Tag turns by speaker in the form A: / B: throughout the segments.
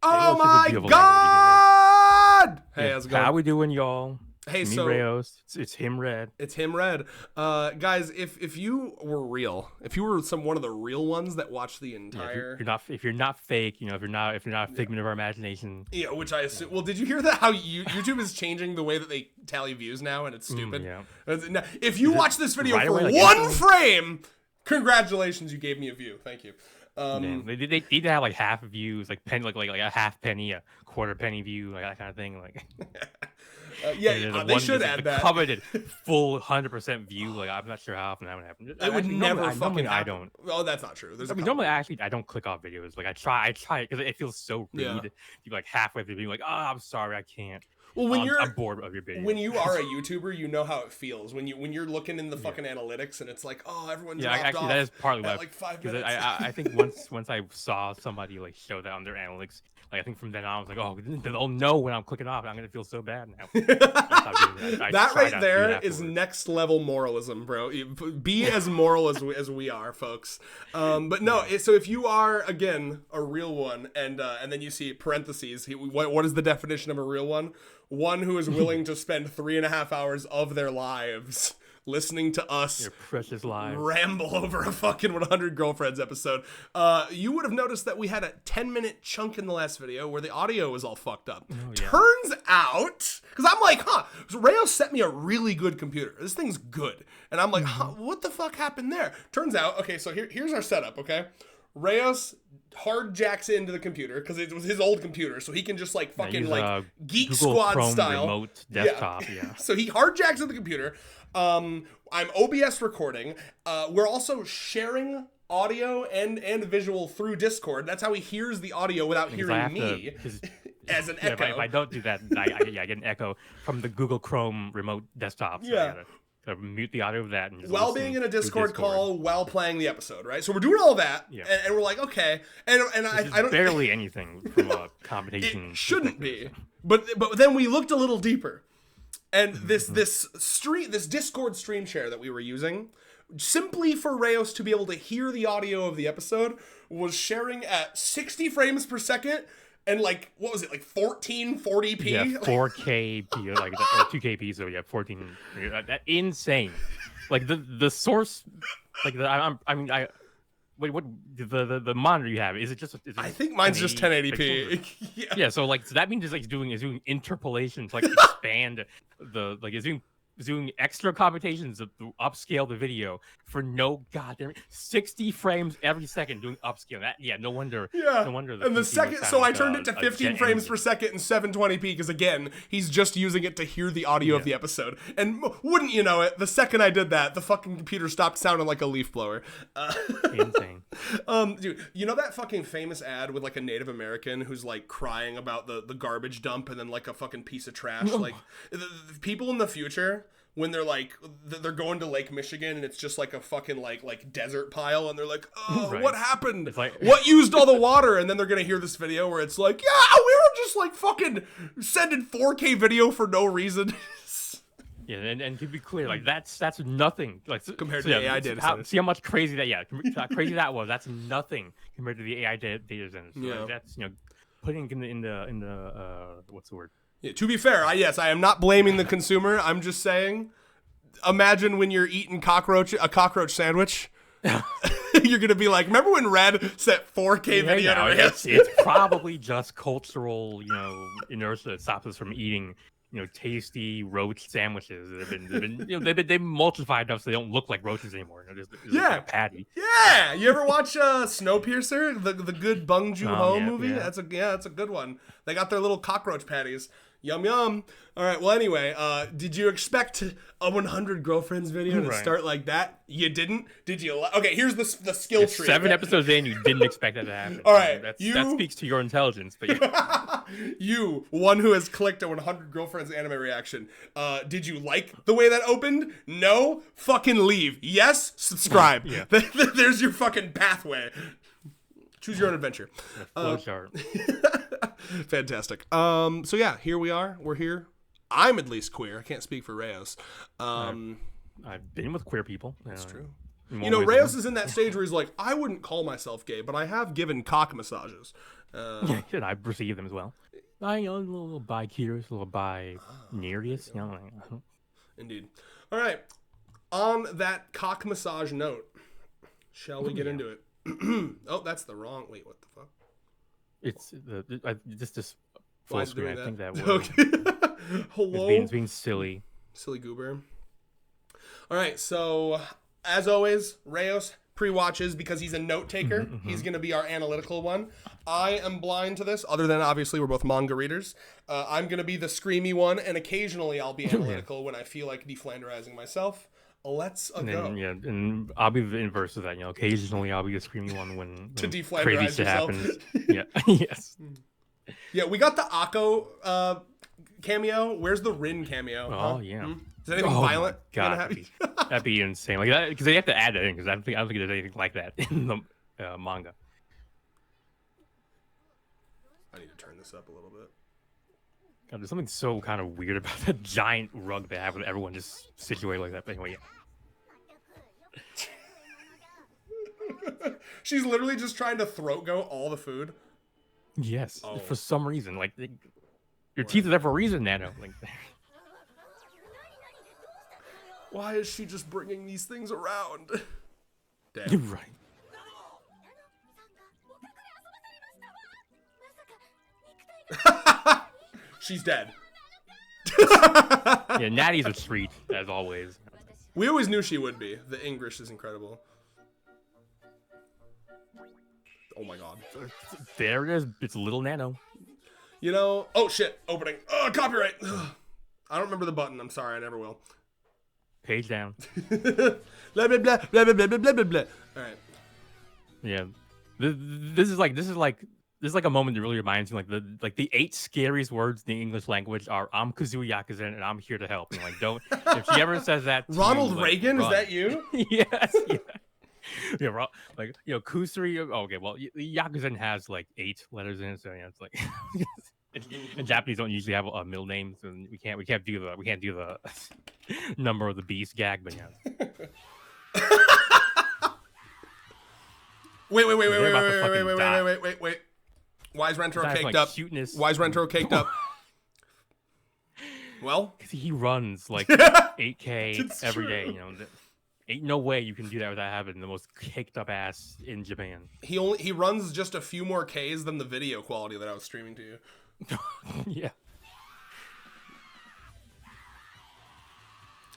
A: Oh my God! Hey, how's it going?
B: How we doing, y'all?
A: Hey,
B: Me,
A: so
B: Rayos. It's him, Red.
A: it's him, Red. Guys, if you were real, if you were one of the real ones that watched the
B: Yeah,
A: entire,
B: if you're not fake, if you're not a figment of our imagination.
A: yeah, which I assume. Well, did you hear that? How YouTube is changing the way that they tally views now, and it's stupid.
B: Yeah.
A: Now, if you watch this video
B: Right
A: for
B: away, like,
A: one frame, congratulations, you gave me a view. Thank you.
B: They need to have like half views, like penny, like a half penny, a quarter penny view, like that kind of thing. Like,
A: they should add that.
B: Coveted full 100% view. Like, I'm not sure how often that would happen.
A: It would never fucking happen.
B: I don't.
A: Oh, that's not true.
B: Normally, I don't click off videos. Like, I try it because it feels so rude.
A: Yeah.
B: You like halfway through being like, oh, I'm sorry, I can't.
A: Well,
B: I'm bored of your video.
A: When you are a YouTuber, you know how it feels when you're looking in the fucking analytics and it's like, oh, everyone's dropped off
B: that is partly why.
A: like 5 minutes.
B: I think once I saw somebody like show that on their analytics, like I think from then on I was like, oh, they'll know when I'm clicking off. I'm gonna feel so bad now.
A: That right there is next level moralism, bro. Be as moral as we are, folks. But no, so if you are again a real one, and then you see parentheses, what is the definition of a real one? One who is willing to spend 3.5 hours of their lives listening to us
B: your precious lives
A: ramble over a fucking 100 Girlfriends episode. You would have noticed that we had a 10-minute chunk in the last video where the audio was all fucked up. Oh, yeah. Turns out, because I'm like, Rayo sent me a really good computer. This thing's good. And I'm like, what the fuck happened there? Turns out, okay, so here's our setup, okay? Rayos hard jacks into the computer because it was his old computer, so he can just like fucking like Geek
B: Google
A: Squad
B: Chrome
A: style
B: remote desktop. Yeah.
A: So he hard jacks into the computer. I'm OBS recording. We're also sharing audio and visual through Discord. That's how he hears the audio without hearing me as an echo.
B: If I don't do that, I get an echo from the Google Chrome remote desktop. So
A: yeah.
B: I mute the audio of that and just
A: while being in a Discord call while playing the episode, right? So we're doing all that, and we're like, okay, and I don't
B: barely anything from a combination.
A: It shouldn't be, but then we looked a little deeper, and this Discord stream share that we were using, simply for Rayos to be able to hear the audio of the episode, was sharing at 60 frames per second. And like, what was it, like 1440p?
B: Yeah, 4K, like or 2K, so yeah, 14. That insane. Like the source, like what the monitor you have, is it just?
A: I think mine's just 1080p.
B: Yeah, so that means it's like doing interpolation to like expand it's doing extra computations to upscale the video for no goddamn 60 frames every second doing upscale. No wonder. Yeah. No wonder.
A: And the second, so I turned it to 15 frames per second and 720p because again, he's just using it to hear the audio of the episode. And wouldn't you know it, the second I did that, the fucking computer stopped sounding like a leaf blower.
B: Insane.
A: Dude, you know that fucking famous ad with like a Native American who's like crying about the garbage dump and then like a fucking piece of trash? Like the people in the future, when they're like they're going to Lake Michigan and it's just like a fucking like desert pile and they're like, oh, right. What happened? It's like, what used all the water? And then they're gonna hear this video where it's like, yeah, we were just like fucking sending 4K video for no reason.
B: Yeah, and to be clear, like that's nothing like
A: compared to the AI data centers.
B: See how much crazy crazy that was. That's nothing compared to the AI data centers. So like, that's putting in the what's the word?
A: Yeah, to be fair, I am not blaming the consumer. I'm just saying, imagine when you're eating a cockroach sandwich. You're gonna be like, remember when Red set 4K video?
B: It's probably just cultural, inertia that stops us from eating, tasty roach sandwiches that have been multiplied enough so they don't look like roaches anymore. Like a patty. Yeah,
A: you ever watch Snowpiercer, the good Bong Joon-ho movie? Yeah. That's a good one. They got their little cockroach patties. Yum yum. All right. Well, anyway, did you expect a 100 Girlfriends video to start like that? You didn't. Did you? Okay. Here's the skill tree.
B: 7 episodes in, you didn't expect that to happen.
A: All right.
B: That speaks to your intelligence. But
A: you, one who has clicked a 100 Girlfriends anime reaction, did you like the way that opened? No. Fucking leave. Yes. Subscribe. Yeah. There's your fucking pathway. Choose your own adventure.
B: Flowchart.
A: Fantastic. So yeah, here we are. We're here. I'm at least queer. I can't speak for Rayos.
B: I've been with queer people.
A: That's true. You know, Reyes is in that stage where he's like, I wouldn't call myself gay, but I have given cock massages.
B: And I receive them as well. I, you know, a little bi-curious, a little bi-nearious, you know. Like,
A: Indeed. All right. On that cock massage note, shall we get into it? Oh, that's the wrong. Wait, what the fuck?
B: It's this full screen. I think that word.
A: Okay. Hello.
B: It's being silly.
A: Silly goober. All right. So, as always, Reyes pre-watches because he's a note taker. He's going to be our analytical one. I am blind to this, other than obviously we're both manga readers. I'm going to be the screamy one, and occasionally I'll be analytical when I feel like deflanderizing myself. Let's go.
B: And I'll be the inverse of that. You know, occasionally I'll be the screamy one when
A: to deflanderize
B: crazy shit
A: yourself.
B: happens. Yeah. Yes.
A: Yeah, we got the Akko cameo. Where's the Rin cameo?
B: Oh yeah.
A: Is anything violent?
B: God, that'd be insane. Like that, because they have to add that in. Because I don't think there's anything like that in the manga.
A: I need to turn this up a little bit.
B: God, there's something so kind of weird about that giant rug they have with everyone just situated like that. But anyway,
A: yeah. She's literally just trying to throat go all the food.
B: Yes, for some reason. Like, your teeth are there for a reason, Nano. Like,
A: why is she just bringing these things around? Damn.
B: Right.
A: She's dead.
B: Yeah, Natty's a treat, as always.
A: We always knew she would be. The English is incredible. Oh my god.
B: There it is. It's little Nano.
A: You know... Oh, shit. Opening. Copyright. I don't remember the button. I'm sorry. I never will.
B: Page down.
A: Blah, blah, blah, blah, blah, blah, blah, blah. All right.
B: Yeah. This is like a moment that really reminds me, like the 8 scariest words in the English language are "I'm Kazoo Yakuza and I'm here to help." And like, don't, if she ever says that,
A: Ronald
B: you,
A: Reagan,
B: run.
A: Is that you?
B: Yes. Yeah. Yeah, like, you know, Kusuri. Okay, well, Yakuza has like 8 letters in it, so yeah, it's like, and Japanese don't usually have middle names, and we can't do the number of the beast gag, but yeah.
A: Wait. Why is Rentaro caked up?
B: Cuteness.
A: Why is Rentaro caked up? Well,
B: because he runs like 8K every day. You know, ain't no way you can do that without having the most caked up ass in Japan.
A: He runs just a few more Ks than the video quality that I was streaming to you.
B: Yeah.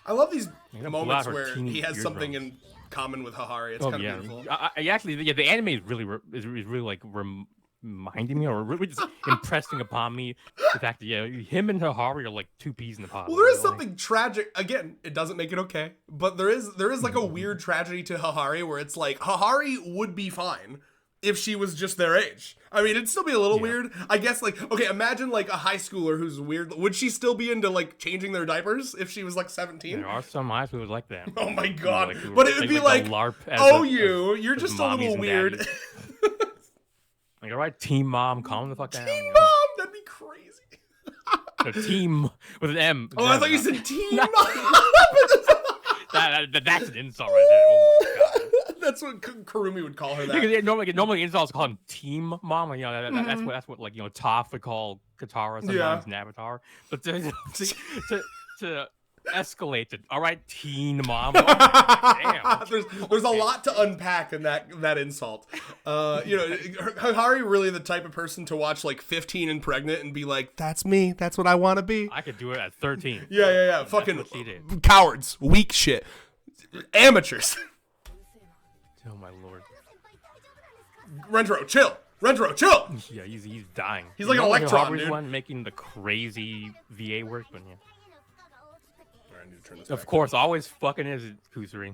A: I love these moments where he has something in common with Hahari. It's kind of beautiful.
B: I actually, the anime is really like reminding me, or really just impressing upon me the fact that him and Hahari are like 2 peas in the pod.
A: Well, there is something tragic. Again, it doesn't make it okay, but there is like a weird tragedy to Hahari where it's like Hahari would be fine if she was just their age. I mean, it'd still be a little weird. I guess, like, okay, imagine like a high schooler who's weird. Would she still be into like changing their diapers if she was like 17?
B: There are some high schoolers like that.
A: Oh my god! Like, but it would be like
B: LARP
A: you're just a little weird.
B: Like, all right, Team Mom, calm the fuck down.
A: Team Mom, that'd be crazy.
B: No, team with an M.
A: Oh, I thought you said Team Mom.
B: That's an insult right there. Oh my god.
A: That's what Karumi would call her. That
B: normally insults call him Team Mom. You know, that's what like, you know, Toph would call Katara sometimes in Avatar. But to escalate to, all right, Teen Mom. Oh, damn.
A: There's a lot to unpack in that insult. You know, Hahari really the type of person to watch like 15 and Pregnant and be like, that's me. That's what I want to be.
B: I could do it at 13.
A: Yeah. Fucking cowards, weak shit, amateurs.
B: Oh my lord.
A: Rentaro, chill. Rentaro, chill.
B: Yeah, he's dying.
A: He's like an electron,
B: dude. One making the crazy VA work, but yeah. I need to turn this of course, always fucking is Kusuri.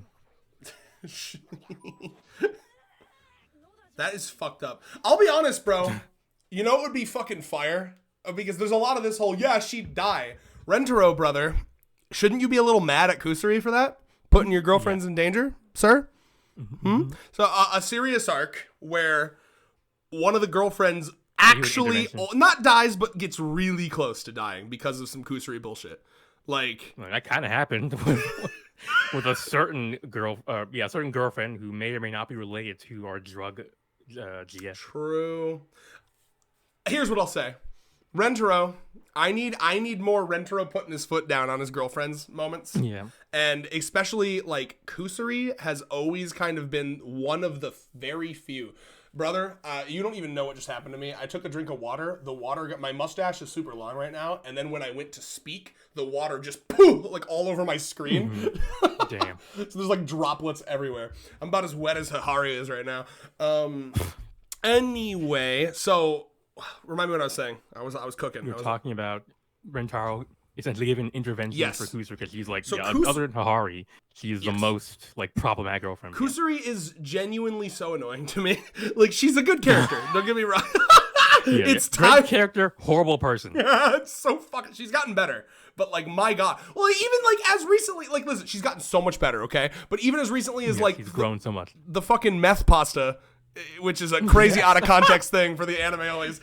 A: That is fucked up. I'll be honest, bro. You know it would be fucking fire? Because there's a lot of this whole, she'd die. Rentaro, brother, shouldn't you be a little mad at Kusuri for that? Putting your girlfriends in danger, sir? So a serious arc where one of the girlfriends actually not dies, but gets really close to dying because of some Kusuri bullshit. Like
B: that kind of happened. with a certain certain girlfriend who may or may not be related to our drug GF.
A: True. Here's what I'll say. Rentaro, I need more Rentaro putting his foot down on his girlfriend's moments.
B: Yeah.
A: And especially, like, Kusuri has always kind of been one of the very few. Brother, you don't even know what just happened to me. I took a drink of water. The water got, my mustache is super long right now. And then when I went to speak, the water just poof, like all over my screen.
B: Mm-hmm. Damn.
A: So there's like droplets everywhere. I'm about as wet as Hahari is right now. Anyway, so remind me what I was saying. I was cooking.
B: You're talking about Rentaro essentially giving intervention for Kusuri because she's like, other than Hahari, she's the most like problematic girlfriend.
A: Kusuri is genuinely so annoying to me. Like, she's a good character. Don't get me wrong. It's
B: great character, horrible person.
A: It's so fucking. She's gotten better, but like, my God. Well, even like as recently, like, listen, she's gotten so much better. Okay, but even as recently as like,
B: she's grown so much.
A: The fucking meth pasta, which is a crazy out of context thing for the anime always.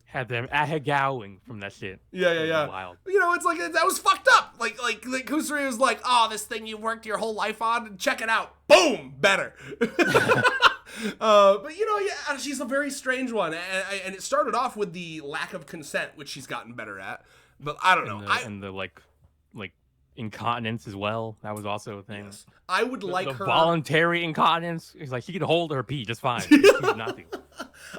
B: Had them ahegowing from that shit.
A: Yeah.
B: Wild.
A: You know, it's like, that was fucked up. Like Kusuri was like, oh, this thing you worked your whole life on, check it out. Boom, better. But you know, yeah, she's a very strange one, and it started off with the lack of consent, which she's gotten better at. But I don't know.
B: And the like incontinence as well. That was also a thing.
A: Yes. I would like
B: the
A: her
B: voluntary incontinence. It's like she could hold her pee just fine. She's nothing.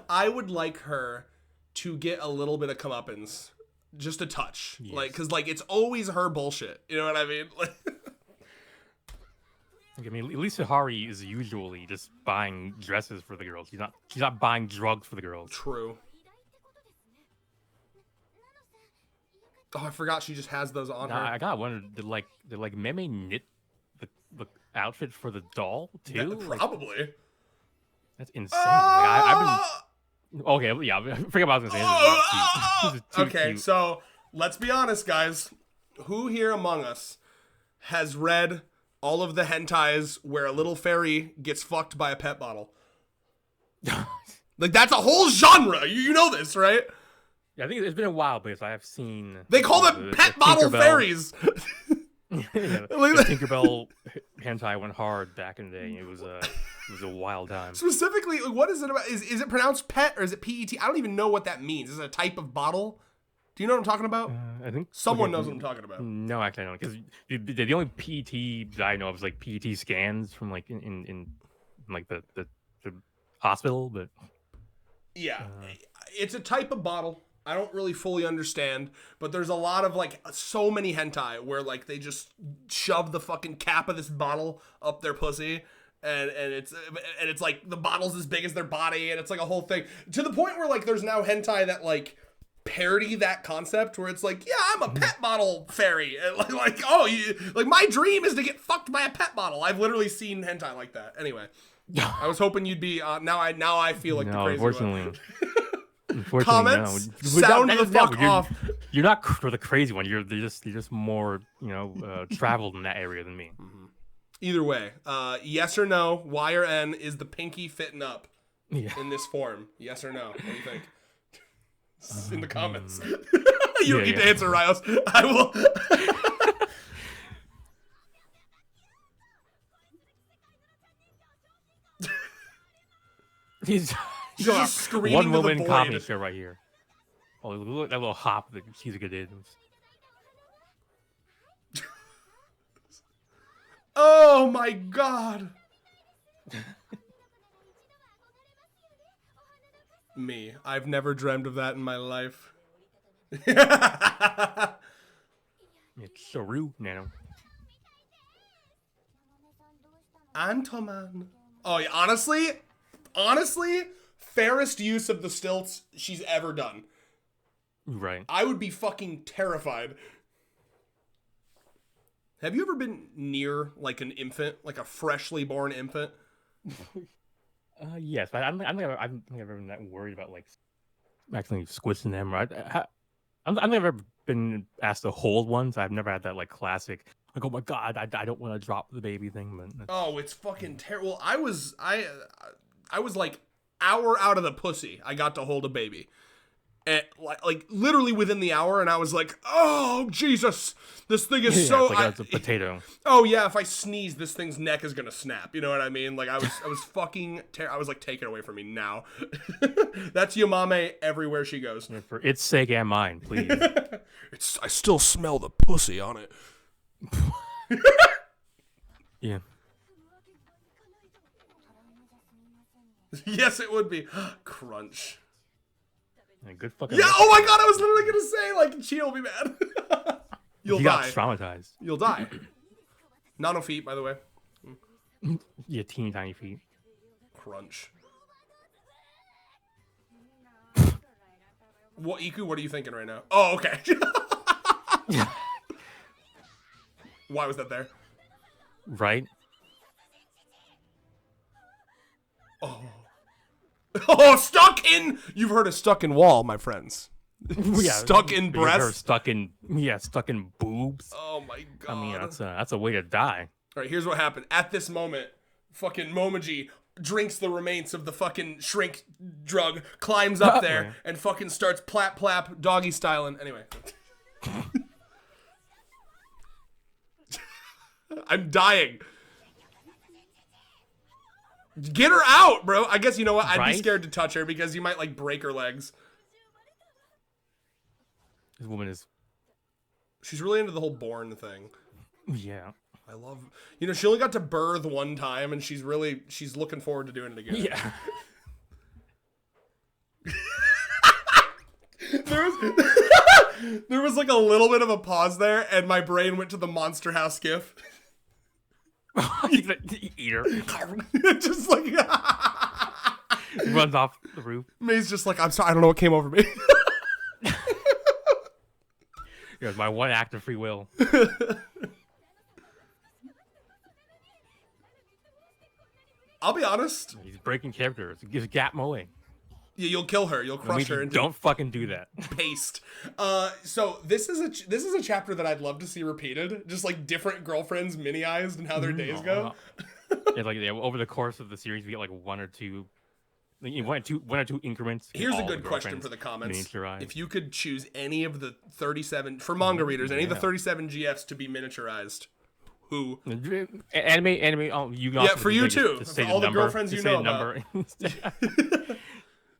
A: I would like her to get a little bit of comeuppance, just a touch, like, because like it's always her bullshit. You know what I mean?
B: I mean, at least Hahari is usually just buying dresses for the girls. She's not buying drugs for the girls.
A: True. Oh, I forgot she just has those on her.
B: I got one. Did Meme knit the outfit for the doll too?
A: Probably.
B: That's insane. I've been. Okay, yeah, forget about this.
A: Okay,
B: cute.
A: So let's be honest, guys. Who here among us has read all of the hentais where a little fairy gets fucked by a pet bottle? Like, that's a whole genre. You know this, right?
B: Yeah, I think it's been a while because I have seen.
A: They call them pet bottle fairies.
B: The Tinkerbell hentai went hard back in the day. It was a wild time.
A: Specifically, what is it about? Is it pronounced pet or is it PET? I don't even know what that means. Is it a type of bottle? Do you know what I'm talking about?
B: I think
A: someone knows what I'm talking about.
B: No, actually, I don't. Because the only PET that I know of is like PET scans from like in like the hospital, but
A: yeah, it's a type of bottle. I don't really fully understand, but there's a lot of like so many hentai where like they just shove the fucking cap of this bottle up their pussy. And it's like the bottle's as big as their body, and it's like a whole thing to the point where like there's now hentai that like parody that concept where it's like, yeah, I'm a pet bottle fairy, and like oh, like my dream is to get fucked by a pet bottle. I've literally seen hentai like that. Anyway, I was hoping you'd be now I feel like the crazy
B: unfortunately.
A: One. Comments sound the fuck off.
B: You're not for the crazy one. You're just more traveled in that area than me.
A: Mm-hmm. Either way, yes or no, Y or N, is the pinky fitting up in this form? Yes or no? What do you think? In the comments. You don't get to answer, Rios. I will.
B: He's
A: just screaming
B: one
A: to the
B: woman
A: void.
B: comedy show right here. Oh, look at that little hop that Shizuka did.
A: Oh my God. Me. I've never dreamt of that in my life.
B: It's so rude, Nano.
A: Antoman. Oh, yeah, honestly, fairest use of the stilts she's ever done.
B: Right.
A: I would be fucking terrified. Have you ever been near like an infant, like a freshly born infant?
B: Yes, but I don't think I've ever been that worried about like actually squishing them. Right? I've never been asked to hold one, so I've never had that like classic like, oh my God, I don't want to drop the baby thing. But
A: oh, it's fucking terrible. I was like hour out of the pussy. I got to hold a baby. like literally within the hour, and I was like, oh Jesus, this thing is so.
B: It's like it's a potato.
A: Oh yeah, if I sneeze, this thing's neck is gonna snap. You know what I mean? Like I was fucking. I was like, take it away from me now. That's Yamame everywhere she goes.
B: For its sake and mine, please.
A: I still smell the pussy on it.
B: Yeah.
A: Yes, it would be. Crunch.
B: Yeah, good fucking.
A: Yeah. Oh my god, I was literally gonna say like Chia will be mad. You'll
B: he
A: die.
B: got traumatized.
A: You'll die. Nano feet, by the way.
B: Yeah, teeny tiny feet.
A: Crunch. What Iku? What are you thinking right now? Oh, okay. Why was that there?
B: Right.
A: Oh, stuck in. You've heard of stuck in wall, my friends.
B: Yeah,
A: Stuck in breast.
B: Stuck in boobs.
A: Oh my god.
B: I mean, that's a way to die.
A: All right, here's what happened. At this moment, fucking Momoji drinks the remains of the fucking shrink drug, climbs up there, and fucking starts plap plap doggy styling. Anyway. I'm dying. Get her out, bro. I guess you know what? I'd be scared to touch her because you might like break her legs.
B: This woman is.
A: She's really into the whole born thing.
B: Yeah.
A: I love. You know, she only got to birth one time, and she's looking forward to doing it again.
B: Yeah.
A: There was like a little bit of a pause there, and my brain went to the Monster House gif.
B: Eater.
A: Just like
B: runs off the roof.
A: May's just like, I'm sorry, I don't know what came over me.
B: It was my one act of free will.
A: I'll be honest.
B: He's breaking characters. He's Gat Moe.
A: Yeah, you'll kill her. You'll crush her.
B: Don't fucking do that.
A: Paste. So this is a chapter that I'd love to see repeated. Just like different girlfriends mini-ized and how their days go.
B: Yeah, over the course of the series, we get like one or two increments.
A: Here's a good question for the comments. If you could choose any of the 37 for manga readers, any of the 37 GFs to be miniaturized, who?
B: Anime. Oh, you got.
A: Yeah, for you too. For all the girlfriends you know about.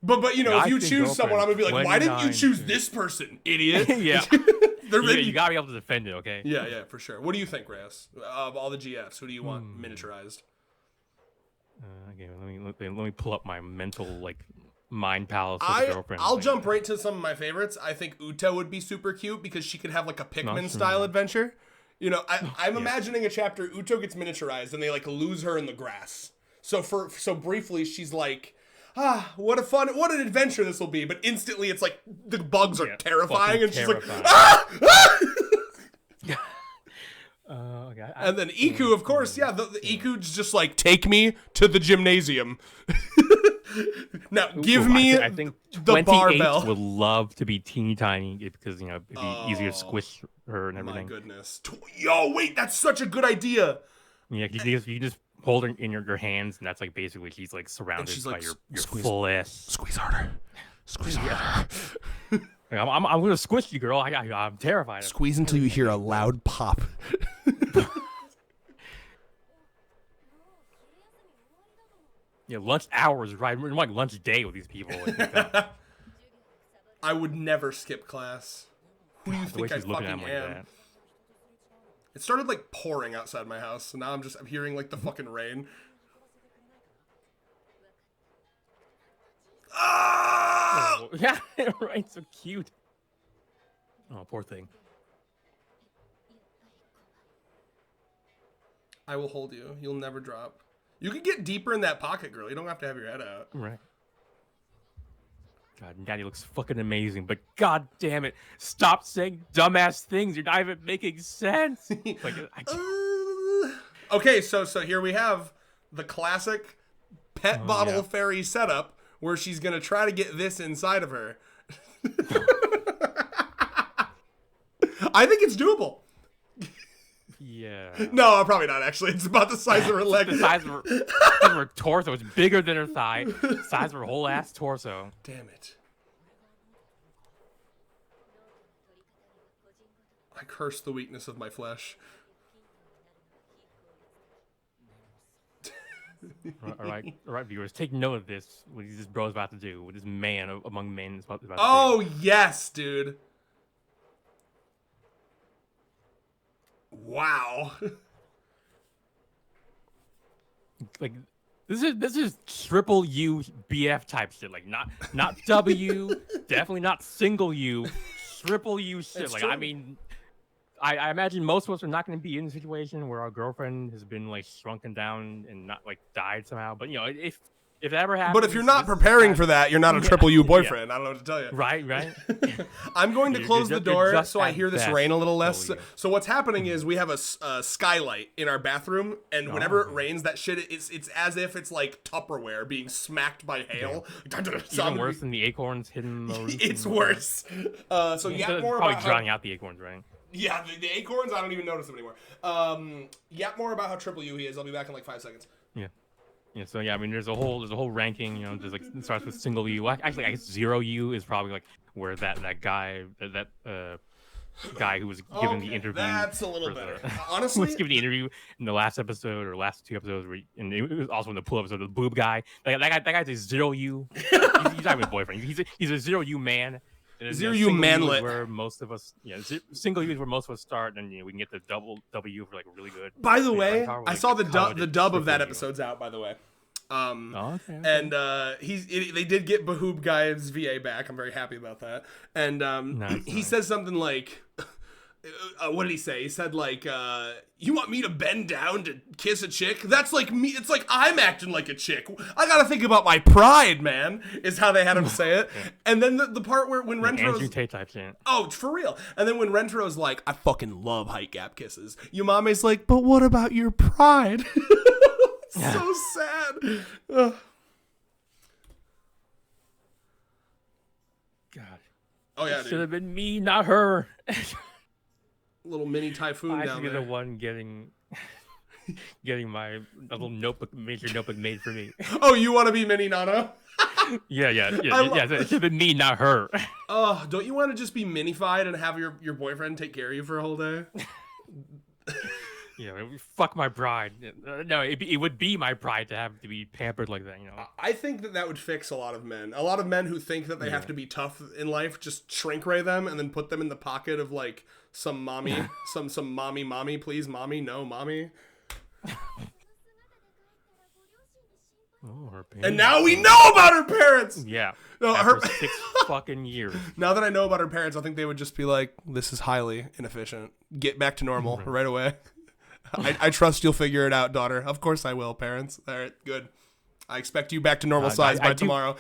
A: But you know, if you choose someone, I'm gonna be like, why didn't you choose this person, idiot?
B: Yeah. You gotta be able to defend it, okay?
A: Yeah, for sure. What do you think, Reyes? Of all the GFs, who do you want miniaturized?
B: Okay, let me pull up my mental mind palace of girlfriend.
A: I'll jump right to some of my favorites. I think Uta would be super cute because she could have like a Pikmin style adventure. You know, I'm imagining a chapter Uto gets miniaturized and they like lose her in the grass. So briefly she's like, what an adventure this will be. But instantly it's like the bugs are terrifying and she's like, okay. And then Iku, of course, the Iku's just like, take me to the gymnasium. Now, give me
B: I think
A: the barbell.
B: Would love to be teeny tiny because, it'd be easier to squish her and everything.
A: My goodness. Yo, wait, that's such a good idea.
B: Yeah, you just hold her in your hands, and that's like basically she's like surrounded by your full ass.
A: Squeeze harder. Squeeze harder.
B: I'm gonna squish you, girl. I'm terrified.
A: Squeeze until you hear a loud pop.
B: Yeah, lunch hours, right? We're like lunch day with these people.
A: I would never skip class. Who do you think I fucking am?
B: That.
A: It started like pouring outside my house, so now I'm hearing like the fucking rain. Ah!
B: Yeah, right. So cute. Oh, poor thing.
A: I will hold you. You'll never drop. You can get deeper in that pocket, girl. You don't have to have your head out.
B: Right. God, Daddy looks fucking amazing, but god damn it, stop saying dumbass things. You're not even making sense.
A: Okay, so here we have the classic pet bottle fairy setup where she's gonna try to get this inside of her. I think it's doable.
B: Yeah.
A: No, probably not, actually. It's about the size of her leg.
B: The size of her torso. It's bigger than her thigh. The size of her whole ass torso.
A: Damn it. I curse the weakness of my flesh.
B: All right, viewers, take note of this. What this bro's about to do. What this man among men is about to do.
A: Oh yes, dude. Wow.
B: Like this is triple U BF type shit. Like not W, definitely not single U, triple U shit.
A: It's
B: like
A: true.
B: I mean, I imagine most of us are not going to be in a situation where our girlfriend has been like shrunken down and not like died somehow. But you know, if that ever happens,
A: But if you're not preparing for that, you're not a triple U boyfriend. Yeah. I don't know what to tell you.
B: Right.
A: I'm going to close the door so I hear this rain a little less.
B: W.
A: So what's happening is we have a skylight in our bathroom, and whenever it rains, that shit, it's as if it's like Tupperware being smacked by hail.
B: Yeah. Even worse than the acorns hidden.
A: It's worse. So yap more
B: probably
A: about
B: drowning out the acorns, right?
A: Yeah, the acorns, I don't even notice them anymore. Yap more about how triple U he is. I'll be back in like 5 seconds.
B: Yeah, so yeah, I mean, there's a whole ranking, you know, just like it starts with single U. Actually, I guess 0U is probably like where that guy who was given the interview.
A: That's a little better. Honestly,
B: was given the interview in the last episode or last 2 episodes, and it was also in the pool episode. The boob guy, that guy's a 0U. He's not even a boyfriend. He's a 0U man. And
A: 0U manlet.
B: Where most of us, single U is where most of us start, and we can get the double W for like really good.
A: By the way, I saw the dub of that episode's out. By the way,
B: okay.
A: And they did get Bahoob Guy's VA back. I'm very happy about that. And he says something like, what did he say? He said like, you want me to bend down to kiss a chick? That's like me. It's like I'm acting like a chick. I gotta think about my pride, man, is how they had him say it. And then the part where when Rentro's...
B: Andrew Tate type shit.
A: Oh, for real. And then when Rentro's like, I fucking love height gap kisses. Yumame's like, but what about your pride? So sad. Ugh.
B: God.
A: Oh yeah,
B: Should have been me, not her.
A: Little mini typhoon
B: I
A: down
B: should be
A: there.
B: the one getting my little major notebook made for me.
A: Oh, you want to be mini Nano?
B: Yeah. It should have been me, not her.
A: Oh, don't you want to just be minified and have your boyfriend take care of you for a whole day?
B: Yeah, fuck my pride. No, it would be my pride to have to be pampered like that, you know.
A: I think that would fix a lot of men. A lot of men who think that they have to be tough in life, just shrink ray them and then put them in the pocket of like some mommy, some mommy, please, mommy, no, mommy.
B: Oh, her parents.
A: And now we know about her parents.
B: Yeah.
A: No,
B: after 6 fucking years.
A: Now that I know about her parents, I think they would just be like, "This is highly inefficient. Get back to normal right away." I trust you'll figure it out, daughter. Of course I will, parents. All right, good. I expect you back to normal size by tomorrow.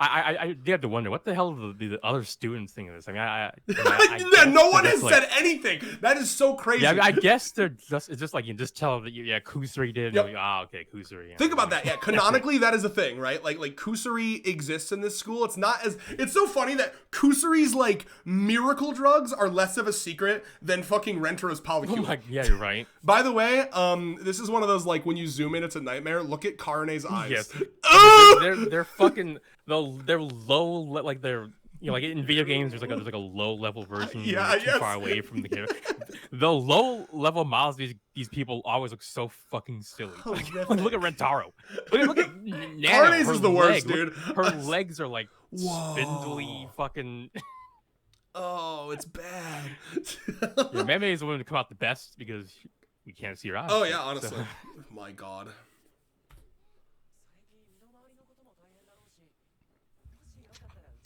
B: I did have to wonder what the hell the other students think of this. I mean,
A: no one has said anything. That is so crazy.
B: Yeah, I guess they're just it's just like you just tell them that Kusuri did.
A: Yep.
B: Like, okay, Kusuri. Yeah.
A: Think about that. Yeah, canonically that is a thing, right? Like Kusuri exists in this school. It's not as it's so funny that Kusuri's like miracle drugs are less of a secret than fucking Rentro's polycule.
B: Oh yeah, you're right.
A: By the way, this is one of those like when you zoom in, it's a nightmare. Look at Karane's eyes.
B: Yes. They're fucking they're low like they're like in video games there's like a low level version too far away from the camera. The low level models these people always look so fucking silly. Like, look at Rentaro. Look at Nano.
A: Karane's is the worst, dude.
B: Her legs are like spindly fucking.
A: Oh, it's bad.
B: Meme is the one to come out the best because we can't see her eyes.
A: Oh yeah, honestly. So. My God.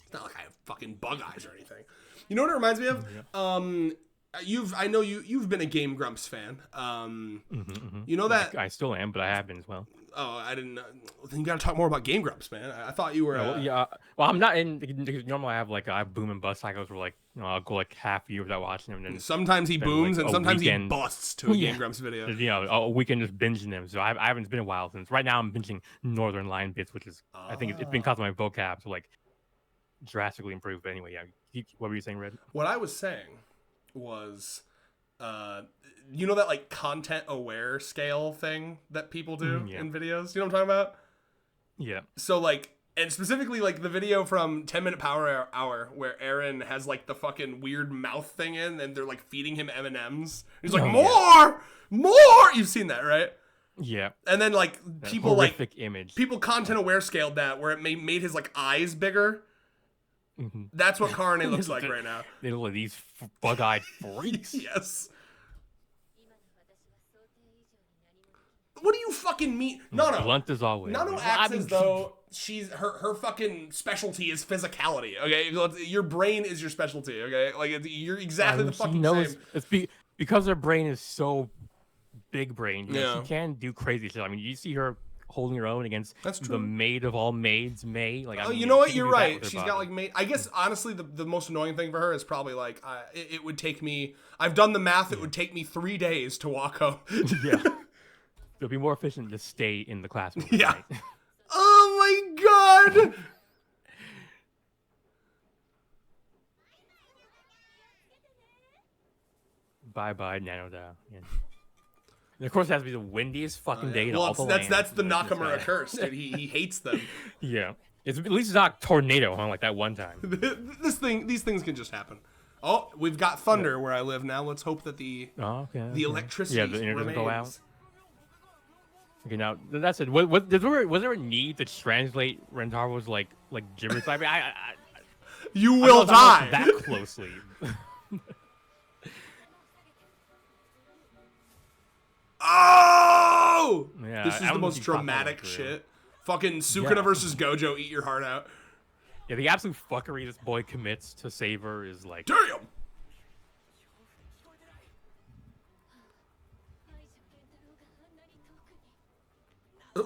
A: It's not like I have fucking bug eyes or anything. You know what it reminds me of? I know you've been a Game Grumps fan. You know that
B: I still am, but I have been as well.
A: Oh, I didn't. Then you got to talk more about Game Grumps, man. I thought you were.
B: Well, I'm not in. Normally, I have boom and bust cycles where like I'll go like half a year without watching them. And
A: sometimes he booms and sometimes he busts to a Game Grumps video.
B: A weekend just binging them. So I haven't been a while since. Right now, I'm binging Northern Lion Bits, which is I think it's been causing my vocab to like drastically improve. But anyway, what were you saying, Red?
A: What I was saying was, you know that like content aware scale thing that people do in videos? You know what I'm talking about?
B: Yeah.
A: So like And specifically, like, the video from 10 Minute Power Hour where Aaron has, like, the fucking weird mouth thing in and they're, like, feeding him M&Ms. He's like, more! You've seen that, right?
B: Yeah.
A: And then, like,
B: That
A: people,
B: horrific
A: like,
B: image.
A: people content-aware scaled that where it made his, like, eyes bigger.
B: Mm-hmm.
A: That's what Karne looks like right now.
B: They look like these bug-eyed freaks.
A: Yes. What do you fucking mean? Nano.
B: Blunt as always.
A: Nano acts as though she's her fucking specialty is physicality. Okay, your brain is your specialty. Okay, like you're exactly the fucking same.
B: It's because her brain is so big brain. You know,
A: Yeah.
B: she can do crazy shit. I mean, you see her holding her own against
A: That's true.
B: the maid of all maids, May. Like, I mean,
A: You know what?
B: she can
A: You're
B: do that
A: right.
B: with her
A: She's
B: body.
A: got like I guess honestly, the most annoying thing for her is probably like it would take me. I've done the math. It would take me 3 days to walk home.
B: Yeah. It'll be more efficient to stay in the classroom.
A: Yeah.
B: Right?
A: Oh my god.
B: Bye, Nano. Yeah. And of course, it has to be the windiest fucking day in
A: Well,
B: all the
A: that's
B: land.
A: the
B: Like, this
A: Nakamura
B: guy.
A: curse, dude. He hates them.
B: Yeah. At least it's not tornado, huh? Like that one time.
A: These things can just happen. Oh, we've got thunder where I live now. Let's hope that the electricity
B: Yeah, the internet doesn't go out.
A: remains.
B: Okay, now that's it. Was there a need to translate Rentaro's like gibberish? I mean,
A: You
B: I
A: will
B: don't know
A: die.
B: that closely.
A: Oh!
B: Yeah,
A: This is
B: I
A: the
B: don't
A: most
B: think he thought that
A: dramatic
B: one through.
A: shit. Fucking Sukuna
B: Yeah.
A: versus Gojo, eat your heart out.
B: Yeah, the absolute fuckery this boy commits to save her is like.
A: Damn!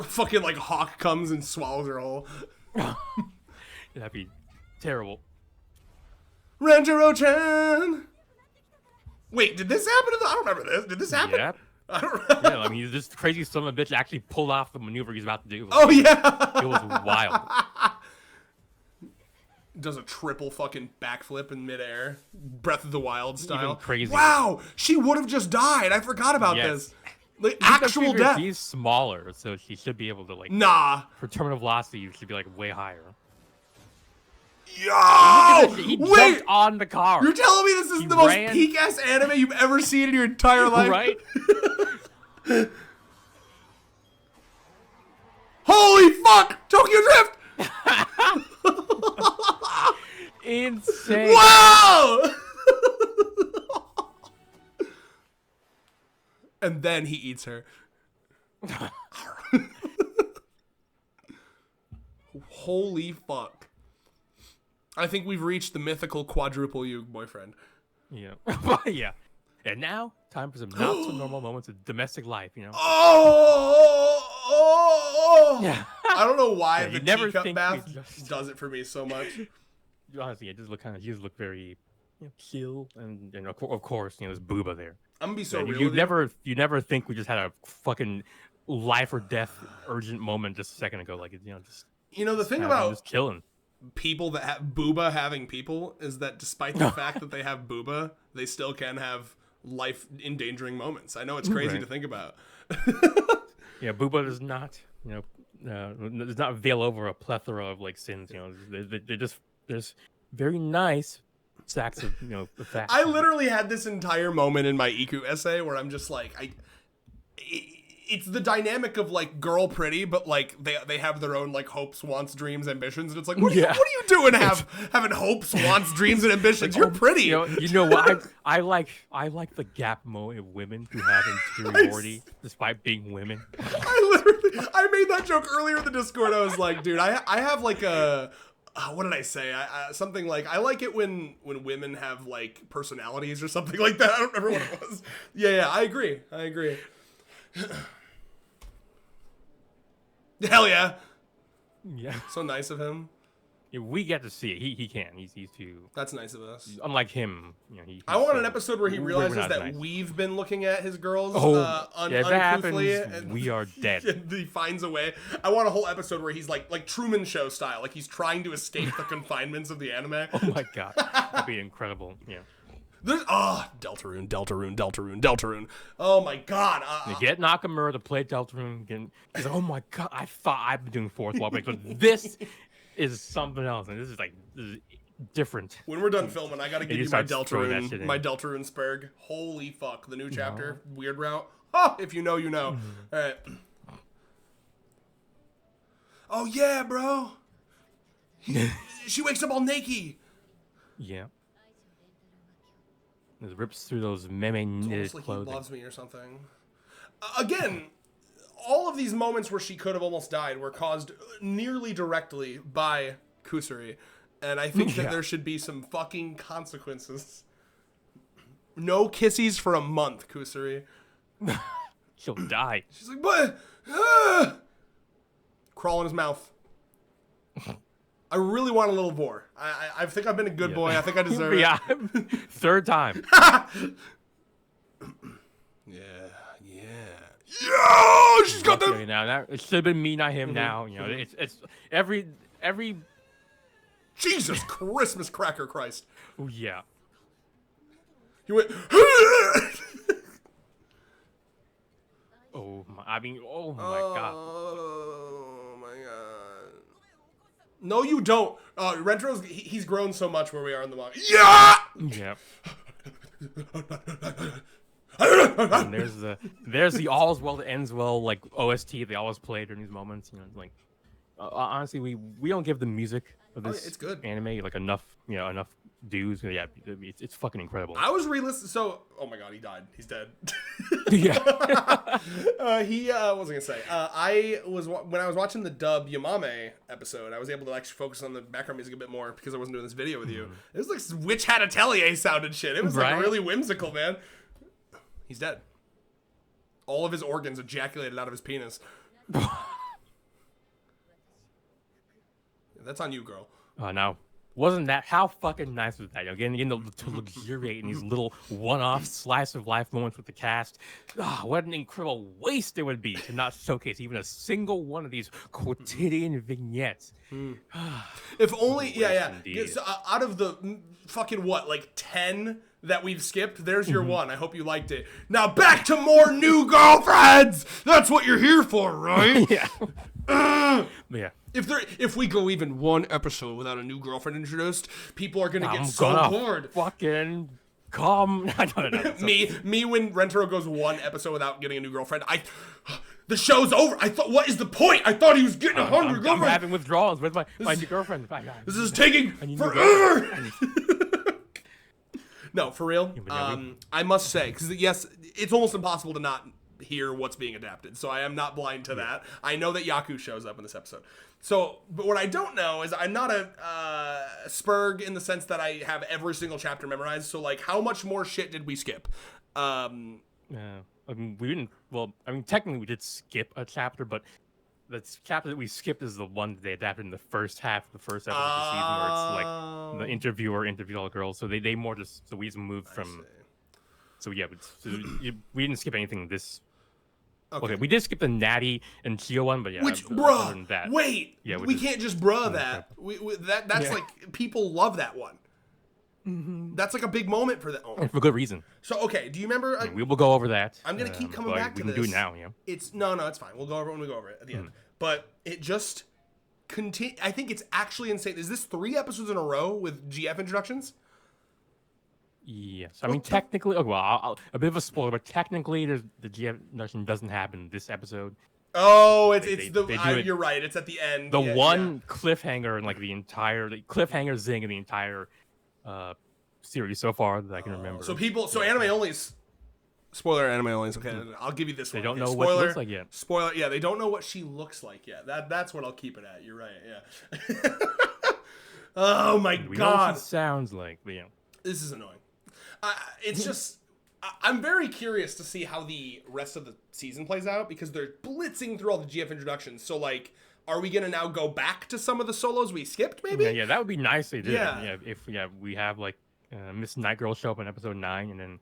A: Fucking like Hawk comes and swallows her whole.
B: That'd be terrible.
A: Ranjiro-chan! Wait, did this happen to the... I don't remember this. Did this happen?
B: Yep.
A: I don't
B: Yeah, I mean, this crazy son of a bitch actually pulled off the maneuver he's about to do.
A: Oh, yeah!
B: It was wild.
A: Does a triple fucking backflip in midair. Breath of the Wild style.
B: Even crazier.
A: Wow! She would have just died. I forgot about
B: Yes.
A: this. Like,
B: You have to
A: actual
B: figure
A: death.
B: She's smaller, so she should be able to like.
A: Nah.
B: Her terminal velocity should be like way higher.
A: Yo!
B: He
A: Wait!
B: jumped on the car.
A: You're telling me this is
B: He
A: the most
B: ran-
A: peak-ass anime you've ever seen in your entire life?
B: Right?
A: Holy fuck! Tokyo Drift!
B: Insane.
A: Wow! And then he eats her. Holy fuck. I think we've reached the mythical quadruple Yug boyfriend.
B: Yeah. Yeah. And now, time for some not so normal moments of domestic life, you know?
A: Oh!
B: Yeah.
A: I don't know why
B: Yeah,
A: the
B: you never
A: teacup
B: think
A: bath
B: we just-
A: does it for me so much.
B: Honestly, it just look you just look very chill, and of course, there's booba there.
A: I'm gonna be so
B: Yeah,
A: real.
B: you
A: with
B: you never think we just had a fucking life or death urgent moment just a second ago, like just
A: You know, the thing
B: kinda
A: about
B: just chilling.
A: people that have booba having people is that despite the fact that they have booba, they still can have life endangering moments. I know it's crazy
B: Right.
A: to think about.
B: Yeah, booba does not does not veil over a plethora of like sins. They're just there's very nice stacks of the facts.
A: I literally had this entire moment in my Iku essay where I'm just like, it's the dynamic of like girl pretty, but like they have their own like hopes, wants, dreams, ambitions, and it's like, what are you doing having hopes, wants, dreams, and ambitions? You're pretty.
B: You know what? I like the gap moment of women who have interiority despite being women.
A: I made that joke earlier in the Discord. I was like, dude, I have like a. What did I say? Something like, I like it when women have like personalities or something like that. I don't remember what it was. Yeah, I agree. Hell yeah.
B: Yeah.
A: So nice of him.
B: Yeah, we get to see it. He can. He's too.
A: That's nice of us.
B: Unlike him,
A: I want an episode where he
B: we're
A: realizes
B: not
A: that
B: nice.
A: we've been looking at his girls
B: Yeah, if that
A: uncouthly,
B: happens, we are dead.
A: and he finds a way. I want a whole episode where he's like Truman Show style, like he's trying to escape the confinements of the anime.
B: Oh my god, that'd be incredible. Yeah.
A: There's Deltarune. Oh my god.
B: You get Nakamura to play Deltarune again. He's like, oh my god, I thought I've been doing fourth wall break, but this is something else, and this is different.
A: When we're done filming, I gotta give you my Deltarune,
B: my
A: Deltarune Spurg. Holy fuck, the new chapter, weird route. Oh, if you know, you know. All right. Oh yeah, bro. She wakes up all naked.
B: Yeah. It rips through those meme knitted
A: like
B: clothing.
A: He loves me or something. Again, all of these moments where she could have almost died were caused nearly directly by Kusuri. And I think that there should be some fucking consequences. No kissies for a month, Kusuri.
B: She'll die.
A: She's like, but crawl in his mouth. I really want a little vor. I think I've been a good boy. I think I deserve it.
B: Third time.
A: Yeah, she's got the.
B: Now it should have been me, not him. Now it's every.
A: Jesus Christmas cracker Christ.
B: Oh yeah.
A: He went.
B: Oh my! Oh my god.
A: Oh my god. No, you don't. Rentro's he's grown so much where we are in the manga. Yeah.
B: Yeah. And there's the all's well that ends well like OST they always play during these moments. Like honestly we don't give the music of this
A: it's good.
B: anime like enough dues. Yeah, it's fucking incredible.
A: I was re-listening. So oh my god, he died. He's dead.
B: Yeah.
A: What was I gonna say? When I was watching the dub Yamame episode, I was able to actually focus on the background music a bit more because I wasn't doing this video with you. It was like Witch Hat Atelier sounded shit. It was like really whimsical, man. He's dead. All of his organs ejaculated out of his penis. That's on you, girl.
B: Oh no. Wasn't that how fucking nice was that? Getting to luxuriate in these little one-off slice of life moments with the cast. What an incredible waste it would be to not showcase even a single one of these quotidian vignettes.
A: If only, out of the fucking like 10 that we've skipped, there's your one. I hope you liked it. Now back to more new girlfriends. That's what you're here for, right?
B: Yeah. Yeah.
A: If we go even one episode without a new girlfriend introduced, people are gonna get so bored.
B: Fucking come. I don't know.
A: Me when Rentaro goes one episode without getting a new girlfriend, the show's over. I thought, what is the point? I thought he was getting 100 girlfriends. I'm
B: having withdrawals with my new girlfriend.
A: This is taking forever. No, for real. I must say, because yes, it's almost impossible to not hear what's being adapted. So I am not blind to that. I know that Yaku shows up in this episode. So, but what I don't know is I'm not a Spurg in the sense that I have every single chapter memorized. So like, how much more shit did we skip?
B: I mean, we didn't. Well, I mean, technically we did skip a chapter, but the chapter that we skipped is the one that they adapted in the first half of the first episode of the season, where it's like the interviewer interviewed all the girls. So they more just we just moved from. So yeah, we didn't skip anything this. Okay, we did skip the Natty and Chio one, but yeah.
A: Which, wait! Yeah, we can't just that. That's like, people love that one. Mm-hmm. That's like a big moment for that.
B: And for good reason.
A: So, okay, do you remember?
B: We will go over that.
A: I'm going to keep coming back to this.
B: We can do it now, yeah.
A: It's fine. We'll go over it when we go over it at the end. But it just I think it's actually insane. Is this 3 episodes in a row with GF introductions?
B: Yes, I mean technically. Oh, well, a bit of a spoiler, but technically, the GF introduction doesn't happen this episode.
A: Oh, you're right. It's at the end.
B: The one cliffhanger in like the cliffhanger zing in the entire series so far that I can remember.
A: So anime only. Spoiler: anime only. Okay, I'll give you this one.
B: They don't know what she looks like yet.
A: Spoiler: yeah, they don't know what she looks like yet. That's what I'll keep it at. You're right. Yeah. Oh my god.
B: We know what she sounds like, but yeah.
A: This is annoying. It's just, I'm very curious to see how the rest of the season plays out because they're blitzing through all the GF introductions. So, like, are we going to now go back to some of the solos we skipped, maybe?
B: Yeah, that would be nice they did. Yeah. If we have, like, Miss Night Girl show up in episode 9 and then,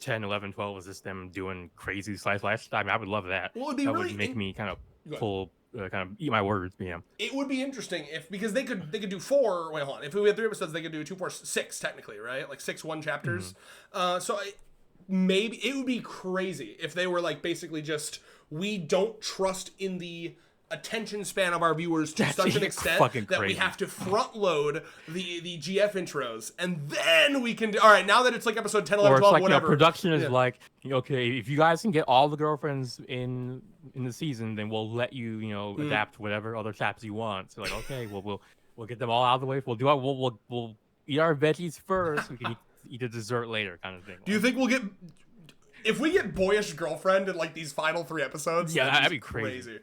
B: 10, 11, 12 is just them doing crazy slice. I mean, I would love that.
A: Well, it'd be
B: that would make me kind of pull... kind of eat my words, yeah.
A: It would be interesting because they could do 4. Wait, hold on. If we had 3 episodes, they could do 2, 4, 6 technically, right? Like 6 1 chapters. Maybe it would be crazy if they were like basically just we don't trust in the attention span of our viewers to such an extent that we have to front load the GF intros, and then we can do, all right, now that it's like episode 10, 11, 12, whatever.
B: Production is like, okay, if you guys can get all the girlfriends in the season, then we'll let you, adapt whatever other chapters you want. So like, okay, we'll get them all out of the way. We'll eat our veggies first. We can eat a dessert later, kind of thing.
A: Do you think we'll get, if we get boyish girlfriend in like these final 3 episodes?
B: Yeah, that'd be crazy.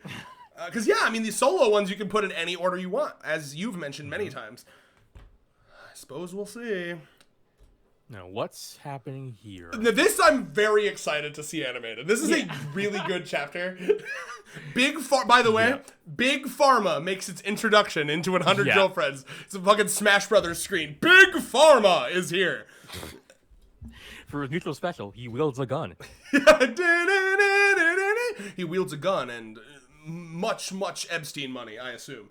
A: Because, yeah, I mean, these solo ones you can put in any order you want, as you've mentioned many times. I suppose we'll see.
B: Now, what's happening here?
A: Now, this I'm very excited to see animated. This is a really good chapter. By the way, Big Pharma makes its introduction into 100 Girlfriends. It's a fucking Smash Brothers screen. Big Pharma is here.
B: For his neutral special, he wields a gun.
A: He wields a gun and much Epstein money, I assume.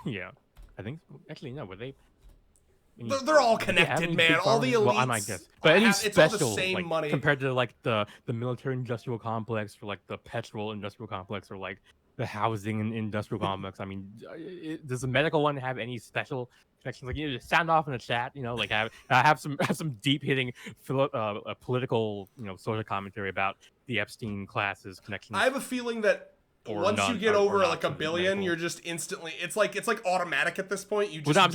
B: Yeah, I think actually no, but
A: they're all connected, man. All the elites. Well,
B: I might guess, but any special,
A: it's all the same money
B: compared to like the military industrial complex, or like the petrol industrial complex, or like the housing and industrial complex. I mean, does the medical one have any special connections? Like, just sound off in the chat. Like have some deep hitting political, social commentary about the Epstein classes connections.
A: I have a feeling that once you get over like a billion, you're just instantly. It's like automatic at this point. You just.
B: Well, I'm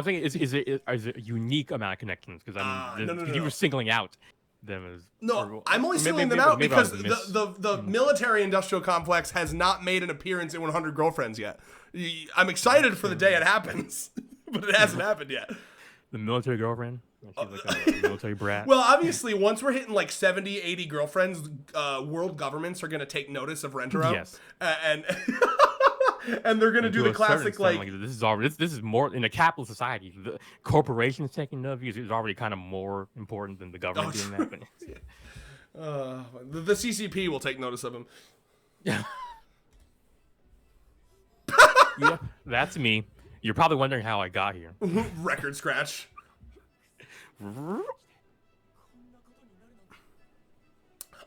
B: saying is it a unique amount of connections? Because you were singling out them as.
A: No, I'm only singling them out because the military industrial complex has not made an appearance in 100 Girlfriends yet. I'm excited for the day it happens, but it hasn't happened yet.
B: The military girlfriend. She's like a military brat.
A: Well, obviously, once we're hitting like 70, 80 girlfriends, world governments are going to take notice of Rentaro.
B: Yes.
A: And they're going to do the classic like
B: this is more in a capitalist society. The corporations taking note of you is already kind of more important than the government doing that.
A: The CCP will take notice of him.
B: Yeah, that's me. You're probably wondering how I got here.
A: Record scratch.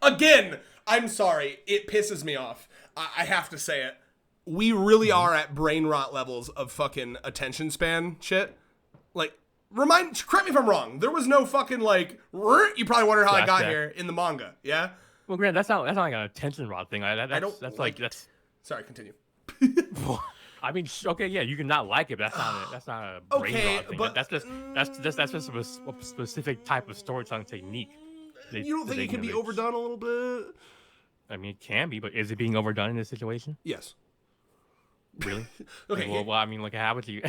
A: Again, I'm sorry. It pisses me off. I have to say it. We really are at brain rot levels of fucking attention span shit. Like, correct me if I'm wrong. There was no fucking like, you probably wonder how I got here in the manga. Yeah?
B: Well, Grant, that's not like an attention rot thing. That's
A: Sorry, continue.
B: I mean, okay, yeah, you can not like it, but that's not a brain rot thing. But that's just a specific type of storytelling technique.
A: You don't think it can be overdone a little bit?
B: I mean, it can be, but is it being overdone in this situation?
A: Yes.
B: Really?
A: Okay.
B: Well, I mean, like, how would you?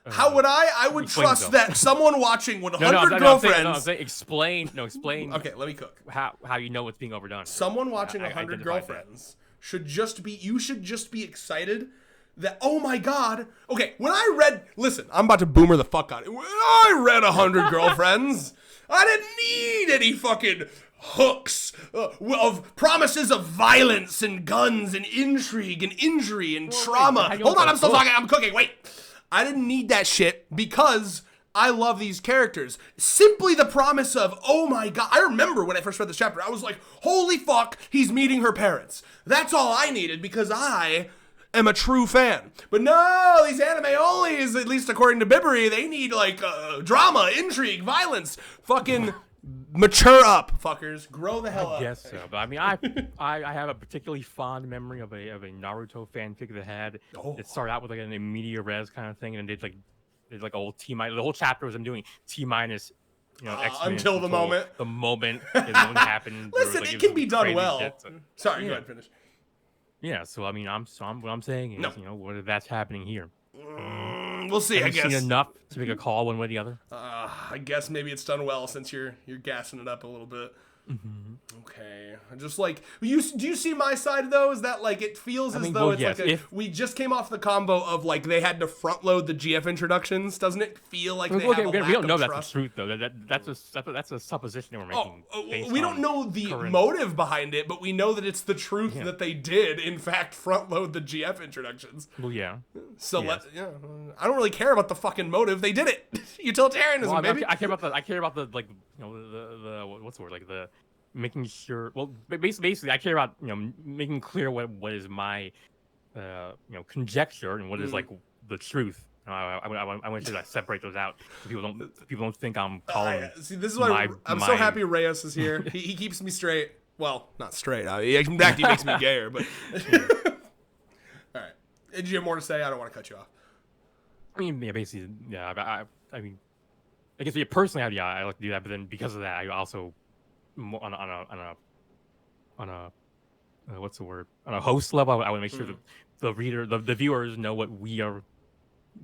A: How would I would trust that someone watching 100 Girlfriends.
B: No, explain.
A: Okay, let me cook.
B: How you know it's being overdone?
A: Someone watching 100 Girlfriends should just be excited that, oh my god. Okay, listen, I'm about to boomer the fuck out of it. When I read 100 Girlfriends, I didn't need any fucking hooks of promises of violence and guns and intrigue and injury and trauma. Hold on, I'm still talking. I'm cooking. Wait. I didn't need that shit because I love these characters. Simply the promise of, oh my god. I remember when I first read this chapter, I was like, holy fuck, he's meeting her parents. That's all I needed because I am a true fan. But no, these anime onlys, at least according to Bibbery, they need like drama, intrigue, violence. Fucking mature up, fuckers. Grow the hell up.
B: I guess so. But I mean, I have a particularly fond memory of a Naruto fanfic that had it started out with like an immediate res kind of thing, and did like a whole T minus. The whole chapter was them doing T minus.
A: Until the moment.
B: The moment it happened.
A: Listen, it can be done well. Sorry, go ahead, finish.
B: Yeah, so I mean, what I'm saying is, what that's happening here.
A: We'll see.
B: Have
A: I guess
B: seen enough to make a call one way or the other.
A: I guess maybe it's done well since you're gassing it up a little bit.
B: Mm-hmm.
A: Okay, just like do you see my side though? Is that like it feels as though it's like we just came off the combo of like they had to front load the GF introductions? Doesn't it feel like they have a lack
B: we don't know
A: of
B: that's
A: trust?
B: the truth though. That's a supposition we're making.
A: We don't know the motive behind it, but we know that it's the truth that they did in fact front load the GF introductions.
B: Well, yeah.
A: So I don't really care about the fucking motive. They did it. Utilitarianism,
B: well,
A: baby.
B: I care about the like the what's the word, like the making sure. Well, basically, I care about making clear what is my conjecture and what is like the truth. I want to separate those out so people don't think I'm calling.
A: See, this is why I'm so happy Reyes is here. He keeps me straight. Well, not straight. In fact, he makes me gayer. But all right, did you have more to say? I don't want to cut you off.
B: I mean, yeah, basically, yeah. I mean, I guess personally, I like to do that. But then because of that, I also on a what's the word? On a host level, I want to make sure that the reader, the viewers know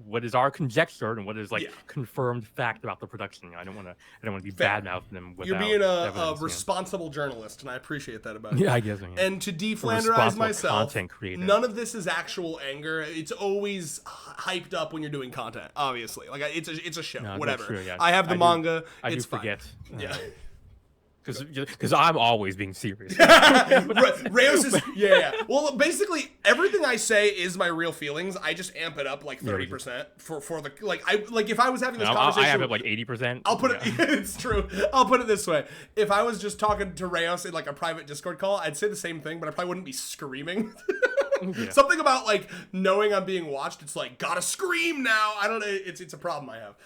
B: what is our conjecture and what is confirmed fact about the production. I don't want to be bad mouthing them.
A: You're being a responsible journalist, and I appreciate that about you.
B: Yeah, I guess. Yeah.
A: And to deflanderize myself, none of this is actual anger. It's always hyped up when you're doing content. Obviously, like it's a show. No, whatever. True, yeah. I have the manga.
B: I
A: it's
B: do
A: fine.
B: Forget.
A: Yeah.
B: Because I'm always being serious.
A: Reyes is yeah. Well, basically everything I say is my real feelings. I just amp it up like 30% for the if I was having this conversation.
B: I have it like 80%.
A: I'll put it. It's true. I'll put it this way: if I was just talking to Reyes in like a private Discord call, I'd say the same thing, but I probably wouldn't be screaming. Yeah. Something about like knowing I'm being watched. It's like gotta scream now. I don't know. It's a problem I have.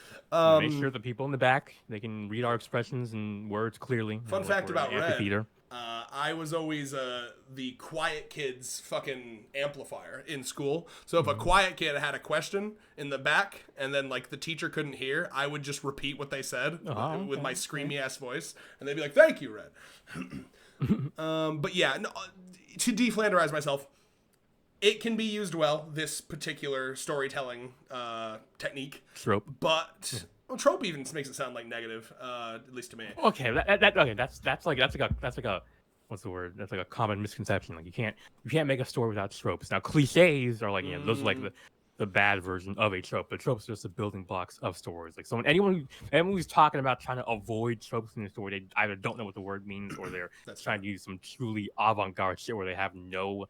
B: Make sure the people in the back they can read our expressions and words clearly.
A: Fun fact about Red. I was always the quiet kid's fucking amplifier in school. So if a quiet kid had a question in the back and then like the teacher couldn't hear, I would just repeat what they said with my screamy ass voice, and they'd be like, "Thank you, Red." But yeah, no, to deflanderize myself. It can be used well, this particular storytelling technique.
B: Trope.
A: But trope even makes it sound like negative, at least to me.
B: Okay, that's like a what's the word? That's like a common misconception. Like you can't make a story without tropes. Now cliches are like those are like the bad version of a trope. But tropes are just the building blocks of stories. Like so when anyone who's talking about trying to avoid tropes in the story, they either don't know what the word means or they're trying to use some truly avant-garde shit where they have no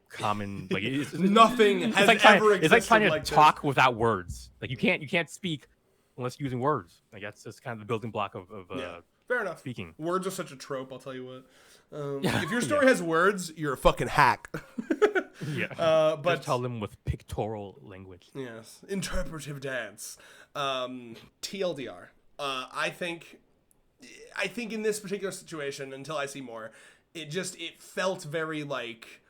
B: common like
A: nothing has ever existed.
B: It's like trying to talk
A: this.
B: without words. Like you can't speak unless using words. Like that's just kind of the building block of
A: fair enough.
B: Speaking.
A: Words are such a trope. I'll tell you what. If your story has words, you're a fucking hack.
B: But just tell them with pictorial language.
A: Yes, interpretive dance. TLDR. I think in this particular situation, until I see more. It felt very like,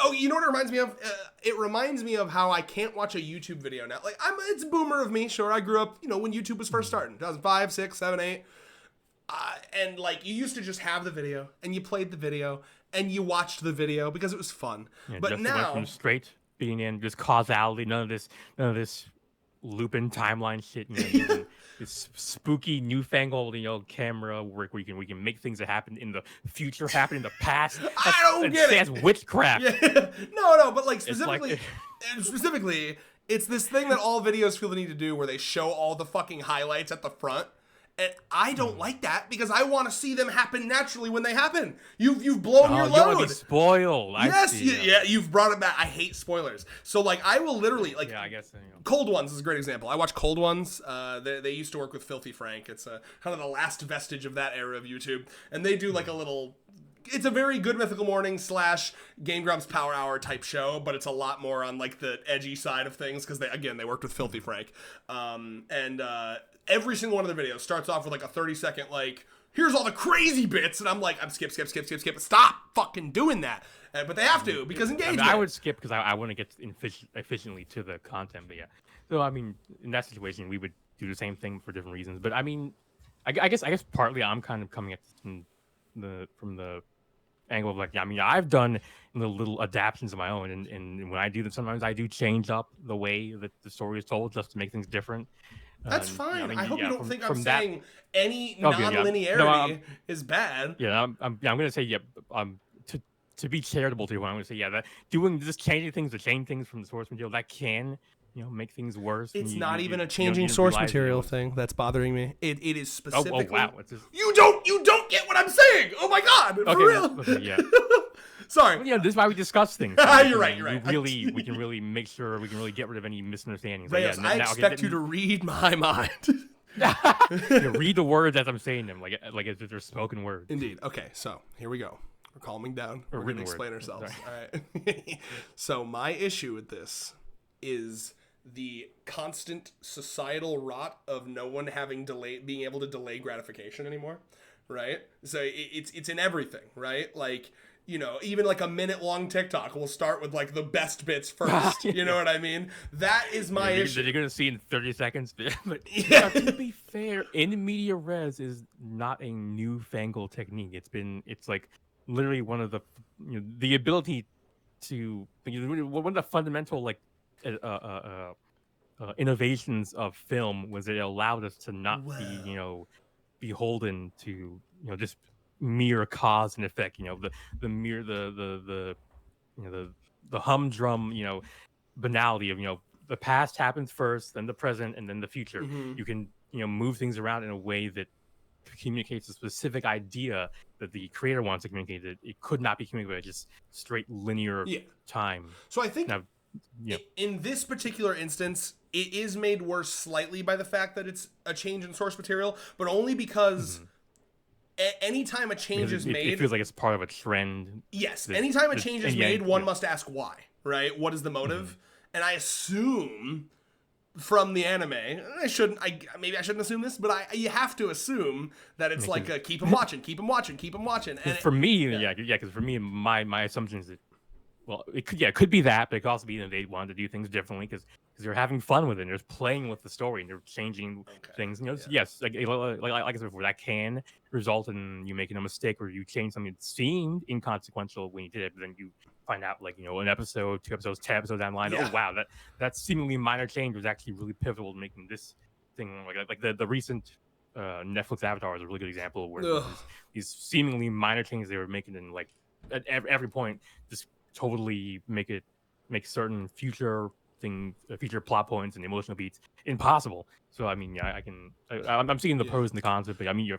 A: oh, you know what it reminds me of? It reminds me of how I can't watch a YouTube video now. Like, it's boomer of me, sure. I grew up, when YouTube was first starting, 2005, 6, 7, 8. And like, you used to just have the video, and you played the video, and you watched the video because it was fun. Yeah, but
B: just
A: now,
B: went from straight being in just causality, none of this looping timeline shit. This spooky newfangled camera work where we can make things that happen in the future happen in the past.
A: I don't get it.
B: That's witchcraft.
A: Yeah. No, but like specifically, it's this thing that all videos feel the need to do where they show all the fucking highlights at the front. And I don't like that because I want to see them happen naturally when they happen. You've blown your load.
B: You want to be spoiled.
A: Yes, you've brought it back. I hate spoilers. So like I will literally like.
B: Yeah, I guess.
A: Cold Ones is a great example. I watch Cold Ones. They used to work with Filthy Frank. It's kind of the last vestige of that era of YouTube, and they do like a little. It's a very Good Mythical Morning / Game Grumps Power Hour type show, but it's a lot more on like the edgy side of things because they worked with Filthy Frank, every single one of their videos starts off with like a 30-second like, here's all the crazy bits, and I'm like, I'm skip. Stop fucking doing that. But they have to because engagement.
B: I would skip because I want to get efficiently to the content. But yeah, so I mean, in that situation, we would do the same thing for different reasons. But I mean, I guess partly I'm kind of coming at from the angle of like, I mean, I've done the little adaptations of my own, and when I do them, sometimes I do change up the way that the story is told just to make things different.
A: That's fine. I hope you don't think I'm saying any non-linearity is bad.
B: Yeah, I'm gonna say to be charitable to you, I'm gonna say that changing things to change things from the source material that can make things worse.
A: It's not even a changing source material thing that's bothering me. It is specifically.
B: Oh wow!
A: You don't get what I'm saying. Oh my god! For real.
B: Okay, yeah.
A: Sorry.
B: Well, this is why we discuss things.
A: You're right.
B: We can really make sure we can really get rid of any misunderstandings.
A: Reyes, I expect you to read my mind.
B: Read the words as I'm saying them, like as if they're spoken words.
A: Indeed. Okay, so here we go. We're calming down.
B: Or
A: We're going to
B: written
A: explain
B: word.
A: ourselves. All right. So my issue with this is the constant societal rot of no one being able to delay gratification anymore, right? So it's in everything, right? Like, you know, even like a minute-long TikTok will start with like the best bits first. You know what I mean? That is my issue.
B: That you're gonna see in 30 seconds. But
A: Yeah.
B: to be fair, in media res is not a newfangled technique. It's like literally one of the the ability to one of the fundamental like uh, uh, uh, innovations of film was that it allowed us to not be beholden to just mere cause and effect. The mere the the humdrum banality of the past happens first, then the present, and then the future.
A: Mm-hmm.
B: You can move things around in a way that communicates a specific idea that the creator wants to communicate. That it could not be communicated by just straight linear time.
A: So I think
B: now,
A: in this particular instance, it is made worse slightly by the fact that it's a change in source material, but only because anytime a change is made,
B: it feels like it's part of a trend.
A: Yes, anytime a change is made, one must ask why, right? What is the motive? And I assume from the anime, maybe I shouldn't assume this, but you have to assume that it's like a keep them watching, keep them watching, keep them watching. And
B: for me, because for me, my assumption is that, well, it could be that, but it could also be that they wanted to do things differently because they're having fun with it, and they're playing with the story, and they're changing things. Yes, like I said before, that can result in you making a mistake or you change something that seemed inconsequential when you did it, but then you find out, like, an episode, 2 episodes, 10 episodes down the line, oh wow, that seemingly minor change was actually really pivotal to making this thing. Like the recent Netflix Avatar is a really good example of where these seemingly minor changes they were making, and like at every point just totally make certain future plot points and emotional beats impossible. So I mean, I'm seeing the pros and the cons of it. I mean,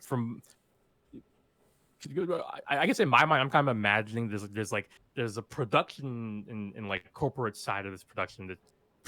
B: I guess in my mind, I'm kind of imagining there's a production in like corporate side of this production that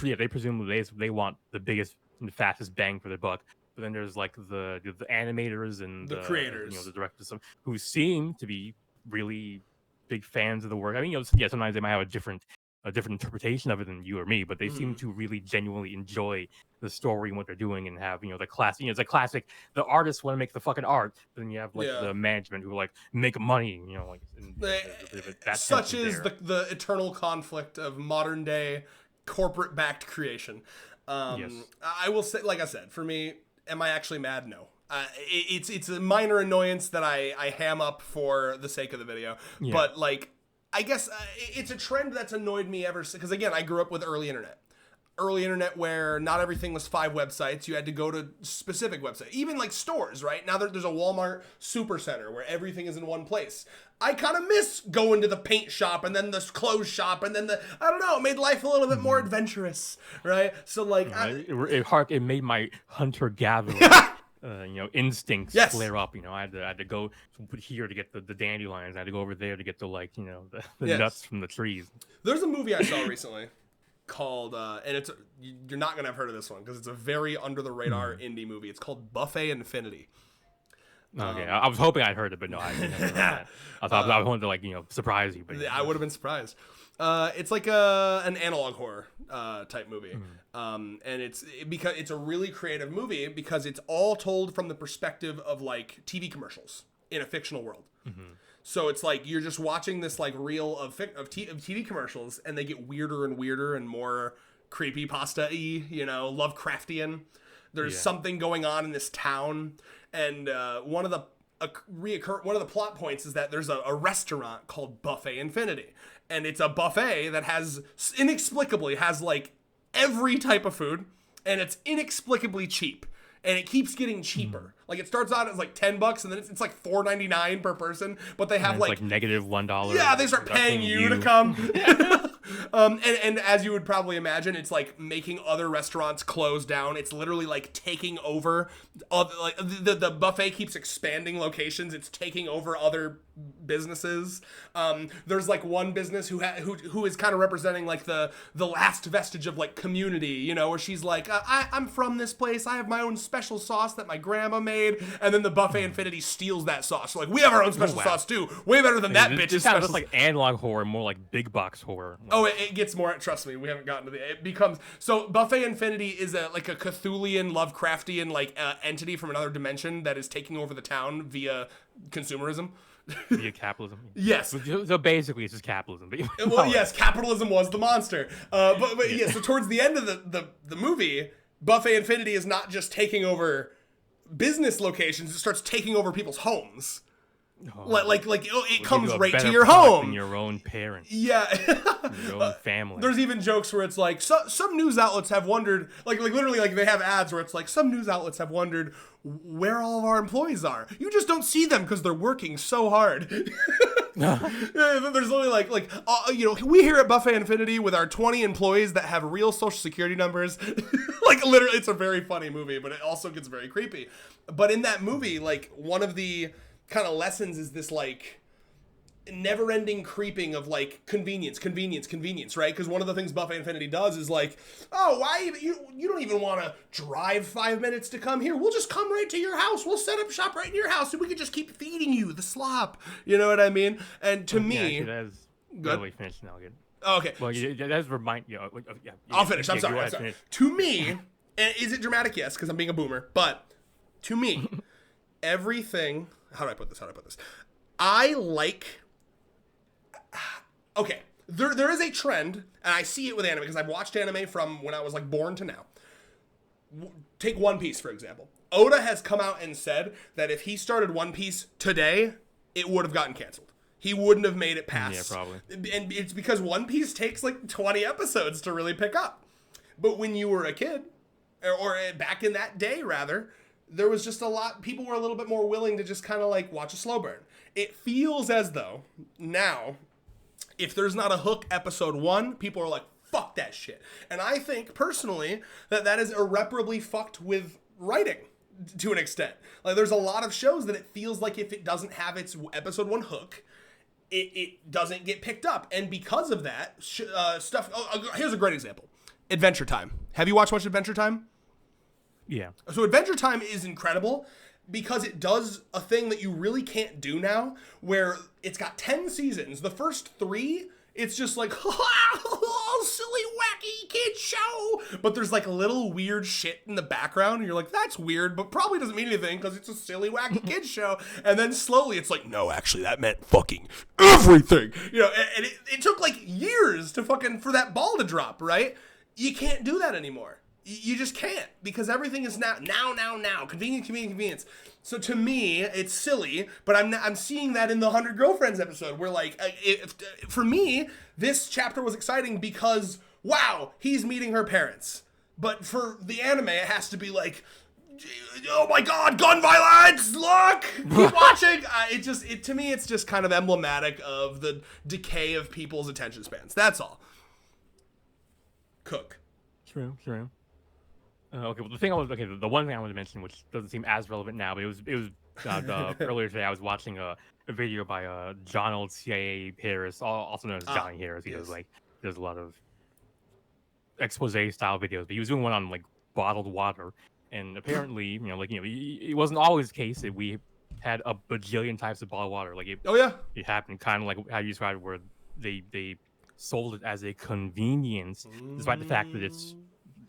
B: they presumably they want the biggest and the fastest bang for their buck. But then there's like the animators and
A: the creators,
B: the directors, who seem to be really big fans of the work. I mean, sometimes they might have a different interpretation of it than you or me, but they seem to really genuinely enjoy the story and what they're doing, and have the class. It's a classic. The artists want to make the fucking art, but then you have like the management who like make money.
A: Such is the eternal conflict of modern day corporate backed creation. I will say, like I said, for me, am I actually mad? No. It's a minor annoyance that I ham up for the sake of the video, but like, I guess it's a trend that's annoyed me ever since, because again, I grew up with early internet where not everything was 5 websites. You had to go to specific websites, even like stores, right? Now there's a Walmart Supercenter where everything is in one place. I kind of miss going to the paint shop and then the clothes shop and then I don't know, it made life a little bit more adventurous, right? So like,
B: it made my hunter-gatherer instincts flare up. I had to go here to get the dandelions. I had to go over there to get the the nuts from the trees. There's
A: a movie I saw recently called and you're not gonna have heard of this one because it's a very under the radar indie movie. It's called Buffet Infinity.
B: Okay, I was hoping I'd heard it, but no, I didn't heard that. I thought I wanted to surprise you, but
A: I would have been surprised. It's like an analog horror type movie, and because it's a really creative movie because it's all told from the perspective of like TV commercials in a fictional world. So it's like you're just watching this like reel of TV commercials, and they get weirder and weirder and more creepypasta-y, Lovecraftian. There's something going on in this town, and one of the plot points is that there's a restaurant called Buffet Infinity, and it's a buffet that inexplicably has like every type of food, and it's inexplicably cheap, and it keeps getting cheaper. Like it starts out as like $10, and then it's like $4.99 per person, but they have like
B: negative $1.
A: Yeah, they start paying you to come. And as you would probably imagine, it's like making other restaurants close down. It's literally like taking over. Like the buffet keeps expanding locations. It's taking over other businesses. There's like one business who is kind of representing like the last vestige of like community, you know, where she's like, I'm from this place, I have my own special sauce that my grandma made, and then the buffet infinity steals that sauce. So like, we have our own special sauce too, way better than that bitch's
B: This
A: special.
B: sounds like analog horror, more like big box horror.
A: Oh, it gets more. Trust me, we haven't gotten to the. It becomes so. Buffet Infinity is like a Cthulhian, Lovecraftian like entity from another dimension that is taking over the town via consumerism.
B: Via capitalism.
A: Yes.
B: So basically, it's just capitalism.
A: Well, yes, capitalism was the monster. But yeah. So towards the end of the movie, Buffet Infinity is not just taking over business locations; it starts taking over people's homes. Oh, like it comes right to your home.
B: Than your own parents.
A: Yeah.
B: Your own family.
A: There's even jokes where it's like some news outlets have wondered, like literally like they have ads where it's like some news outlets have wondered where all of our employees are. You just don't see them because they're working so hard. There's only like you know, we here at Buffet Infinity with our 20 employees that have real social security numbers. Like literally, it's a very funny movie, but it also gets very creepy. But in that movie, like one of the kind of lessons is this like never-ending creeping of like convenience, right? Because one of the things Buffet Infinity does is like, oh, why even, you don't even want to drive 5 minutes to come here. We'll just come right to your house. We'll set up shop right in your house, and we can just keep feeding you the slop. You know what I mean? And to me,
B: that is really finished now. Good.
A: Okay.
B: Well, that does remind you. Yeah,
A: I'll finish. I'm sorry. To me, and is it dramatic? Yes, because I'm being a boomer. But to me, everything. How do I put this? I like. Okay, there is a trend, and I see it with anime because I've watched anime from when I was like born to now. Take One Piece, for example. Oda has come out and said that if he started One Piece today, it would have gotten canceled. He wouldn't have made it past.
B: Yeah, probably.
A: And it's because One Piece takes like 20 episodes to really pick up. But when you were a kid, or back in that day, rather, there was just a lot, people were a little bit more willing to just kind of like watch a slow burn. It feels as though now, if there's not a hook episode 1, people are like, fuck that shit. And I think personally that is irreparably fucked with writing to an extent. Like there's a lot of shows that it feels like if it doesn't have its episode 1 hook, it doesn't get picked up. And because of that, stuff, here's a great example. Adventure Time. Have you watched much Adventure Time?
B: Yeah.
A: So Adventure Time is incredible because it does a thing that you really can't do now, where it's got 10 seasons. The first 3, it's just like, silly, wacky kid show. But there's like little weird shit in the background, and you're like, that's weird, but probably doesn't mean anything because it's a silly, wacky kid show. And then slowly it's like, no, actually, that meant fucking everything. You know, and it took like years to for that ball to drop, right? You can't do that anymore. You just can't, because everything is now. Convenience. So to me, it's silly, but I'm seeing that in the 100 Girlfriends episode, where like, for me, this chapter was exciting because, wow, he's meeting her parents. But for the anime, it has to be like, oh my god, gun violence, look, keep watching. To me, it's just kind of emblematic of the decay of people's attention spans. That's all. Cook.
B: True. Okay, well, the one thing I wanted to mention, which doesn't seem as relevant now, but it was earlier today. I was watching a video by John Old CIA Harris, also known as Johnny Harris. He does there's a lot of expose style videos, but he was doing one on like bottled water, and apparently, it wasn't always the case that we had a bajillion types of bottled water. Like it happened kind of like how you described, where they sold it as a convenience, despite the fact that it's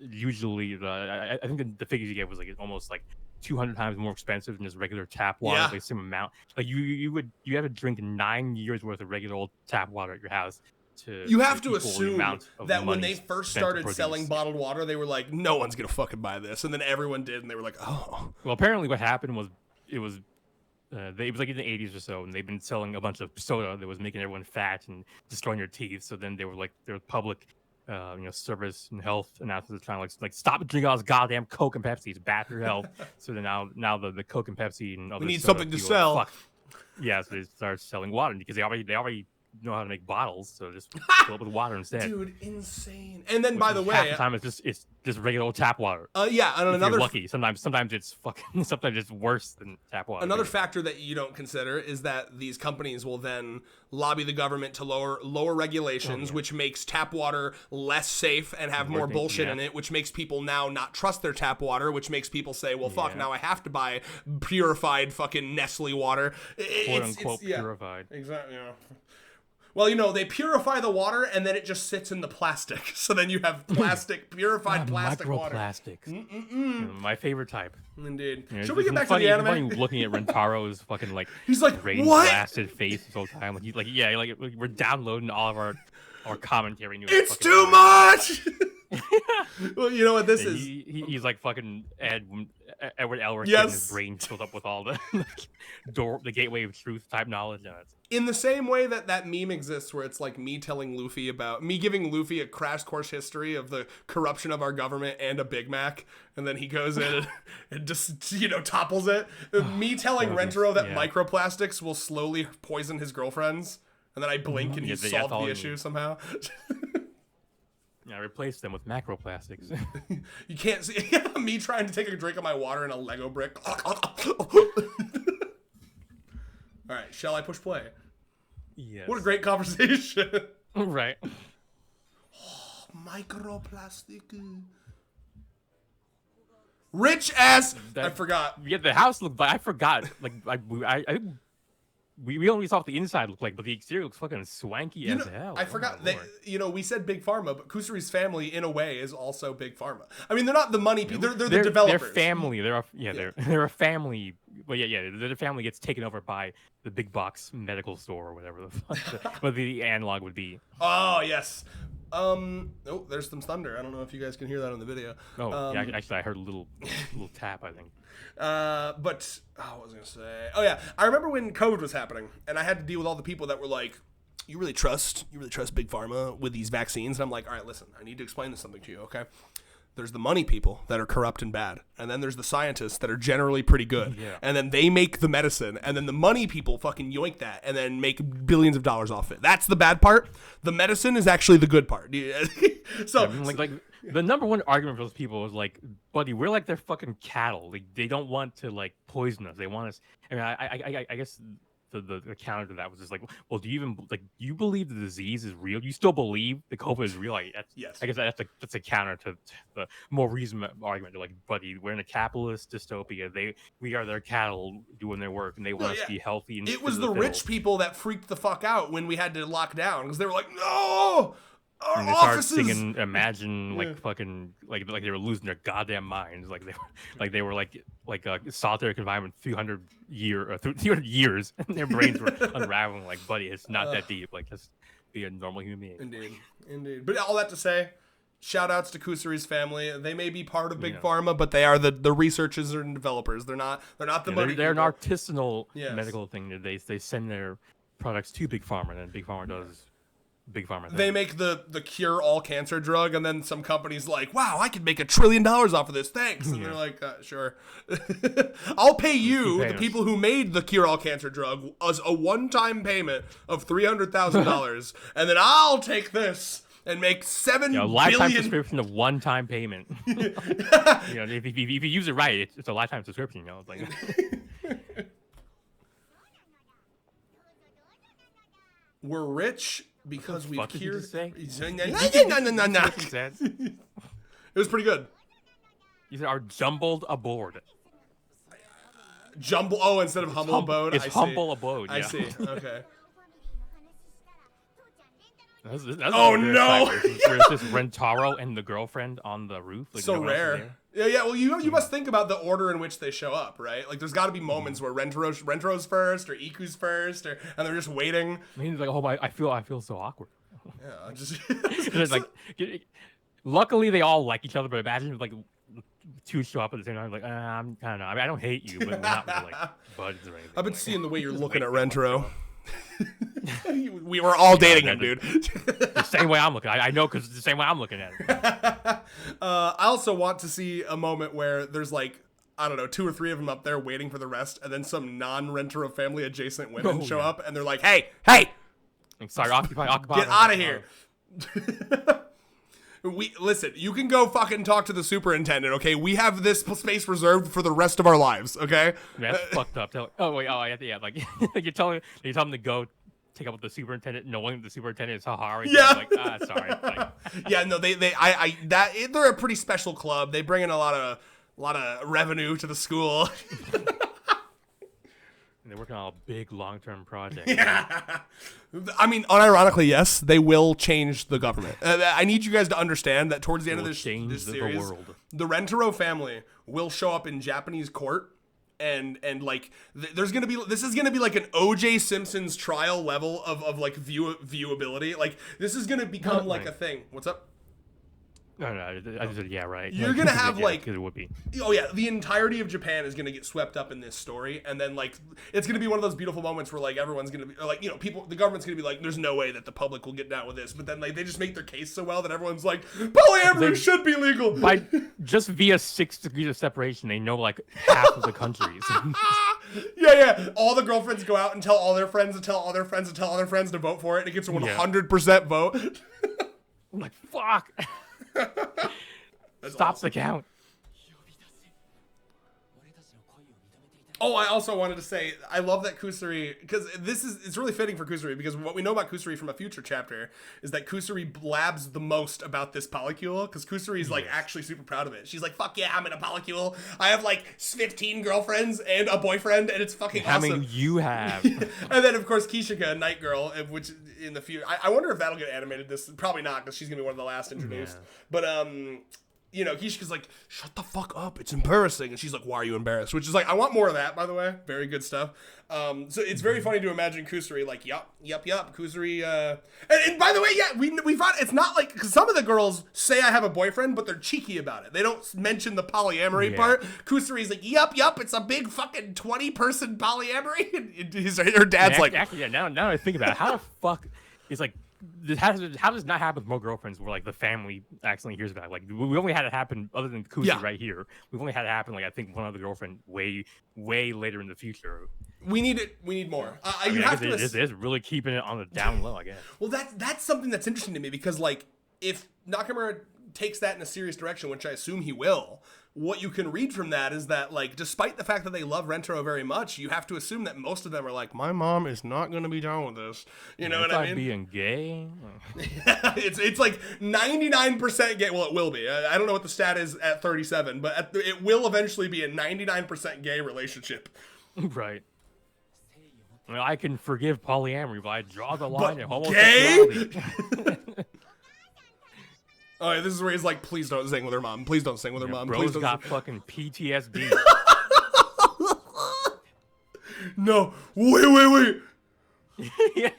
B: usually I think the figures you gave was like almost like 200 times more expensive than just regular tap water. Like the same amount. Like you have to drink 9 years worth of regular old tap water at your house. You
A: have to assume that when they first started selling bottled water, they were like, no one's gonna fucking buy this, and then everyone did, and they were like, oh.
B: Well, apparently what happened was it was like in the 80s or so, and they've been selling a bunch of soda that was making everyone fat and destroying their teeth. So then they were like, their public service and health announcers trying to like stop drinking all this goddamn Coke and Pepsi. It's bad for your health. So then now the Coke and Pepsi and other
A: we need something to sell.
B: Yeah, so they start selling water because they already know how to make bottles, so just fill it with water instead.
A: Dude, insane. And then, by the way,
B: half the time it's just regular old tap water.
A: Yeah, and
B: if
A: another
B: you're lucky. Sometimes it's sometimes it's worse than tap water.
A: Another factor that you don't consider is that these companies will then lobby the government to lower regulations, which makes tap water less safe and have more bullshit in it, which makes people now not trust their tap water, which makes people say, well, fuck, now I have to buy purified fucking Nestle water.
B: Quote unquote purified.
A: Exactly. Yeah. Well, they purify the water and then it just sits in the plastic. So then you have purified plastic water.
B: Microplastics. My favorite type.
A: Indeed.
B: You know,
A: Should we get back to the anime?
B: Funny looking at Rentaro's fucking
A: he's like,
B: rain
A: what?
B: blasted face this whole time. We're downloading all of our commentary.
A: It's too much. Well, you know what this is?
B: He's like fucking Edward Elric getting his brain filled up with all the the gateway of truth type knowledge.
A: In the same way that meme exists, where it's like me telling Luffy me giving Luffy a crash course history of the corruption of our government and a Big Mac, and then he goes in and just topples it. Me telling Rentaro that microplastics will slowly poison his girlfriends, and then I blink and he's solved the issue somehow.
B: Yeah, replace them with macroplastics.
A: You can't see me trying to take a drink of my water in a Lego brick. All right, shall I push play?
B: Yes.
A: What a great conversation.
B: Right.
A: Oh, microplastic. Rich ass. I forgot.
B: Yeah, the house looked. I forgot. I we only saw what the inside looked like, but the exterior looks fucking swanky as hell.
A: I forgot that we said Big Pharma, but Kusari's family in a way is also Big Pharma. I mean, they're not the money people. They're the developers.
B: They're family. They're a family. Well, their family gets taken over by the big box medical store or whatever the fuck what the analog would be.
A: Oh yes. Oh, there's some thunder. I don't know if you guys can hear that on the video.
B: Oh, yeah, actually, I heard a little tap, I think.
A: But what was I gonna say? Oh yeah, I remember when COVID was happening, and I had to deal with all the people that were like, "You really trust Big Pharma with these vaccines?" And I'm like, "All right, listen, I need to explain something to you, okay? There's the money people that are corrupt and bad, and then there's the scientists that are generally pretty good, and then they make the medicine, and then the money people fucking yoink that, and then make billions of dollars off it. That's the bad part. The medicine is actually the good part." So,
B: the number one argument for those people is like, buddy, we're like their fucking cattle. Like, they don't want to like poison us. They want us. I mean, I guess the counter to that was just like, well, do you believe the disease is real? You still believe the COVID is real?
A: Yes.
B: I guess that's a counter to the more reasonable argument. They're like, buddy, we're in a capitalist dystopia. We are their cattle doing their work, and they want us to be healthy. And
A: it was the rich people that freaked the fuck out when we had to lock down because they were like, no.
B: And they started singing "Imagine" fucking like they were losing their goddamn minds, they were a solitary confinement 300 years, and their brains were unraveling. Like, buddy, it's not that deep. Like, just be a normal human being.
A: Indeed. But all that to say, shout outs to Kusari's family. They may be part of Big Pharma, but they are the researchers and developers. They're not the money.
B: They're an artisanal medical thing. They send their products to Big Pharma, and then Big Pharma does Big Pharma thing.
A: They make the cure all cancer drug, and then some company's like, wow, I could make $1 trillion off of this, thanks. And they're like, sure. I'll pay you, the people who made the cure all cancer drug, as a one-time payment of $300,000, and then I'll take this and make $7
B: lifetime
A: billion.
B: subscription of one-time payment. If you use it right, it's a lifetime subscription. It's like.
A: We're rich because we cured.
B: No.
A: It was pretty good.
B: You said our jumbled aboard.
A: Jumble. Oh, instead of humble abode.
B: It's humble abode.
A: I see. Okay.
B: That's
A: oh no!
B: There's just Rentaro and the girlfriend on the roof. Like,
A: so rare. Yeah. Well, you must think about the order in which they show up, right? Like, there's got to be moments where Rentro's first, or Iku's first, and they're just waiting.
B: I mean, like, oh my, I feel so awkward.
A: Yeah, just
B: luckily they all like each other, but imagine if, like, two show up at the same time. Like, I'm kind of. I mean, I don't hate you, but we're not really, like buds or anything.
A: I've been seeing the way you're looking at Rentaro. We were all dating him, dude.
B: The same way I'm looking. I know, because it's the same way I'm looking at it.
A: I also want to see a moment where there's like, I don't know, 2 or 3 of them up there waiting for the rest, and then some non-Rentaro family adjacent women show up, and they're like, hey,
B: Sorry, occupy.
A: Get out of here. Listen, you can go fucking talk to the superintendent, okay? We have this space reserved for the rest of our lives, okay?
B: That's fucked up. Yeah, like you're telling them to go take up with the superintendent, knowing the superintendent is Sahari.
A: Yeah.
B: Like, sorry. Like,
A: yeah, no, they're a pretty special club. They bring in a lot of revenue to the school.
B: And they're working on a big long-term project.
A: Yeah. I mean, unironically, yes, they will change the government. I need you guys to understand that towards the end of this series, the Rentaro family will show up in Japanese court, and like this is gonna be like an O.J. Simpson's trial level of like viewability. Like this is gonna become like a thing. What's up?
B: No, I just said, yeah, right.
A: You're going to have, like...
B: It would be.
A: Oh, yeah. The entirety of Japan is going to get swept up in this story. And then, like, it's going to be one of those beautiful moments where, like, everyone's going to be... Like, you know, the government's going to be like, there's no way that the public will get down with this. But then, like, they just make their case so well that everyone's like, polyamory should be legal.
B: By just via 6 degrees of separation, they know, like, half of the countries.
A: Yeah. All the girlfriends go out and tell all their friends and tell all their friends and tell all their friends to vote for it. And it gets a 100% vote.
B: I'm like, fuck. Stops the count.
A: Oh, I also wanted to say, I love that Kusuri, because it's really fitting for Kusuri, because what we know about Kusuri from a future chapter is that Kusuri blabs the most about this polycule, because Kusuri is, like, actually super proud of it. She's like, fuck yeah, I'm in a polycule. I have, like, 15 girlfriends and a boyfriend, and it's fucking awesome.
B: How many you have?
A: And then, of course, Kishika, Night Girl, which in the future, I wonder if that'll get animated probably not, because she's going to be one of the last introduced. Yeah. But, you know, Kishika's like, shut the fuck up, it's embarrassing. And she's like, why are you embarrassed? Which is like, I want more of that, by the way. Very good stuff. So it's very funny to imagine Kusuri like, yup. Kusuri, and by the way, yeah, we found, it's not like, because some of the girls say I have a boyfriend, but they're cheeky about it. They don't mention the polyamory part. Kusuri's like, yup, it's a big fucking 20-person polyamory. And her dad's like...
B: Actually, yeah, now I think about it, how the fuck is like, how does it not happen with more girlfriends where like the family accidentally hears about it? Like we only had it happen other than Kusi right here. We've only had it happen like I think one other girlfriend way later in the future.
A: We need it. We need more.
B: It is really keeping it on the down low, I guess.
A: Well, that's something that's interesting to me because like if Nakamura takes that in a serious direction, which I assume he will, what you can read from that is that, like, despite the fact that they love Rentaro very much, you have to assume that most of them are like, my mom is not going to be down with this. You know what I mean?
B: Being gay?
A: it's like 99% gay. Well, it will be. I don't know what the stat is at 37, but it will eventually be a 99% gay relationship.
B: Right. Well, I can forgive polyamory, but I draw the line at homosexuality.
A: Oh, yeah, this is where he's like, please don't sing with her mom. Please don't sing with her mom.
B: Bro's
A: Please don't
B: got fucking PTSD.
A: No. Wait.
B: Yeah,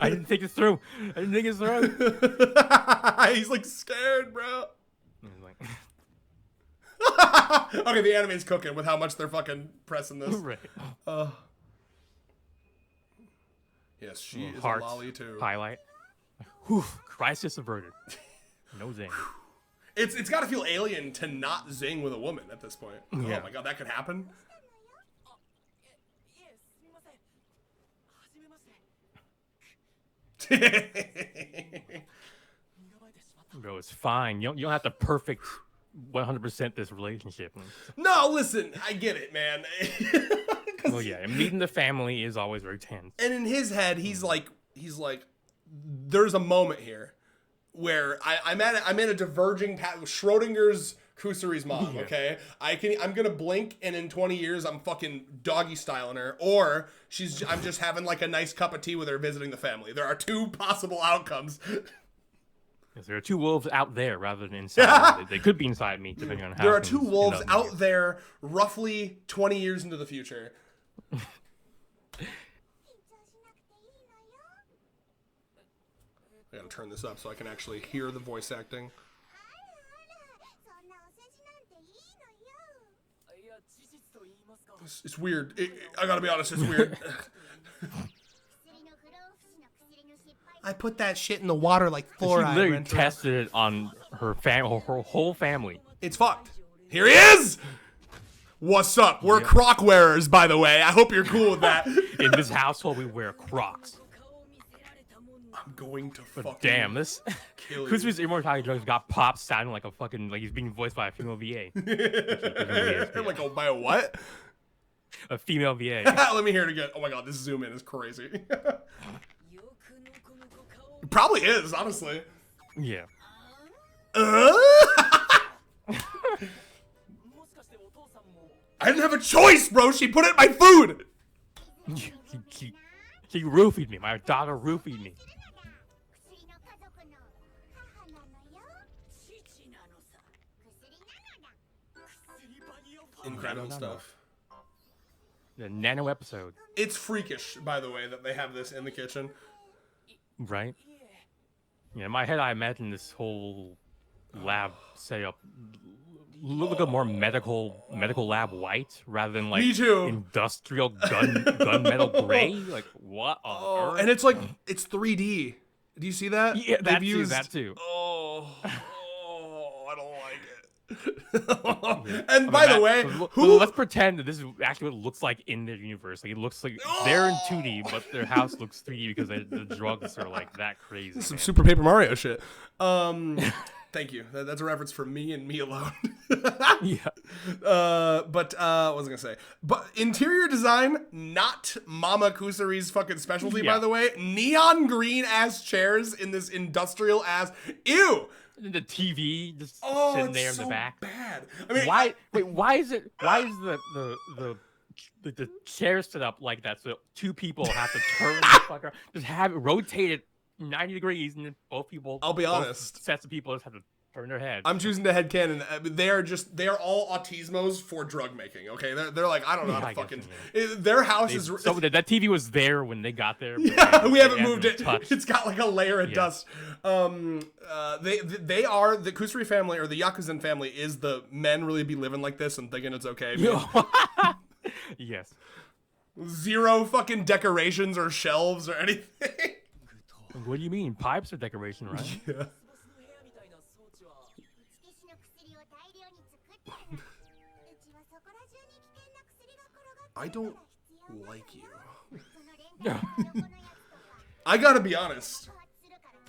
B: I didn't think it through.
A: He's like scared, bro.
B: Like...
A: Okay, the anime's cooking with how much they're fucking pressing this.
B: Right.
A: Yes, she is a lolly too.
B: Highlight. Whew, crisis averted. No zing.
A: It's got to feel alien to not zing with a woman at this point. Yeah. Oh my god, that could happen.
B: Bro, it's fine. You don't have to perfect 100% this relationship.
A: No, listen, I get it, man.
B: Well, yeah, and meeting the family is always very tense.
A: And in his head, he's like, there's a moment here where I'm at a diverging path. Schrodinger's Kusuri's mom, okay? I'm gonna blink and in 20 years I'm fucking doggy styling her, or I'm just having like a nice cup of tea with her visiting the family. There are two possible outcomes.
B: Yes, there are two wolves out there rather than inside. They could be inside me, depending on how.
A: There are two wolves out there, roughly 20 years into the future. I gotta turn this up so I can actually hear the voice acting. It's weird. I gotta be honest, it's weird. I put that shit in the water like fluoride.
B: She literally tested it on her whole family.
A: It's fucked. Here he is! What's up? We're Croc wearers, by the way. I hope you're cool with that.
B: In this household, we wear Crocs.
A: I'm going to fucking
B: Damn, this
A: kill you.
B: Kusuri's immortality drugs got Pop sounding like a fucking like he's being voiced by a female VA.
A: Like, oh, by a what?
B: A female VA.
A: Let me hear it again. Oh my god, this zoom in is crazy. It probably is, honestly.
B: Yeah.
A: I didn't have a choice, bro. She put it in my food.
B: She roofied me. My daughter roofied me.
A: Incredible stuff.
B: The Nano episode.
A: It's freakish, by the way, that they have this in the kitchen.
B: Right? Yeah, in my head, I imagine this whole lab setup look a more medical lab white rather than like
A: Me too.
B: Industrial gunmetal gray. Like what on earth?
A: And it's like it's 3D. Do you see that?
B: Yeah, that too.
A: Oh, I don't like it. And by the way,
B: let's pretend that this is actually what it looks like in their universe. Like it looks like they're in 2D, but their house looks 3D because the drugs are like that crazy.
A: Some Super Paper Mario shit. Thank you. That's a reference for me and me alone.
B: Yeah.
A: But what was I gonna say? But interior design, not Mama Kusuri's fucking specialty, by the way. Neon green ass chairs in this industrial ass. Ew.
B: The TV just sitting there in the back.
A: Bad. I mean,
B: why is the chair set up like that so two people have to turn the fuck around, just have it rotated 90 degrees and then both people,
A: I'll be honest,
B: sets of people just have to turn their head.
A: I'm choosing the headcanon. They are all autismos for drug making. Okay, they're like, I don't know how to fucking. Their house is.
B: So that TV was there when they got there.
A: Yeah, we haven't moved it.
B: Touched.
A: It's got like a layer of dust. They are the Kusuri family, or the Yakuzan family is the men really be living like this and thinking it's okay.
B: Yes.
A: Zero fucking decorations or shelves or anything.
B: What do you mean? Pipes are decoration, right?
A: Yeah. I don't like you. I gotta be honest.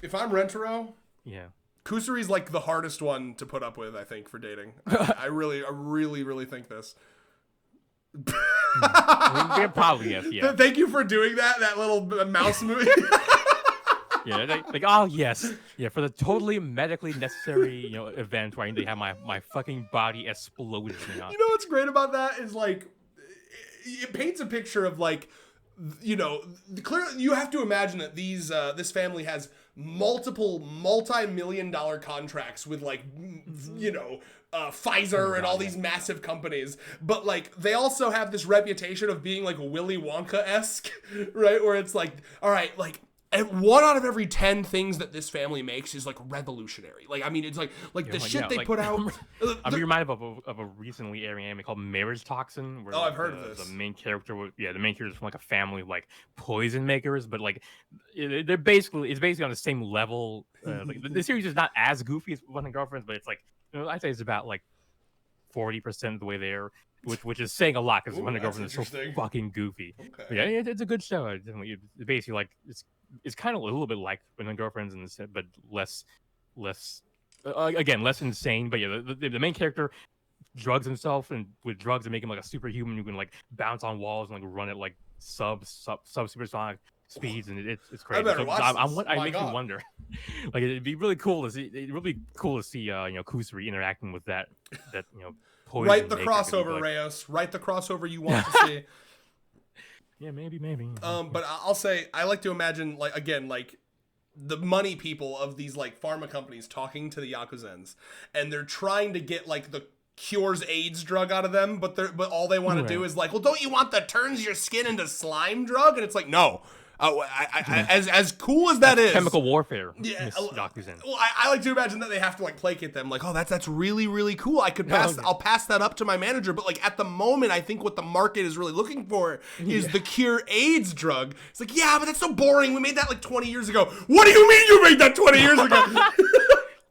A: If I'm Rentaro, Kusuri's like the hardest one to put up with, I think, for dating. I really think this.
B: Probably yes. Yeah.
A: Thank you for doing that little mouse movie.
B: Yeah, like oh yes, yeah, for the totally medically necessary event where I need to have my fucking body explode.
A: You know what's great about that is like it paints a picture of like clearly you have to imagine that this family has multiple multi-million-dollar contracts with like Pfizer and all these massive companies, but like they also have this reputation of being like Willy Wonka-esque, right? Where it's like, all right, like. And 1 out of every 10 things that this family makes is like revolutionary. Like, I mean, it's like the shit they put out.
B: I'm reminded of a recently airing anime called Marriage Toxin. Where,
A: I've heard of this.
B: The main character, the main character is from like a family of like poison makers, but like it's basically on the same level. Like the series is not as goofy as One and Girlfriends, but it's like I'd say it's about like 40% of the way there. Which is saying a lot because One and Girlfriends is so fucking goofy. Okay. Yeah, it's a good show. It's basically like it's kind of a little bit like One and Girlfriends but less again less insane. But yeah, the main character drugs himself and with drugs and make him like a superhuman who can like bounce on walls and like run at like sub supersonic speeds, and it's crazy.
A: I better watch this.
B: I make me wonder. Like it'd be really cool to see. Kusuri interacting with that
A: Write the crossover, like, Reyes. Write the crossover you want to see.
B: Yeah, maybe.
A: But I'll say I like to imagine like the money people of these like pharma companies talking to the Yakuzans, and they're trying to get like the cures AIDS drug out of them, but all they want to do is like, well, don't you want the turns your skin into slime drug? And it's like, no. As cool as that is,
B: chemical warfare.
A: Yeah, well, I like to imagine that they have to like placate them, like, oh, that's really really cool. I'll pass that up to my manager. But like at the moment, I think what the market is really looking for is the cure AIDS drug. It's like, yeah, but that's so boring. We made that like 20 years ago. What do you mean you made that 20 years ago?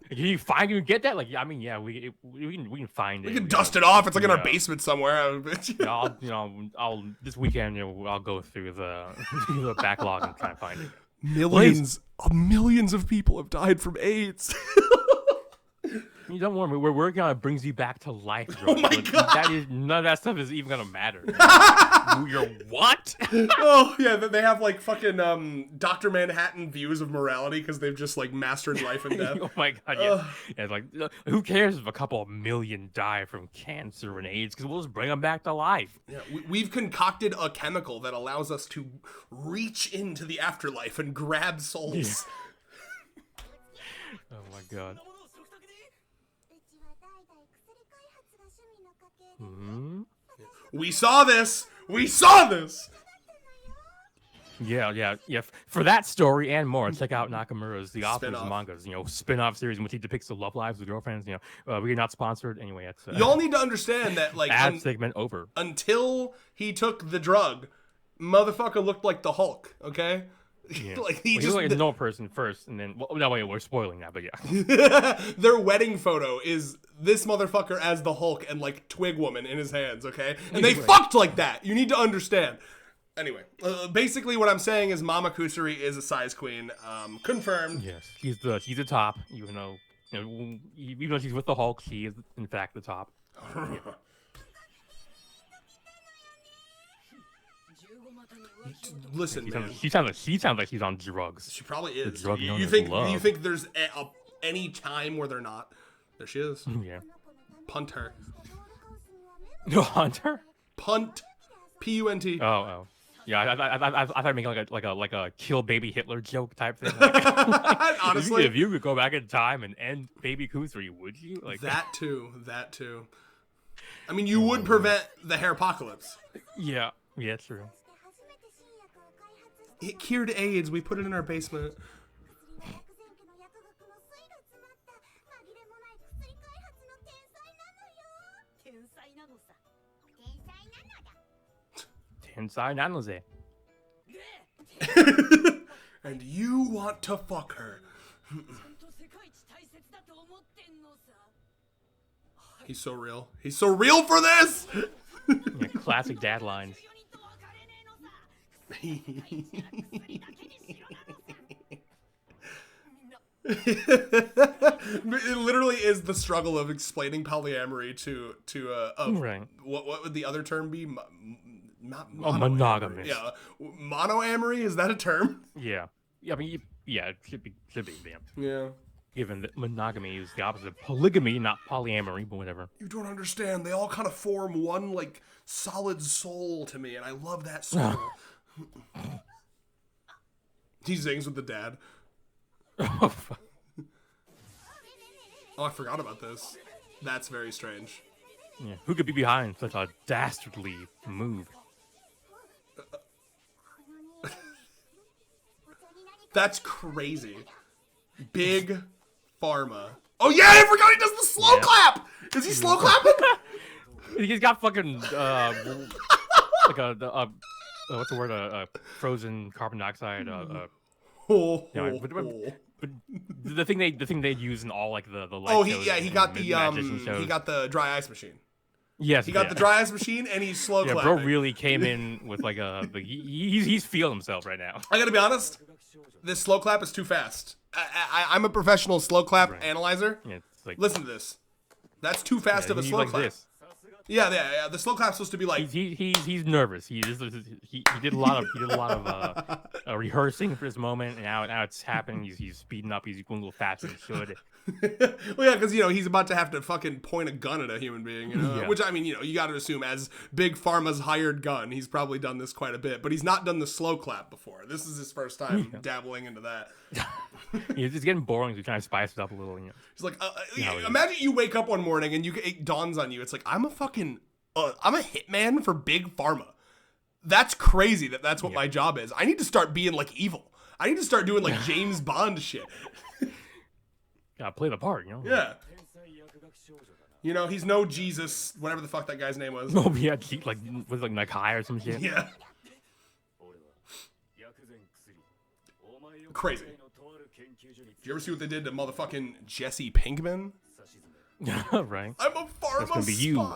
B: Can you get that? Like, I mean, yeah, we can find it.
A: We can dust it off. It's like in our basement somewhere.
B: I'll this weekend, I'll go through the backlog and try and find it.
A: Millions of people have died from AIDS.
B: You don't worry, we're working on it brings you back to life.
A: Oh my God.
B: That is, none of that stuff is even gonna matter. You're what?
A: Oh yeah, they have like fucking Dr. Manhattan views of morality because they've just like mastered life and death.
B: Oh my God, yeah. Yeah, like who cares if a couple of million die from cancer and AIDS? Because we'll just bring them back to life.
A: Yeah, we've concocted a chemical that allows us to reach into the afterlife and grab souls.
B: Oh my God. Hmm?
A: We saw this. We saw this.
B: Yeah. For that story and more, check out Nakamura's The Office
A: Spin-off.
B: mangas. Spin-off series in which he depicts the love lives of girlfriends. We're not sponsored anyway. It's
A: Y'all need to understand that, like,
B: ad segment over.
A: Until he took the drug, motherfucker looked like the Hulk. Okay.
B: Yeah.
A: Like
B: he was like a normal person first, and then no wait, we're spoiling that, but yeah.
A: Their wedding photo is this motherfucker as the Hulk and like Twig Woman in his hands, okay? And they fucked like that. You need to understand. Anyway, basically what I'm saying is Mama Kusuri is a size queen. Confirmed.
B: Yes, he's the top. Even though even though she's with the Hulk, she is in fact the top. Yeah.
A: Listen, man.
B: She sounds like she's on drugs.
A: She probably is.
B: Drug known
A: You
B: as
A: think
B: love.
A: you think there's any time where they're not? There she is.
B: Yeah.
A: Punt her.
B: No, Hunter.
A: Punt. P-U-N-T.
B: Oh. Yeah, I thought making like a kill baby Hitler joke type thing.
A: Honestly,
B: if you could go back in time and end baby Kusuri, would you? Like
A: that too. I mean, you would prevent the hair apocalypse.
B: Yeah, true.
A: It cured AIDS. We put it in our basement.
B: Tensai Nanoze.
A: And you want to fuck her. He's so real. He's so real for this.
B: Yeah, classic dad lines.
A: It literally is the struggle of explaining polyamory to
B: right.
A: What would the other term be?
B: Monogamous.
A: Yeah, monoamory, is that a term?
B: Yeah. I mean, yeah, it should be.
A: Yeah.
B: Given that monogamy is the opposite of polygamy, not polyamory, but whatever.
A: You don't understand. They all kind of form one like solid soul to me, and I love that soul. He sings with the dad.
B: Oh, fuck.
A: Oh, I forgot about this. That's very strange.
B: Yeah. Who could be behind such a dastardly move?
A: That's crazy. Big Pharma. Oh yeah, I forgot he does the slow clap. Is he slow clapping?
B: He's got fucking like what's the word? Frozen carbon dioxide. But the thing they use in all like the light shows
A: he got the dry ice machine.
B: Yes,
A: he got the dry ice machine and he's slow clapping.
B: Bro really came in with like he's feeling himself right now.
A: I gotta be honest, this slow clap is too fast. I'm a professional slow clap analyzer.
B: Yeah, it's like,
A: listen to this. That's too fast of a slow clap. This. Yeah. The slow clap's supposed to be like
B: he's nervous. He did a lot of rehearsing for this moment, and now it's happening. He's speeding up. He's going a little faster than he should.
A: Well, yeah, because he's about to have to fucking point a gun at a human being.
B: Yeah.
A: Which I mean, you got to assume as Big Pharma's hired gun, he's probably done this quite a bit, but he's not done the slow clap before. This is his first time dabbling into that.
B: It's getting boring. So he's trying to spice it up a little.
A: He's like, imagine you wake up one morning and it dawns on you. It's like I'm a hitman for Big Pharma. That's crazy. That's what my job is. I need to start being like evil. I need to start doing like James Bond shit.
B: Gotta play the part,
A: Yeah. He's no Jesus, whatever the fuck that guy's name was.
B: Oh yeah, was like Nakai or some shit.
A: Yeah. Crazy. Did you ever see what they did to motherfucking Jesse Pinkman?
B: Right.
A: I'm a pharma spy. You.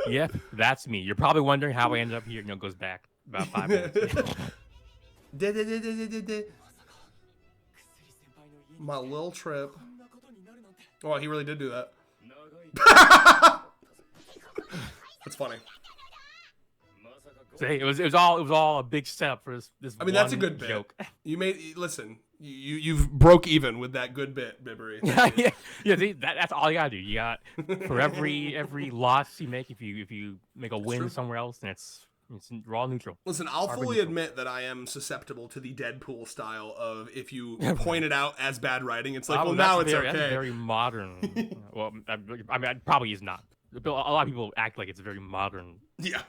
B: Yep, that's me. You're probably wondering how I ended up here. Goes back about 5 minutes.
A: My little trip. Oh, he really did do that. That's funny.
B: So, hey, it was all a big setup for this.
A: I mean, that's a good joke. You listen. You've broke even with that good bit, Bibbery.
B: Yeah. See, that's all you gotta do. You got for every loss you make, if you make a win somewhere else, then it's raw neutral.
A: Listen, I'll fully admit that I am susceptible to the Deadpool style of if you point it out as bad writing, it's like, well, now it's okay.
B: That's very modern. Well, I mean, it probably is not. A lot of people act like it's a very modern.
A: Yeah.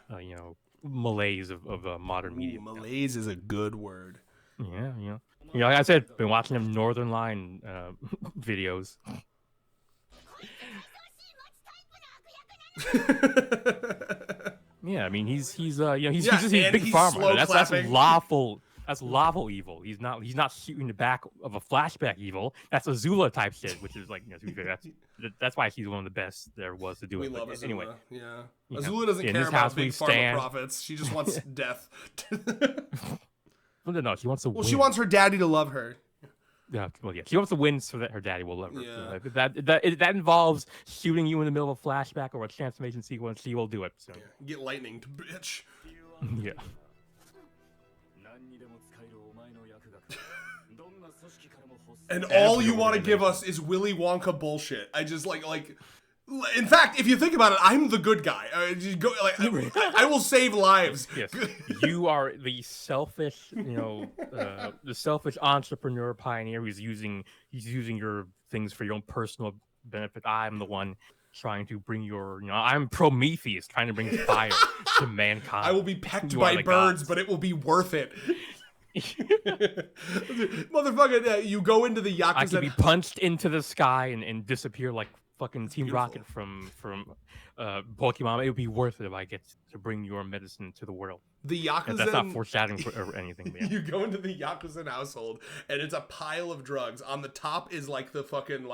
B: Malaise of modern media.
A: Malaise is a good word.
B: Yeah. Like I said, been watching them Northern Line videos. Yeah, I mean he's just a big farmer. That's lawful. That's lawful evil. He's not shooting the back of a flashback evil. That's Azula type shit, which is like, to be fair, that's why she's one of the best there was to do it.
A: We love Azula.
B: Anyway,
A: yeah. Azula doesn't care about big pharma profits. She just wants death.
B: No, she wants to win.
A: Well, she wants her daddy to love her.
B: Yeah, well, yeah. She wants to win so that her daddy will love her. Yeah. That involves shooting you in the middle of a flashback or a transformation sequence. She will do it. So.
A: Yeah. Get lightning to bitch.
B: Yeah.
A: And all you want to give us is Willy Wonka bullshit. I just like. In fact, if you think about it, I'm the good guy. I will save lives.
B: Yes, you are the selfish, the selfish entrepreneur pioneer who's using your things for your own personal benefit. I'm the one trying to bring I'm Prometheus trying to bring fire to mankind.
A: I will be pecked by birds, but it will be worth it. Motherfucker, you go into the Yakuza.
B: I can be punched into the sky and disappear like fucking Team Rocket from Pokemon. It would be worth it if I get to bring your medicine to the world.
A: The Yakuza.
B: That's not foreshadowing for anything. Yeah.
A: You go into the Yakuza household and it's a pile of drugs. On the top is like the fucking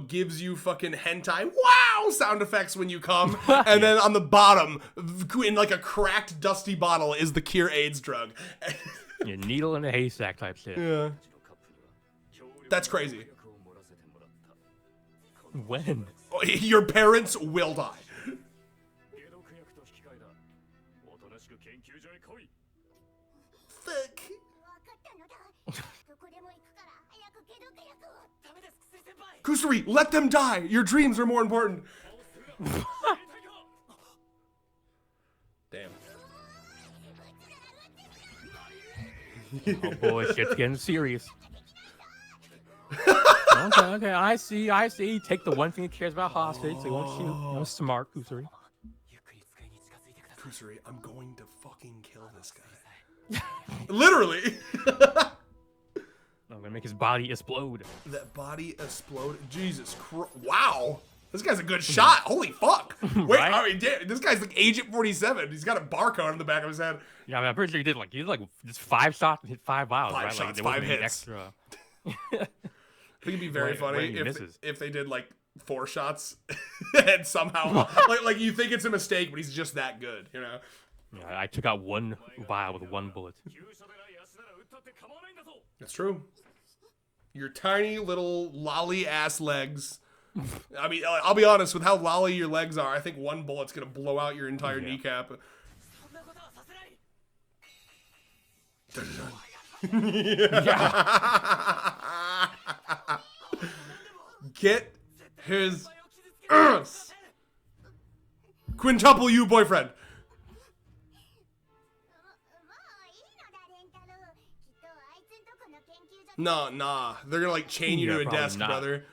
A: gives you fucking hentai wow sound effects when you come, and then on the bottom in like a cracked dusty bottle is the cure AIDS drug.
B: Needle in a haystack type shit.
A: Yeah. That's crazy.
B: When?
A: Your parents will die. Fuck. Kusari, let them die. Your dreams are more important. Damn.
B: Oh boy, shit's getting serious. Okay, I see. Take the one thing he cares about hostage, so he won't shoot. Smart, Kusari.
A: Kusari, I'm going to fucking kill this guy. Literally.
B: I'm gonna make his body explode.
A: That body explode? Jesus Christ. Wow. This guy's a good shot. Holy fuck. Wait, right? I mean, damn, this guy's like Agent 47. He's got a barcode on the back of his head.
B: Yeah, I mean, I'm pretty sure he did just 5 shots and hit 5 vials.
A: 5
B: right?
A: shots,
B: like,
A: 5 hits.
B: Extra.
A: I think it'd be very funny if they did like 4 shots and somehow like you think it's a mistake, but he's just that good, Yeah,
B: I took out 1 vial with 1 bullet.
A: That's true. Your tiny little lolly ass legs. I mean, I'll be honest, with how lolly your legs are, I think 1 bullet's gonna blow out your entire kneecap. Get his earth. Quintuple you, boyfriend. Nah. They're gonna like chain you to a desk, brother.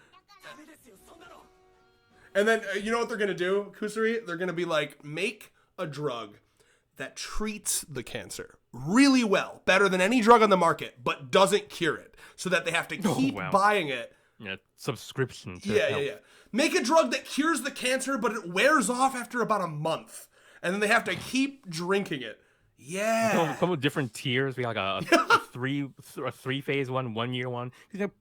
A: And then, you know what they're gonna do, Kusari? They're gonna be like, make a drug that treats the cancer really well, better than any drug on the market, but doesn't cure it, so that they have to keep buying it.
B: Yeah, subscription.
A: Yeah. Make a drug that cures the cancer, but it wears off after about a month, and then they have to keep drinking it. Yeah.
B: Come with different tiers. We got like a 3 phase one, 1 year one.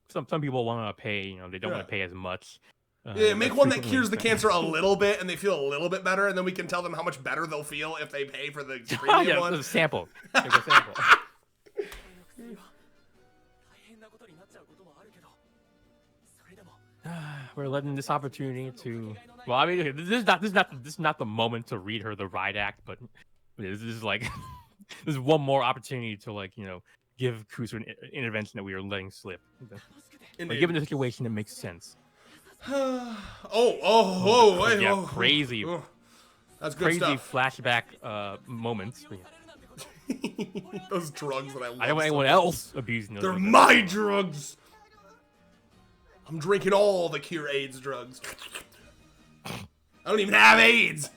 B: Some people want to pay. They don't want to pay as much.
A: Make one that cures the cancer a little bit, and they feel a little bit better, and then we can tell them how much better they'll feel if they pay for the premium one.
B: There's a sample. There's a sample. we're letting this opportunity to. Well, I mean, okay, this is not the moment to read her the riot act, but this is like this is one more opportunity to like give Kusu an intervention that we are letting slip. But given the situation, it makes sense.
A: Wait,
B: crazy.
A: That's good
B: crazy
A: stuff.
B: Flashback moments.
A: Those drugs that I love.
B: I don't want anyone else abusing those.
A: They're my drugs. I'm drinking all the cure AIDS drugs. I don't even have AIDS.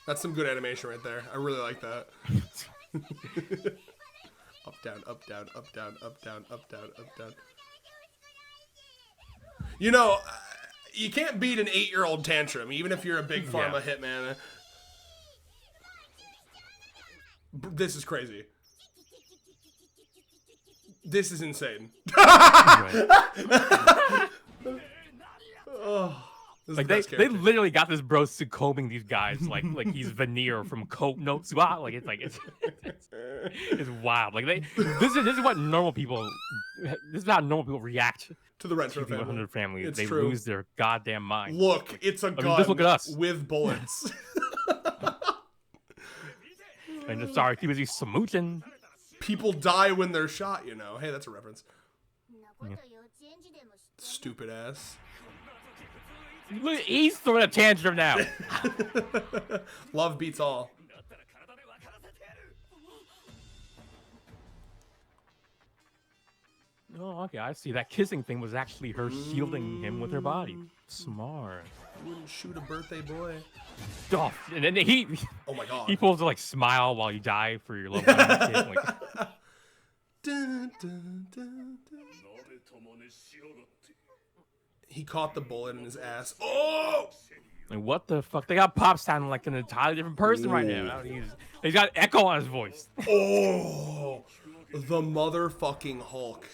A: That's some good animation right there. I really like that. Up, down, up, down, up, down, up, down, up, down, up, down. You know, you can't beat an 8-year-old tantrum, even if you're a big pharma hitman. This is crazy. This is insane. Oh,
B: like they literally got this bro combing these guys like he's veneer from Coke Notes. Wow, like it's wild. Like this is what normal people. This is how normal people react
A: to the Renter family.
B: 100 family.
A: It's
B: they
A: true.
B: Lose their goddamn mind.
A: Look, it's a gun.
B: Just look at us
A: with bullets.
B: And sorry, he was smooching.
A: People die when they're shot, you know. Hey, that's a reference. Yeah. Stupid ass.
B: Look, he's throwing a tantrum now.
A: Love beats all.
B: Oh, okay, I see. That kissing thing was actually her shielding him with her body. Smart.
A: You wouldn't shoot a birthday boy.
B: Oh, and then he.
A: Oh my god.
B: He pulls to like smile while you die for your loved one. Like,
A: dun, dun, dun, dun. He caught the bullet in his ass. Oh!
B: Like, what the fuck? They got Pop sounding like an entirely different person right now. He's got echo on his voice.
A: Oh! The motherfucking Hulk.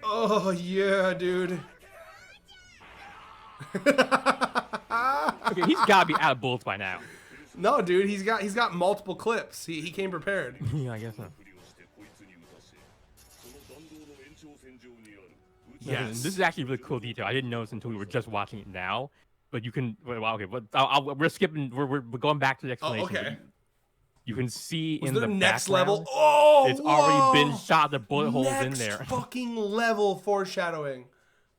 A: Oh, yeah, dude.
B: Okay, he's gotta be out of bullets by now.
A: No, dude, he's got multiple clips. He came prepared.
B: Yeah, I guess so.
A: Yes.
B: This is actually a really cool detail. I didn't notice until we were just watching it now. But you can, well, okay, but we're skipping. We're going back to the explanation.
A: Oh, okay.
B: You can see
A: Was
B: in
A: there
B: the
A: next
B: background,
A: level. Oh,
B: it's already been shot. The bullet holes in there.
A: Fucking level foreshadowing.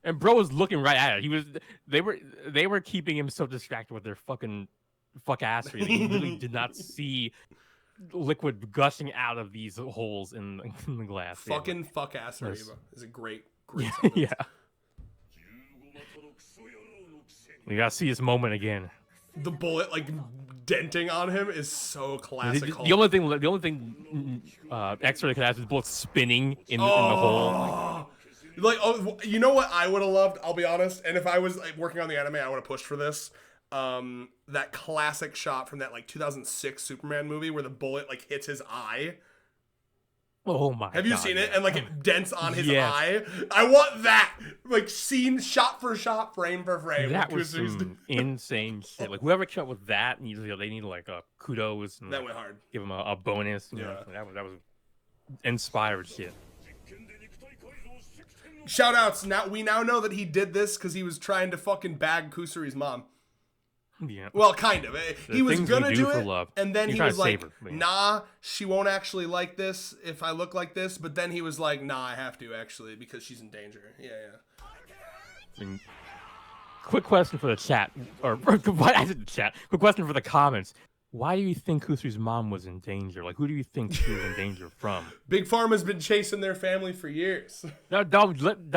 B: And bro was looking right at it. They were keeping him so distracted with their fucking fuck ass reading. He really did not see liquid gushing out of these holes in the glass.
A: Fucking fuck ass is a great
B: yeah. We gotta see this moment again.
A: The bullet like denting on him is so classic.
B: The only thing X-ray could have is the bullet spinning in the hole.
A: Like, oh, you know what I would have loved? I'll be honest. And if I was like working on the anime, I would have pushed for this. That classic shot from that like 2006 Superman movie where the bullet like hits his eye.
B: Oh my!
A: Have you seen it? And like it dents on his eye. I want that, like scene shot for shot, frame for frame.
B: That was some insane shit. Like whoever came up with that, they need like a kudos. And,
A: that went hard.
B: Give them a bonus.
A: Yeah,
B: that was inspired shit.
A: Shout outs. We now know that he did this because he was trying to fucking bag Kusuri's mom.
B: Yeah.
A: Well, kind of. He was gonna do it,
B: love.
A: and then he was like,
B: her,
A: "Nah, she won't actually like this if I look like this." But then he was like, "Nah, I have to actually because she's in danger." Yeah.
B: I mean, quick question for the chat, or what? I said the chat. Quick question for the comments. Why do you think Kusuri's mom was in danger? Like, who do you think she was in danger from?
A: Big Pharma's been chasing their family for years.
B: No, don't let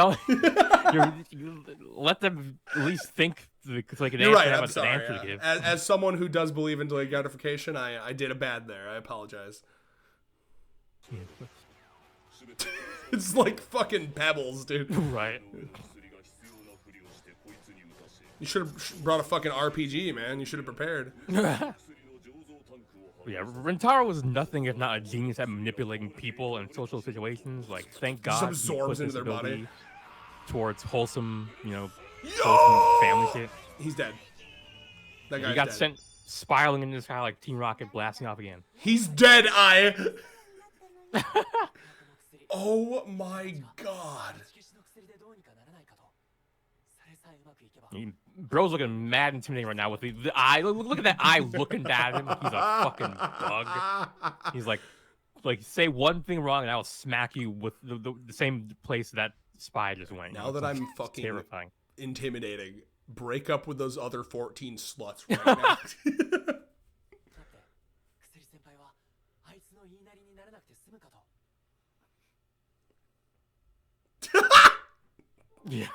B: them at least think. Like
A: You're right. I'm sorry. Yeah. As someone who does believe in delayed gratification, I did a bad there. I apologize. It's like fucking pebbles, dude.
B: Right.
A: You should have brought a fucking RPG, man. You should have prepared.
B: Yeah, Rentaro was nothing if not a genius at manipulating people and social situations. Like, thank God
A: just absorbs into their body
B: towards wholesome, wholesome family shit.
A: He's dead. That guy's
B: he got
A: dead.
B: spiraling into the sky like Team Rocket blasting off again.
A: He's dead, I. Oh my god.
B: Bro's looking mad intimidating right now with the eye. Look at that eye looking at him. He's a fucking bug. He's like say one thing wrong and I will smack you with the same place that spy just went.
A: Now that I'm fucking
B: terrifying,
A: intimidating, break up with those other 14 sluts right now.
B: Yeah.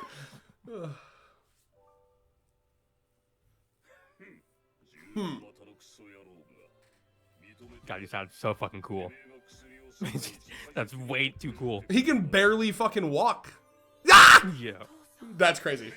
B: God, you sound so fucking cool. That's way too cool.
A: He can barely fucking walk. Ah!
B: Yeah.
A: That's crazy.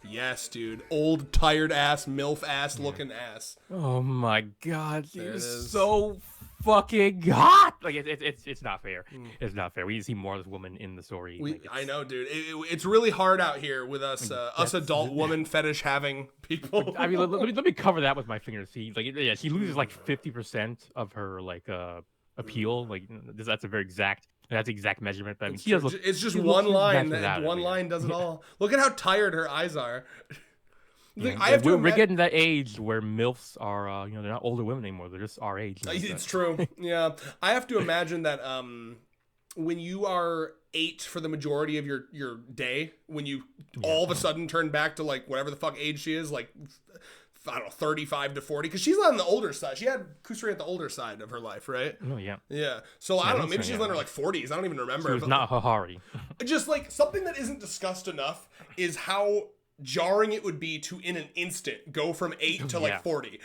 A: Yes, dude. Old, tired ass, MILF ass looking ass.
B: Oh my god,
A: There
B: he's
A: it is.
B: so fucking hot. Like it's not fair. It's not fair. We need to see more of this woman in the story. Like,
A: I know, dude. It's really hard out here with us, us adult woman fetish having people.
B: I mean, let me cover that with my fingers. See, like, yeah, she loses like 50% of her like appeal. Like, that's a very exact. That's the exact measurement. But I mean, she does look,
A: it's just
B: she
A: one
B: looks
A: line.
B: better
A: That
B: than
A: one
B: it,
A: line does it all. Look at how tired her eyes are.
B: Yeah.
A: I have to
B: we're getting that age where MILFs are, they're not older women anymore. They're just our age.
A: It's true. Yeah. I have to imagine that when you are 8 for the majority of your day, when you all of a sudden turn back to like whatever the fuck age she is, like, I don't know, 35 to 40, because she's on the older side. She had Kusari at the older side of her life, right?
B: Oh, yeah.
A: Yeah. So I don't know. Maybe she's in her like 40s. I don't even remember.
B: She was not Hahari.
A: Just like something that isn't discussed enough is how jarring it would be to in an instant go from 8 to like 40.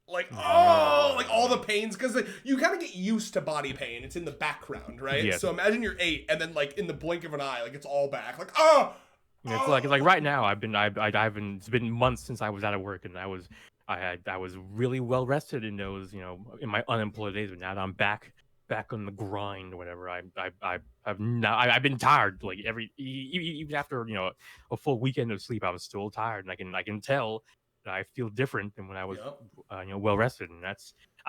A: Like, oh, like all the pains, because you kind of get used to body pain. It's in the background, right?
B: Yeah.
A: So imagine you're 8 and then like in the blink of an eye, like it's all back. Like, oh.
B: It's like right now I've been it's been months since I was out of work, and I was really well rested in those, in my unemployed days, but now that I'm back on the grind or whatever, I've been tired, like even after a full weekend of sleep. I was still tired, and I can tell that I feel different than when I was well rested, and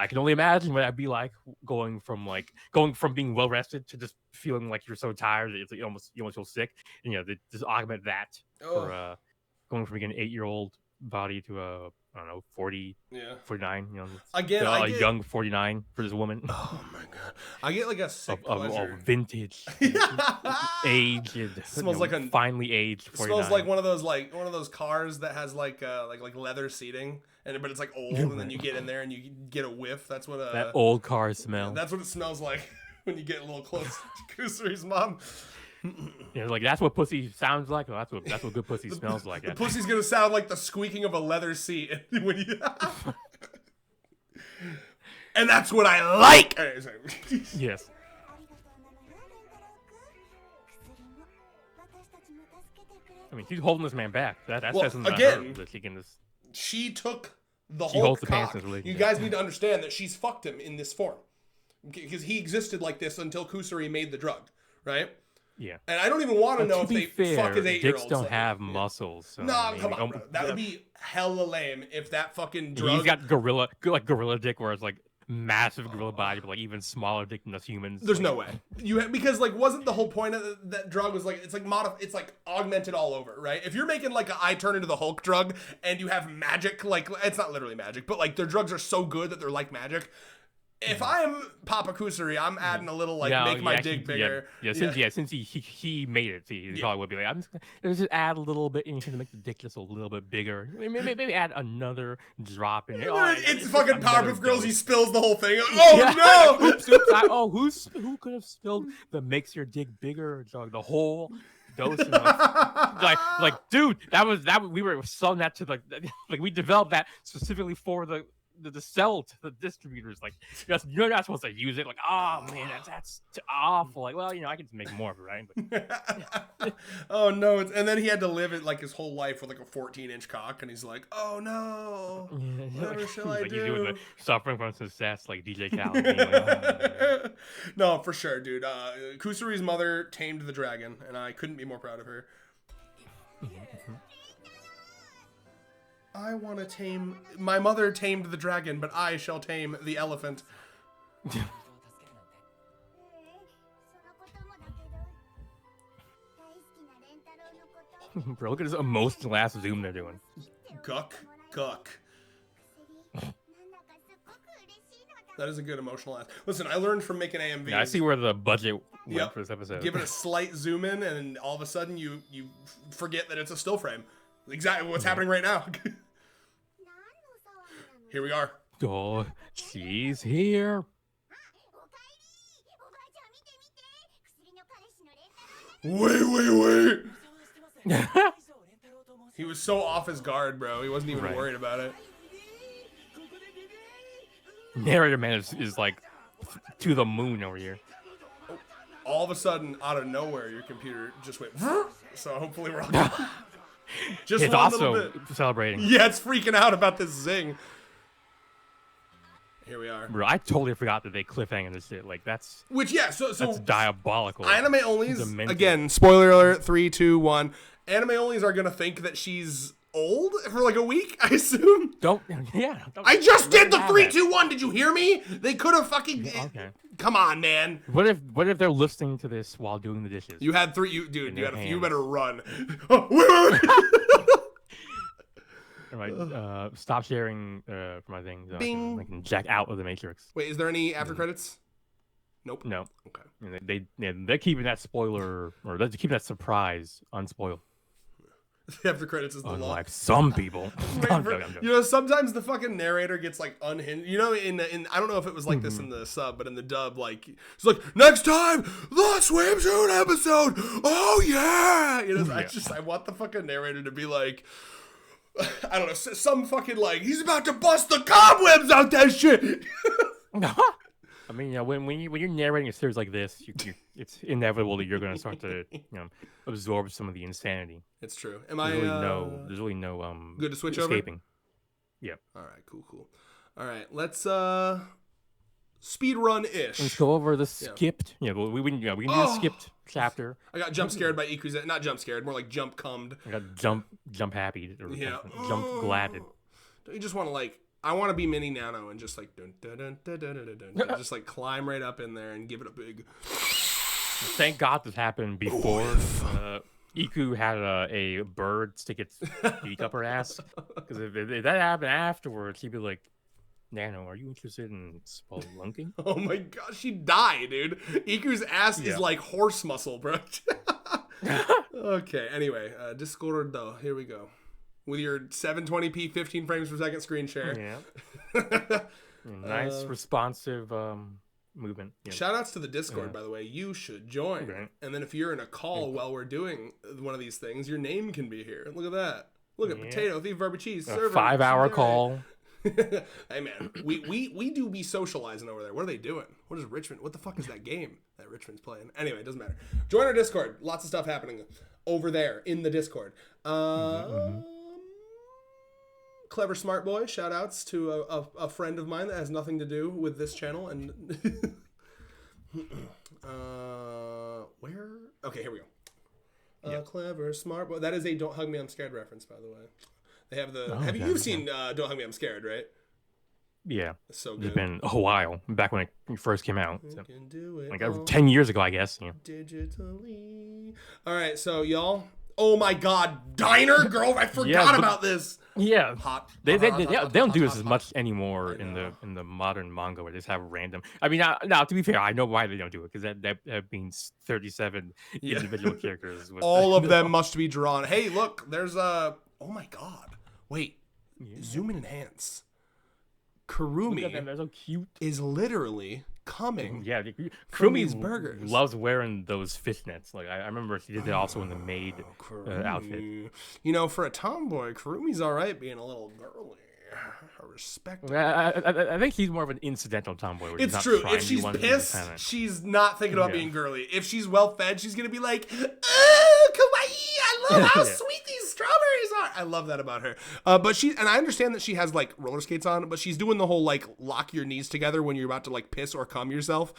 B: I can only imagine what that'd be like going from being well rested to just feeling like you're so tired that it's like you almost feel sick, and just augment that for going from being an 8-year-old body to a, I don't know, 40, 49,
A: Again,
B: a young 49 for this woman.
A: Oh my god, I get like a sick
B: of
A: vintage,
B: aged,
A: smells like a
B: finely aged 49.
A: Smells like one of those cars that has like leather seating, but it's like old, and then you get in there and you get a whiff. That's what
B: that old car smell.
A: That's what it smells like when you get a little close to Kusari's mom.
B: Like that's what pussy sounds like. That's what good pussy smells like.
A: The pussy's gonna sound like the squeaking of a leather seat when you. And that's what I like.
B: Yes. I mean, she's holding this man back. That says something about her, that she can just.
A: She took the
B: whole. She holds the pants in this relationship.
A: You guys need to understand that she's fucked him in this form, because he existed like this until Kusari made the drug, right?
B: Yeah.
A: And I don't even want to know if they fuck his 8-year-olds.
B: Dicks don't have muscles. So,
A: no, come on, bro. That would be hella lame if that fucking drug.
B: He's got gorilla dick, where it's like massive gorilla body, but like even smaller dick than us humans.
A: There's no way because like wasn't the whole point of that drug was like it's like augmented all over, right? If you're making like I turn into the Hulk drug and you have magic, like it's not literally magic, but like their drugs are so good that they're like magic. If I'm Papa Kusari, I'm adding a little make my dick bigger.
B: Since he made it, he probably would be like, I'm just add a little bit to make the dick just a little bit bigger. Maybe add another drop in it.
A: It's fucking Powerpuff Girls. He spills the whole thing. Oh no!
B: Oops, who could have spilled the makes your dick bigger drug? The whole dose. Like, dude, that we were selling that to like we developed that specifically for the sell to the distributors. Like, you're not supposed to use it. Like, oh man, that's awful. Like, well, I can just make more of it, right? But,
A: oh no! And then he had to live it like his whole life with like a 14-inch cock, and he's like, oh no, whatever shall I do?
B: He's doing the suffering from success, like DJ Khaled.
A: No, for sure, dude. Kusari's mother tamed the dragon, and I couldn't be more proud of her. I want to tame... My mother tamed the dragon, but I shall tame the elephant.
B: Bro, look at this emotional ass zoom they're doing.
A: Guck. That is a good emotional ass. Listen, I learned from making AMVs.
B: Yeah, I see where the budget went for this episode.
A: Give it a slight zoom in, and all of a sudden you forget that it's a still frame. Exactly what's happening right now. Here we are.
B: Oh, she's here.
A: Wait. He was so off his guard, bro. He wasn't even worried about it.
B: Narrator man is like to the moon over here.
A: All of a sudden, out of nowhere, your computer just went. So hopefully we're all good. Just
B: it's
A: one
B: also
A: little bit.
B: Celebrating.
A: Yeah, it's freaking out about this zing. Here we are.
B: Bro, I totally forgot that they cliffhanged this shit. Like that's
A: that's
B: diabolical.
A: Anime onlys again. Spoiler alert: 3, 2, 1. Anime onlys are gonna think that she's old for like a week. I assume. I just did the 3, 2, 1. Did you hear me? They could have fucking. Yeah, okay. Come on, man.
B: What if they're listening to this while doing the dishes?
A: You had 3. You better run. Oh, wait.
B: Right, stop sharing for my thing. So
A: Bing.
B: I can jack out of the Matrix.
A: Wait, is there any after credits? Nope.
B: No.
A: Okay.
B: And they're keeping that spoiler, or they're keeping that surprise unspoiled.
A: The after credits is the law.
B: Unlike some people. I'm joking.
A: You know, sometimes the fucking narrator gets like unhinged. You know, in I don't know if it was like this in the sub, but in the dub, like it's like next time the swimsuit episode. Oh yeah. You know, I want the fucking narrator to be like. I don't know, some fucking like, he's about to bust the cobwebs out that shit.
B: I mean, you know, when you're narrating a series like this, it's inevitable that you're going to start to, absorb some of the insanity.
A: It's true.
B: There's really no
A: good to switch
B: escaping.
A: Over?
B: Yeah.
A: All right, cool. All right, let's speed run-ish.
B: Let's go over the skipped. Yeah, we can do the skipped chapter.
A: I got jump scared by Iku's. Not jump scared, more like jump cummed.
B: I got jump happy. Or jump gladded.
A: Don't you just want to like? I want to be mini Nano and just like just like climb right up in there and give it a big.
B: Thank God this happened before Iku had a bird stick its beak up her ass. Because if that happened afterwards, he'd be like, Nano, are you interested in spelunking?
A: Oh my gosh, she'd die, dude. Iku's ass is like horse muscle, bro. Okay, anyway, Discord though. Here we go. With your 720p 15 frames per second screen share.
B: Yeah. Nice responsive movement. Yeah.
A: Shout outs to the Discord, by the way. You should join.
B: Okay.
A: And then if you're in a call while we're doing one of these things, your name can be here. Look at that. Look at Potato, Thief, Barbie Cheese, server.
B: 5-hour call.
A: Hey man, we do be socializing over there. What are they doing? What is Richmond? What the fuck is that game that Richmond's playing? Anyway, it doesn't matter. Join our Discord. Lots of stuff happening over there in the Discord. Clever Smart Boy, shout outs to a friend of mine that has nothing to do with this channel. And where? Okay, here we go. Clever Smart Boy. That is a Don't Hug Me I'm Scared reference, by the way. They have the. You've seen Don't Hug Me I'm Scared, right?
B: Yeah.
A: It's so good.
B: It's been a while back when it first came out. So.
A: Can do it
B: like 10 years ago, I guess. Yeah.
A: Digitally. All right, so y'all. Oh my God, Diner Girl! I forgot about this.
B: Yeah,
A: hot.
B: They don't do this as much anymore in the modern manga where they just have random. I mean, now to be fair, I know why they don't do it because that means 37 individual characters.
A: All of them must be drawn. Hey, look, there's a. Oh my God! Wait, zoom and enhance. Kurumi
B: they're so cute.
A: Is literally coming.
B: Yeah,
A: Kurumi's burgers.
B: Loves wearing those fishnets. Like I remember she did that also in the maid outfit.
A: You know, for a tomboy, Kurumi's all right being a little girly. I respect.
B: I think he's more of an incidental tomboy.
A: It's true. If she's pissed, she's not thinking about being girly. If she's well fed, she's gonna be like, "Oh, kawaii! I love how sweet these strawberries are." I love that about her. But I understand that she has like roller skates on, but she's doing the whole like lock your knees together when you're about to like piss or cum yourself.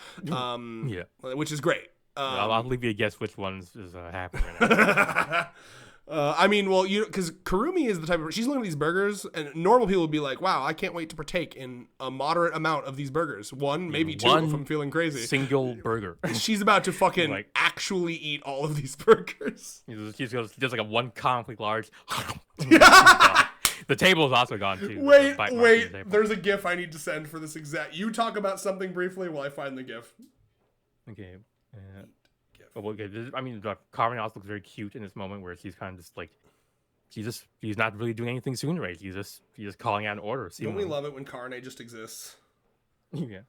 A: Which is great.
B: I'll leave you to guess which ones is happening right now.
A: I mean, well, because Kurumi is the type of she's looking at these burgers, and normal people would be like, "Wow, I can't wait to partake in a moderate amount of these burgers. One, maybe two, if I'm feeling crazy.
B: Single burger.
A: She's about to fucking actually eat all of these burgers.
B: She's just like a one conflict large. The table is also gone too.
A: Wait. There's a GIF I need to send for this exact. You talk about something briefly while I find the GIF.
B: Okay. I mean, Carmen also looks very cute in this moment where she's kind of just like, she's not really doing anything soon, right? She's just calling out an order.
A: Don't we love it when Carne just exists?
B: Yeah.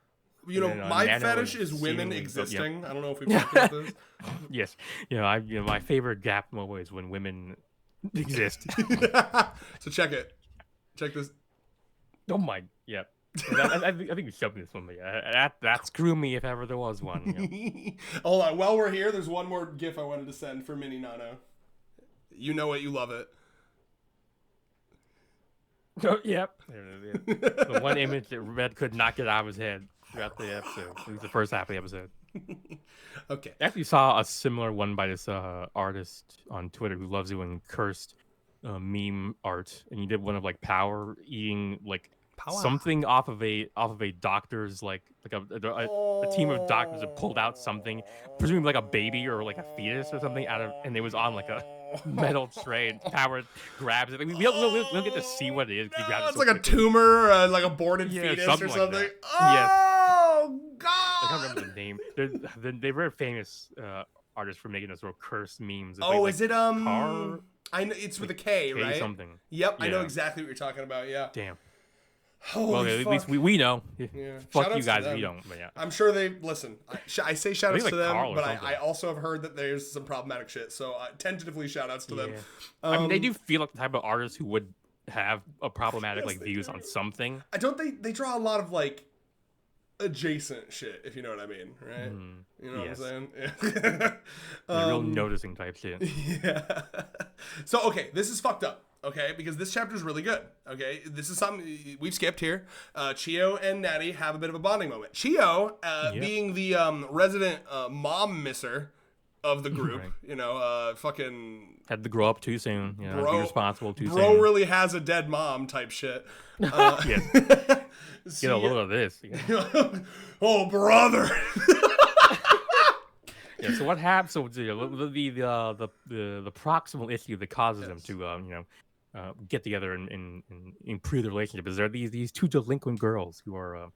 A: You know, my
B: Nano
A: fetch is women existing. I don't know if we've talked about this.
B: Yes. My favorite gap moment is when women exist.
A: So check it. Check this.
B: Oh my. Yeah. I think we shoved this one, but that screw me if ever there was one.
A: Hold on, while we're here, there's one more GIF I wanted to send for Mini Nano. You know it, you love it.
B: Oh, yep. The one image that Red could not get out of his head throughout the episode. At least the first half of the episode.
A: Okay.
B: I actually saw a similar one by this artist on Twitter who loves doing cursed meme art, and he did one of like Power eating like something off of a doctor's like a team of doctors have pulled out something, presumably like a baby or like a fetus or something out of, and it was on like a metal tray, and Power grabs it. Like, we don't get to see what it is.
A: No, it's like a tumor, like aborted fetus or something.
B: Like
A: oh God!
B: I can't remember the name. They're very famous artists for making those sort of cursed memes. It's
A: is it Car? I know it's with a K, right?
B: Something.
A: Yep, yeah. I know exactly what you're talking about. Yeah.
B: Damn.
A: Well,
B: at least we know.
A: Yeah.
B: Fuck you guys, we don't. But yeah.
A: I'm sure they listen. I say shout outs to them, but
B: I
A: also have heard that there's some problematic shit. So tentatively shout outs to them.
B: I mean, they do feel like the type of artists who would have a problematic views on something.
A: I don't. They draw a lot of like adjacent shit, if you know what I mean, right? You know what I'm saying? Yeah.
B: Real noticing type shit.
A: Yeah. So okay, this is fucked up. Okay, because this chapter is really good. Okay, this is something we've skipped here. Chio and Natty have a bit of a bonding moment. Chio, being the resident mom misser of the group, right. Fucking
B: had to grow up too soon. Be responsible too soon.
A: Bro really has a dead mom type shit.
B: Yes. Get a load of this.
A: Oh, brother.
B: Yeah. So what happens? So the proximal issue that causes them to get together and improve the relationship is there these two delinquent girls who are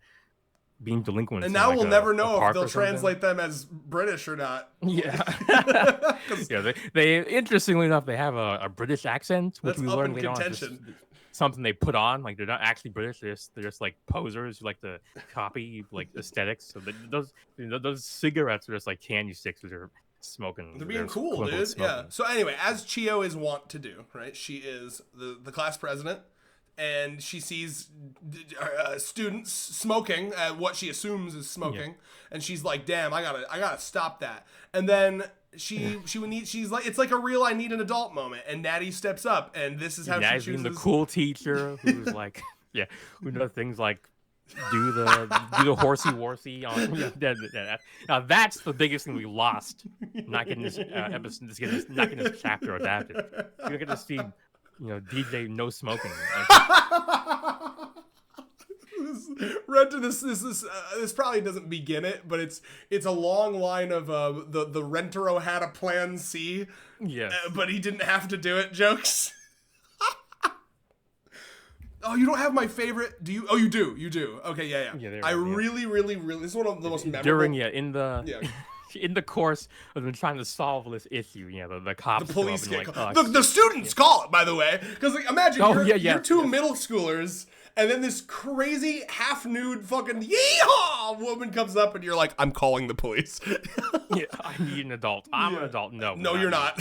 B: being delinquents.
A: And now we'll never know if they'll translate them as British or not.
B: Yeah. Yeah. They interestingly enough they have a British accent, which we learned later on. Something they put on, like they're not actually British. They're just like posers who like to copy like aesthetics. So those cigarettes are just like candy sticks that are smoking.
A: They're being cool, dude. Smoking. Yeah. So anyway, as Chio is wont to do, right? She is the class president, and she sees students smoking at what she assumes is smoking, and she's like, "Damn, I gotta stop that." And then she's like, it's like a real I need an adult moment, and Natty steps up, and this is how she chooses.
B: Being the cool teacher who's like, who knows things like do the horsey worsey on. Now that's the biggest thing we lost. Not getting this episode, not getting this chapter adapted. You don't get to see, DJ no smoking.
A: This probably doesn't begin it, but it's a long line of the Rentaro had a plan C, but he didn't have to do it jokes. Oh, you don't have my favorite? Do you? Oh, you do. Okay, yeah. I really, this is one of the most memorable.
B: In the course of them trying to solve this issue, the cops,
A: the police get the students call it, by the way, because like imagine you're two middle schoolers. And then this crazy half-nude fucking yeehaw woman comes up, and you're like, "I'm calling the police."
B: I need an adult. I'm an adult. No,
A: you're not.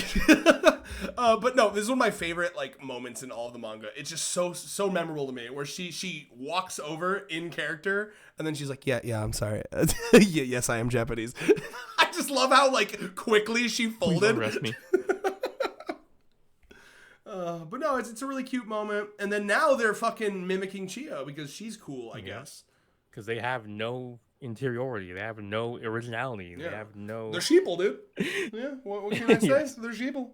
A: But no, this is one of my favorite like moments in all of the manga. It's just so memorable to me, where she walks over in character, and then she's like, "Yeah, I'm sorry. Yes, I am Japanese." I just love how like quickly she folded.
B: Please don't arrest me.
A: But no, it's a really cute moment. And then now they're fucking mimicking Chio because she's cool, I guess.
B: Because they have no interiority. They have no originality. They have no...
A: They're sheeple, dude. Yeah, what can I say? They're sheeple.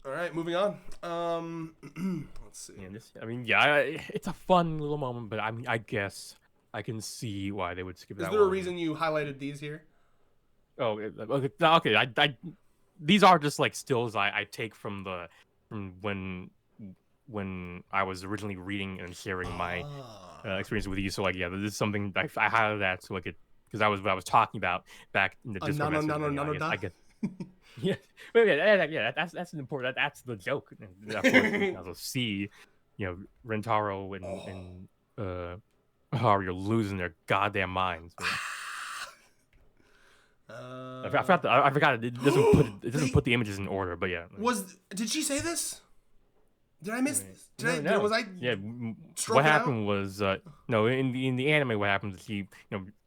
A: All right, moving on. Let's see.
B: It's a fun little moment, but I mean, I guess I can see why they would skip that.
A: Is there a reason you highlighted these here?
B: Oh, okay. These are just like stills I take from when I was originally reading and sharing my experience with you. So like, yeah, this is something I highlighted that so because that was what I was talking about back in the Discord message. I guess. Yeah, that's an important. That's the joke. And of course, also see, Rentaro and Haru losing their goddamn minds. I forgot it doesn't put the images in order, but yeah.
A: Did she say this? Did I miss this?
B: No.
A: Was I?
B: Yeah. What happened was no, in the anime, what happens is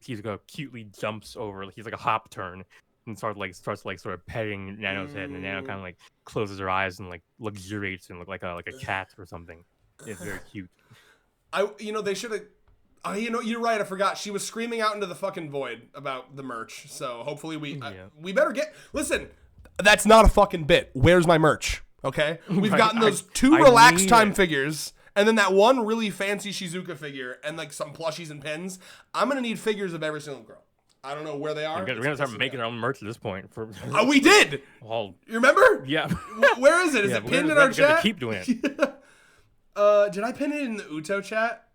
B: he's cutely jumps over. He's like a hop turn and starts sort of petting Nano's head, and Nano kind of like closes her eyes and like luxuriates and look like a cat or something. It's very cute.
A: They should have. You're right. I forgot. She was screaming out into the fucking void about the merch. So hopefully we better get. Listen, that's not a fucking bit. Where's my merch? Okay, we've gotten those 2 relaxed time figures, and then that one really fancy Shizuka figure, and like some plushies and pins. I'm gonna need figures of every single girl. I don't know where they are.
B: We're gonna start making our own merch at this point.
A: We did.
B: Well,
A: you remember?
B: Yeah.
A: Where is it? Is it pinned in our chat?
B: Keep doing it.
A: Did I pin it in the Uto chat?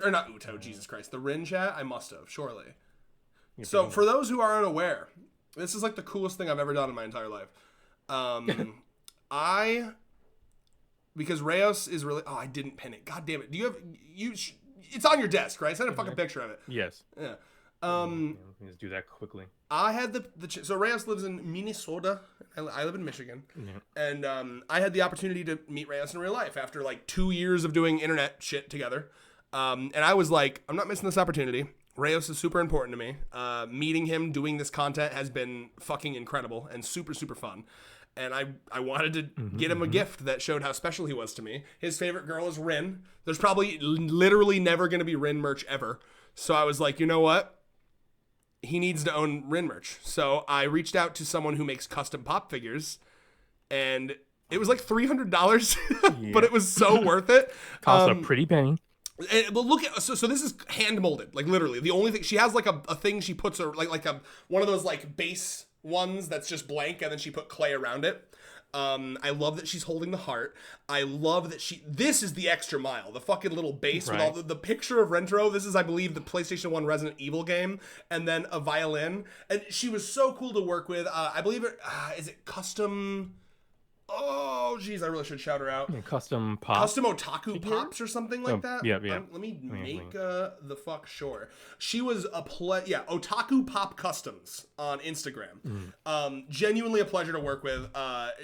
A: Or not Uto? Jesus Christ, the Rin chat. I must have, surely. So for those who are unaware, this is like the coolest thing I've ever done in my entire life. Because Rayos is really. Oh, I didn't pin it. God damn it. Do you have it's on your desk, right? Send a fucking picture of it.
B: Yes.
A: Yeah.
B: Let's do that quickly.
A: I had so Reyes lives in Minnesota. I live in Michigan, and I had the opportunity to meet Reyes in real life after like 2 years of doing internet shit together. And I was like, I'm not missing this opportunity. Reyes is super important to me. Meeting him, doing this content has been fucking incredible and super, super fun. And I wanted to get him a gift that showed how special he was to me. His favorite girl is Rin. There's probably literally never going to be Rin merch ever. So I was like, you know what? He needs to own Rin merch. So I reached out to someone who makes custom pop figures, and it was like $300, but it was so worth it.
B: Cost a pretty penny.
A: But look at so this is hand molded, like literally. The only thing she has like a thing she puts like one of those like base ones that's just blank, and then she put clay around it. I love that she's holding the heart. I love that this is the extra mile, the fucking little base with all the picture of Rentaro. This is, I believe, the PlayStation 1 Resident Evil game, and then a violin. And she was so cool to work with. I believe is it custom? Oh, geez, I really should shout her out.
B: Custom pop.
A: Custom otaku pops or something like that.
B: Yeah.
A: Let me make the fuck sure. She was Otaku Pop Customs on Instagram. Genuinely a pleasure to work with.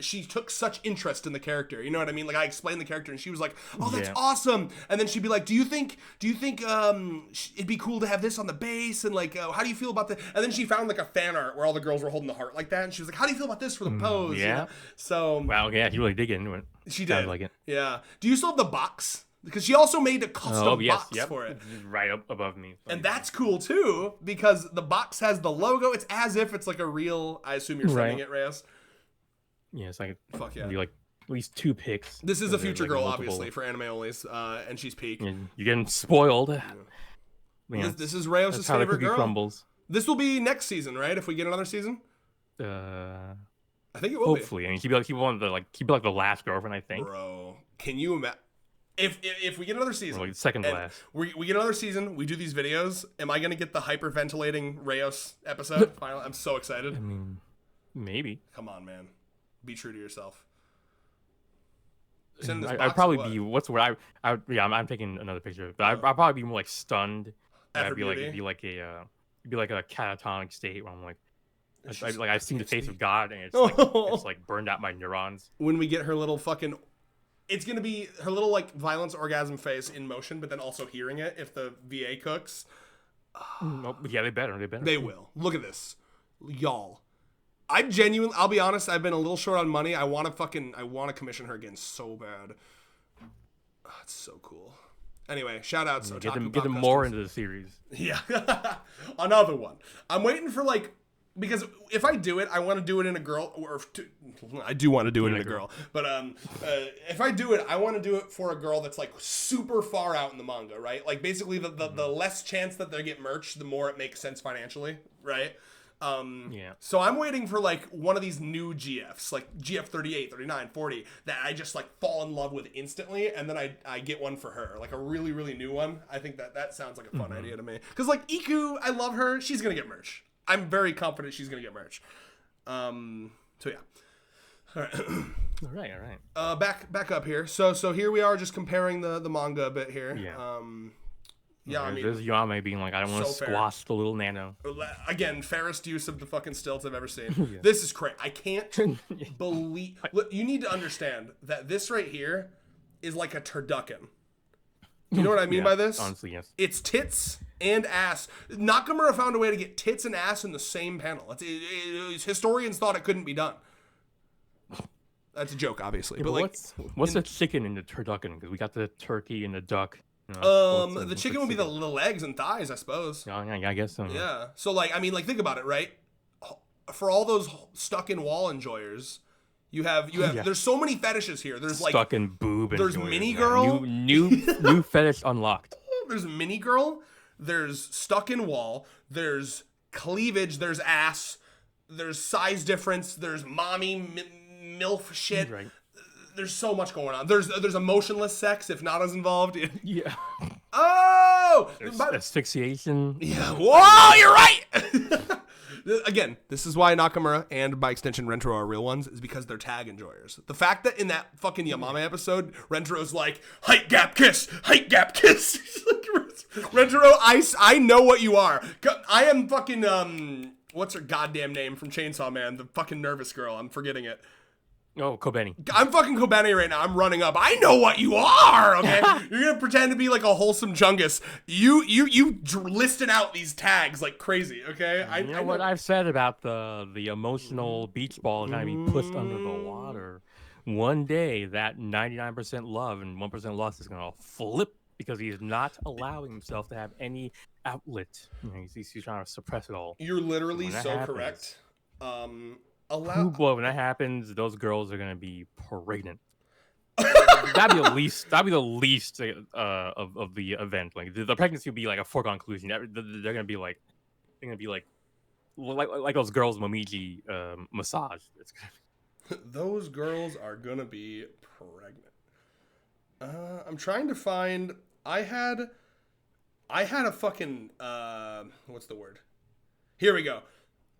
A: She took such interest in the character. You know what I mean? Like I explained the character, and she was like, "Oh, that's awesome." And then she'd be like, "Do you think it'd be cool to have this on the base?" And like, how do you feel about that? And then she found like a fan art where all the girls were holding the heart like that, and she was like, "How do you feel about this for the pose?"
B: Yeah.
A: You know? So.
B: Wow, yeah, you really dig into it.
A: She did.
B: Sounds like it.
A: Yeah. Do you still have the box? Because she also made a custom box for it.
B: Right up above me.
A: And that's cool too, because the box has the logo. It's as if it's like a real. I assume you're sending it, Reyes.
B: Yeah, it's like
A: fuck yeah.
B: Be like at least 2 pics.
A: This is a future girl, obviously, for anime onlys, and she's peak.
B: You're getting spoiled. Yeah.
A: This is Reyes' favorite girl.
B: Crumbles.
A: This will be next season, right? If we get another season. I think it will.
B: Hopefully, I mean, he'd be like the last girlfriend, I think.
A: Bro, can you imagine if we get another season?
B: Or like second last.
A: We get another season. We do these videos. Am I gonna get the hyperventilating Reyes episode? Finally, I'm so excited.
B: I mean, maybe.
A: Come on, man. Be true to yourself.
B: I'd probably be. What's the word? I'm taking another picture, but I'd probably be more like stunned. It'd be like a catatonic state where I'm like. I've seen the face of God, and it's like burned out my neurons.
A: When we get her little fucking, it's gonna be her little like violence orgasm face in motion, but then also hearing it if the VA cooks.
B: Yeah, they better.
A: They will. Look at this, y'all. I'll be honest. I've been a little short on money. I want to commission her again so bad. Oh, it's so cool. Anyway, shout outs.
B: Get them more into the series.
A: Yeah, another one. I'm waiting for like. because if I do it, I want to do it in a girl, I do want to do it in a girl, but if I do it, I want to do it for a girl that's like super far out in the manga, right? Like basically the less chance that they get merch, the more it makes sense financially, right? So I'm waiting for like one of these new GFs, like GF 38, 39, 40, that I just like fall in love with instantly, and then I get one for her, like a really, really new one. I think that sounds like a fun idea to me. Because like Iku, I love her. She's going to get merch. I'm very confident she's going to get merch. So yeah. All right. Back up here. So here we are just comparing the manga a bit here.
B: Yeah, I mean, there's Yame being like, I don't want to squash the little Nano.
A: Again, fairest use of the fucking stilts I've ever seen. This is crazy. I can't believe. Look, you need to understand that this right here is like a turducken. You know what I mean by this?
B: Honestly, yes.
A: It's tits and ass. Nakamura found a way to get tits and ass in the same panel. Historians thought it couldn't be done. That's a joke, obviously.
B: Yeah, but like, what's the chicken in the turducken? Because we got the turkey and the duck.
A: The chicken would be the legs and thighs, I suppose.
B: I guess so.
A: Yeah. So like, I mean, like, think about it, right? For all those stuck in wall enjoyers, you have. There's so many fetishes here. There's like
B: stuck in boob.
A: There's mini girl.
B: New fetish unlocked.
A: There's mini girl. There's stuck in wall. There's cleavage. There's ass. There's size difference. There's mommy milf shit.
B: Right.
A: There's so much going on. There's emotionless sex if Nana's involved.
B: Yeah.
A: Oh!
B: There's asphyxiation.
A: Yeah. Whoa, you're right! Again, this is why Nakamura and by extension Rentaro are real ones, is because they're tag enjoyers. The fact that in that fucking Yamame episode, Rentaro's like, height gap kiss! Height gap kiss! Rentaro, I know what you are. I am fucking, what's her goddamn name from Chainsaw Man? The fucking nervous girl. I'm forgetting it.
B: Oh, Kobeni.
A: I'm fucking Kobeni right now. I'm running up. I know what you are, okay? You're gonna pretend to be like a wholesome Chungus. You listed out these tags like crazy, okay?
B: I know what I've said about the emotional beach ball is gonna be pushed under the water. One day, that 99% love and 1% lust is gonna flip because he's not allowing himself to have any outlet. He's trying to suppress it all.
A: You're literally so correct.
B: When that happens, those girls are gonna be pregnant. That'd be the least of the event. Like the pregnancy will be like a foregone conclusion. They're gonna be like those girls Momiji massage.
A: Those girls are gonna be pregnant. I'm trying to find. I had a fucking what's the word? Here we go.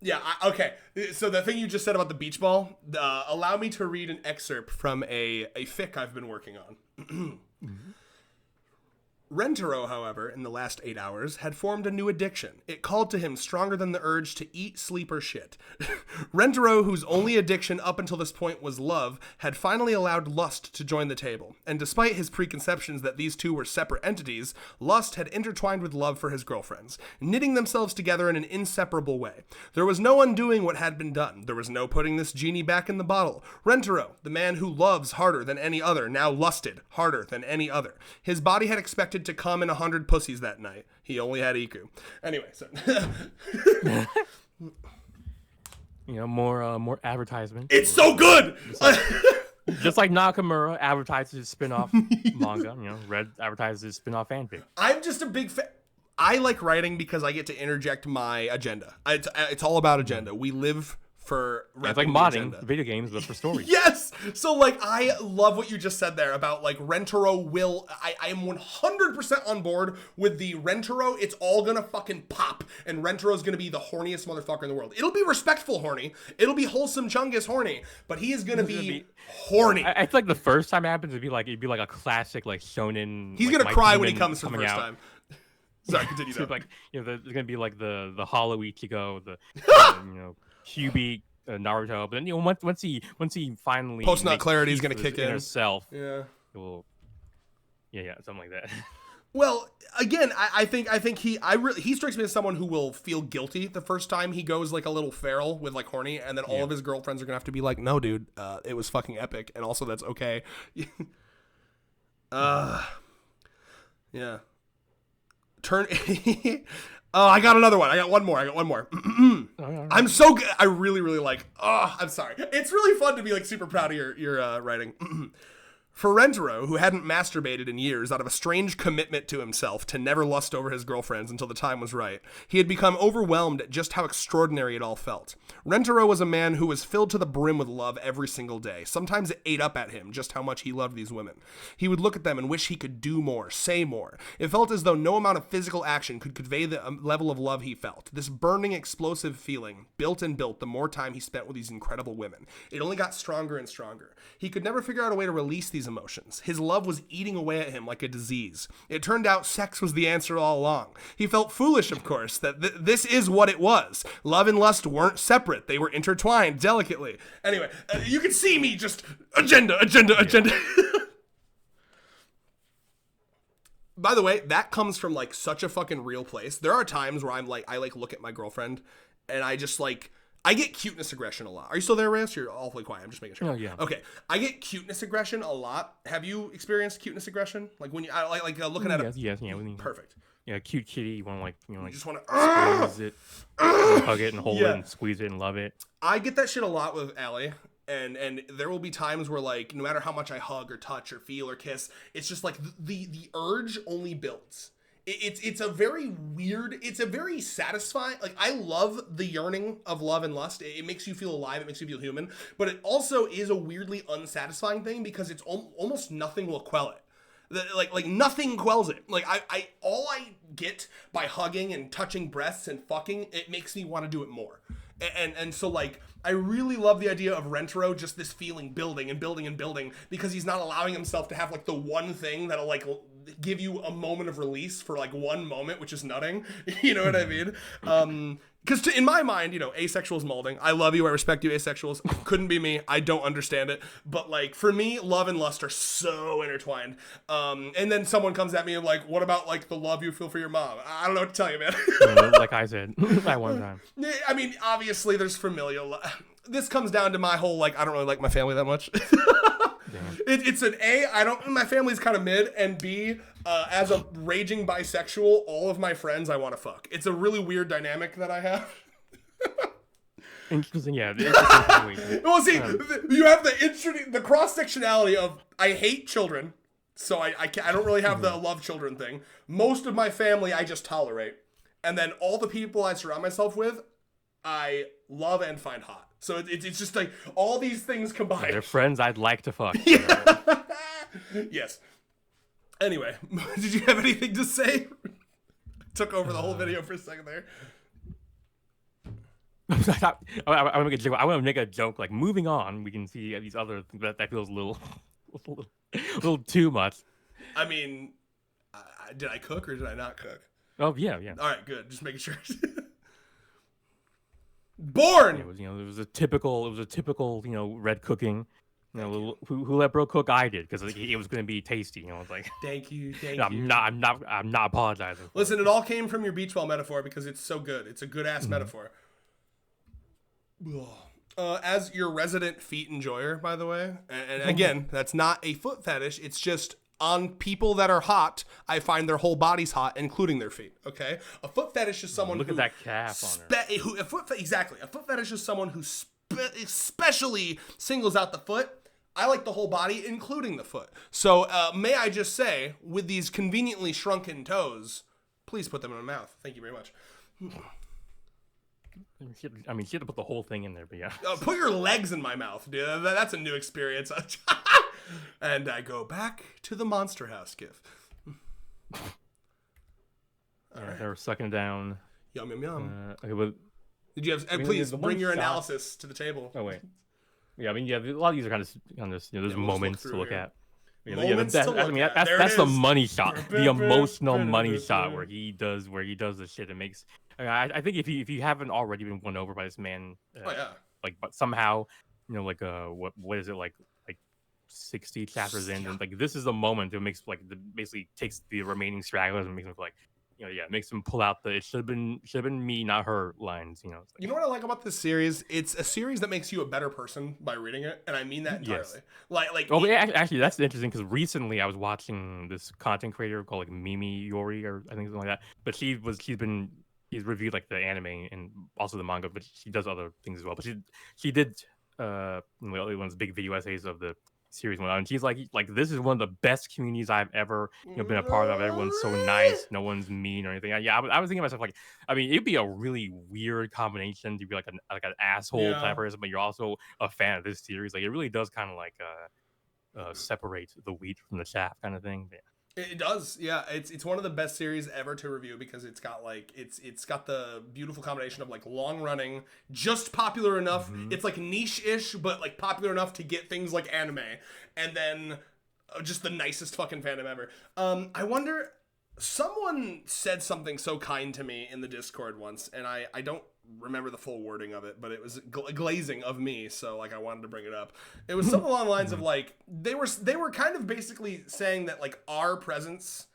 A: Yeah, okay. So the thing you just said about the beach ball, allow me to read an excerpt from a fic I've been working on. Rentaro, however, in the last 8 hours, had formed a new addiction. It called to him stronger than the urge to eat, sleep, or shit. Rentaro, whose only addiction up until this point was love, had finally allowed lust to join the table. And despite his preconceptions that these two were separate entities, lust had intertwined with love for his girlfriends, knitting themselves together in an inseparable way. There was no undoing what had been done. There was no putting this genie back in the bottle. Rentaro, the man who loves harder than any other, now lusted harder than any other. His body had expected to come in 100 pussies that night. He only had Iku. Anyway, so
B: more advertisement.
A: It's so good.
B: Just like Nakamura advertises his spin-off manga, Red advertises his spin-off fanfic.
A: I'm just a big fan. I like writing because I get to interject my agenda. It's all about agenda. We live for
B: it's like modding video games, but for stories.
A: Yes! So, like, I love what you just said there about, like, Rentaro will... I am 100% on board with the Rentaro. It's all gonna fucking pop, and Rentaro's gonna be the horniest motherfucker in the world. It'll be respectful horny. It'll be wholesome Chungus horny, but he is gonna be horny.
B: I feel like the first time it happens, it'd be like a classic, like, shonen...
A: He's gonna cry when he comes for the first time. Sorry, continue.
B: So, like, there's gonna be, like, the Hollow Ichigo, the, Kyubi, Naruto, but then once he finally
A: post-nut clarity is gonna kick in
B: himself.
A: Yeah.
B: Something like that.
A: Well, again, I think he strikes me as someone who will feel guilty the first time he goes like a little feral with like horny, and then all of his girlfriends are gonna have to be like, no, dude, it was fucking epic, and also that's okay. Yeah. Oh, I got another one. I got one more. I'm so good. I really, really like. Oh, I'm sorry. It's really fun to be like super proud of your writing. For Rentaro, who hadn't masturbated in years out of a strange commitment to himself to never lust over his girlfriends until the time was right, he had become overwhelmed at just how extraordinary it all felt. Rentaro was a man who was filled to the brim with love every single day. Sometimes it ate up at him just how much he loved these women. He would look at them and wish he could do more, say more. It felt as though no amount of physical action could convey the level of love he felt. This burning, explosive feeling built and built the more time he spent with these incredible women. It only got stronger and stronger. He could never figure out a way to release these emotions. His love was eating away at him like a disease. It turned out sex was the answer all along. He felt foolish, of course, that this is what it was. Love and lust weren't separate. They were intertwined delicately. Anyway, you can see me just agenda. By the way, that comes from like such a fucking real place. There are times where I look at my girlfriend and I just like, I get cuteness aggression a lot. Are you still there, Reyes? You're awfully quiet. I'm just making sure.
B: Oh, yeah.
A: Okay. I get cuteness aggression a lot. Have you experienced cuteness aggression? Like when you looking at it?
B: Yes, yeah.
A: Perfect.
B: Yeah, cute kitty. You want to like,
A: you just want
B: to squeeze it, hug it and hold it and squeeze it and love it.
A: I get that shit a lot with Allie. And there will be times where like no matter how much I hug or touch or feel or kiss, it's just like the urge only builds. It's a very weird, it's a very satisfying, like I love the yearning of love and lust. It makes you feel alive, it makes you feel human, but it also is a weirdly unsatisfying thing because it's almost nothing will quell it. Like nothing quells it. Like I all I get by hugging and touching breasts and fucking, it makes me want to do it more. And so like I really love the idea of Rentaro, just this feeling building and building and building because he's not allowing himself to have like the one thing that'll like give you a moment of release for like one moment, which is nutting. You know what I mean? Because in my mind, you know, asexuals molding. I love you. I respect you, asexuals. Couldn't be me. I don't understand it. But like for me, love and lust are so intertwined. And then someone comes at me and like, what about like the love you feel for your mom? I don't know what to tell you, man.
B: Like I said that one time.
A: I mean, obviously there's familial. This comes down to my whole like I don't really like my family that much. It's an A, my family's kind of mid, and B, as a raging bisexual, all of my friends I want to fuck. It's a really weird dynamic that I have.
B: Interesting, yeah.
A: Well, see, you have the cross-sectionality of I hate children, so I don't really have the love children thing. Most of my family I just tolerate. And then all the people I surround myself with, I love and find hot. So it's just like all these things combined.
B: They're friends I'd like to fuck.
A: Yeah. Yes. Anyway, did you have anything to say? Took over the whole video for a second there.
B: I want to make a joke. Like moving on, we can see these other things that feels a little too much.
A: I mean, did I cook or did I not cook?
B: Oh yeah.
A: All right, good. Just making sure. Born.
B: It was a typical, red cooking. Who let bro cook? I did because it was going to be tasty. It's like
A: thank you.
B: I'm not apologizing.
A: Listen, it all came from your beach ball metaphor because it's so good. It's a good ass metaphor. As your resident feet enjoyer, by the way, and again, that's not a foot fetish. It's just on people that are hot, I find their whole body's hot, including their feet. Okay, a foot fetish is someone
B: look at that calf on her.
A: Exactly, a foot fetish is someone who especially singles out the foot. I like the whole body, including the foot. So may I just say, with these conveniently shrunken toes, please put them in my mouth. Thank you very much.
B: I mean, she had to put the whole thing in there, but yeah.
A: Put your legs in my mouth, dude. That's a new experience. And I go back to the Monster House gif.
B: Right. They were sucking down.
A: Yum, yum, yum.
B: Okay, but
A: did you have? Please bring your analysis to the table.
B: Oh wait. Yeah, I mean, a lot of these are kind of there's moments to look at.
A: Moments to look at.
B: That's the money shot, the emotional money shot where he does the shit. It makes. I think if you haven't already been won over by this man, but somehow, what is it like 60 chapters in, and like this is the moment that makes basically takes the remaining stragglers and makes them like. Makes them pull out the "it should have been me, not her" lines.
A: You know what I like about this series? It's a series that makes you a better person by reading it, and I mean that entirely.
B: Yes. Actually, that's interesting because recently I was watching this content creator called Mimi Yori or I think something like that. But she's he's reviewed like the anime and also the manga, but she does other things as well. But she did one of those big video essays of the series went on, and she's like this is one of the best communities I've ever been a part of. Everyone's so nice, no one's mean or anything. Yeah, I was thinking to myself like, I mean, it'd be a really weird combination to be like an asshole type person, but you're also a fan of this series. Like it really does kind of like separate the wheat from the chaff kind of thing. Yeah.
A: It does, yeah. It's one of the best series ever to review because it's got like it's got the beautiful combination of like long running, just popular enough. It's like niche-ish, but like popular enough to get things like anime, and then just the nicest fucking fandom ever. I wonder. Someone said something so kind to me in the Discord once, and I don't remember the full wording of it, but it was glazing of me, so like I wanted to bring it up. It was something along the lines of like they were kind of basically saying that like our presence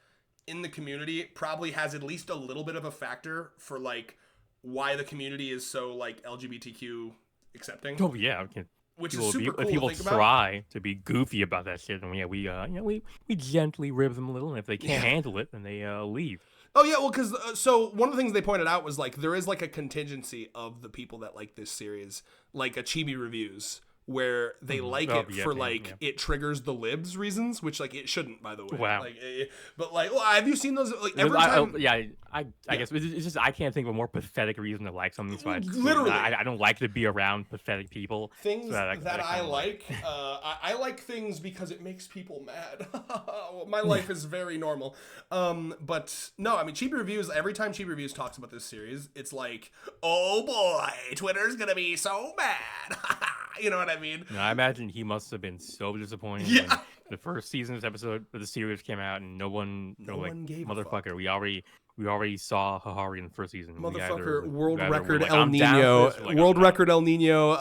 A: in the community probably has at least a little bit of a factor for like why the community is so like LGBTQ accepting.
B: Oh yeah, okay.
A: Which is super cool
B: people
A: to think
B: try to be goofy about that shit, and we gently rib them a little, and if they can't handle it, then they leave.
A: Oh yeah, well, because so one of the things they pointed out was like there is like a contingency of the people that like this series, like a Chibi Reviews, where they like it for like it triggers the libs reasons, which like it shouldn't, by the way.
B: Wow.
A: Like, but like, well, have you seen those? Like every time.
B: I guess it's just I can't think of a more pathetic reason to like something. So
A: Literally,
B: I don't like to be around pathetic people.
A: Things that I like. I like things because it makes people mad. My life is very normal. But no, I mean, Chibi Reviews. Every time Chibi Reviews talks about this series, it's like, oh boy, Twitter's gonna be so mad. You know what I mean?
B: No, I imagine he must have been so disappointed when the first season's episode of the series came out, and no one gave motherfucker. A fuck. We already saw Hahari in the first season.
A: Motherfucker, world record El Nino. World record El Nino.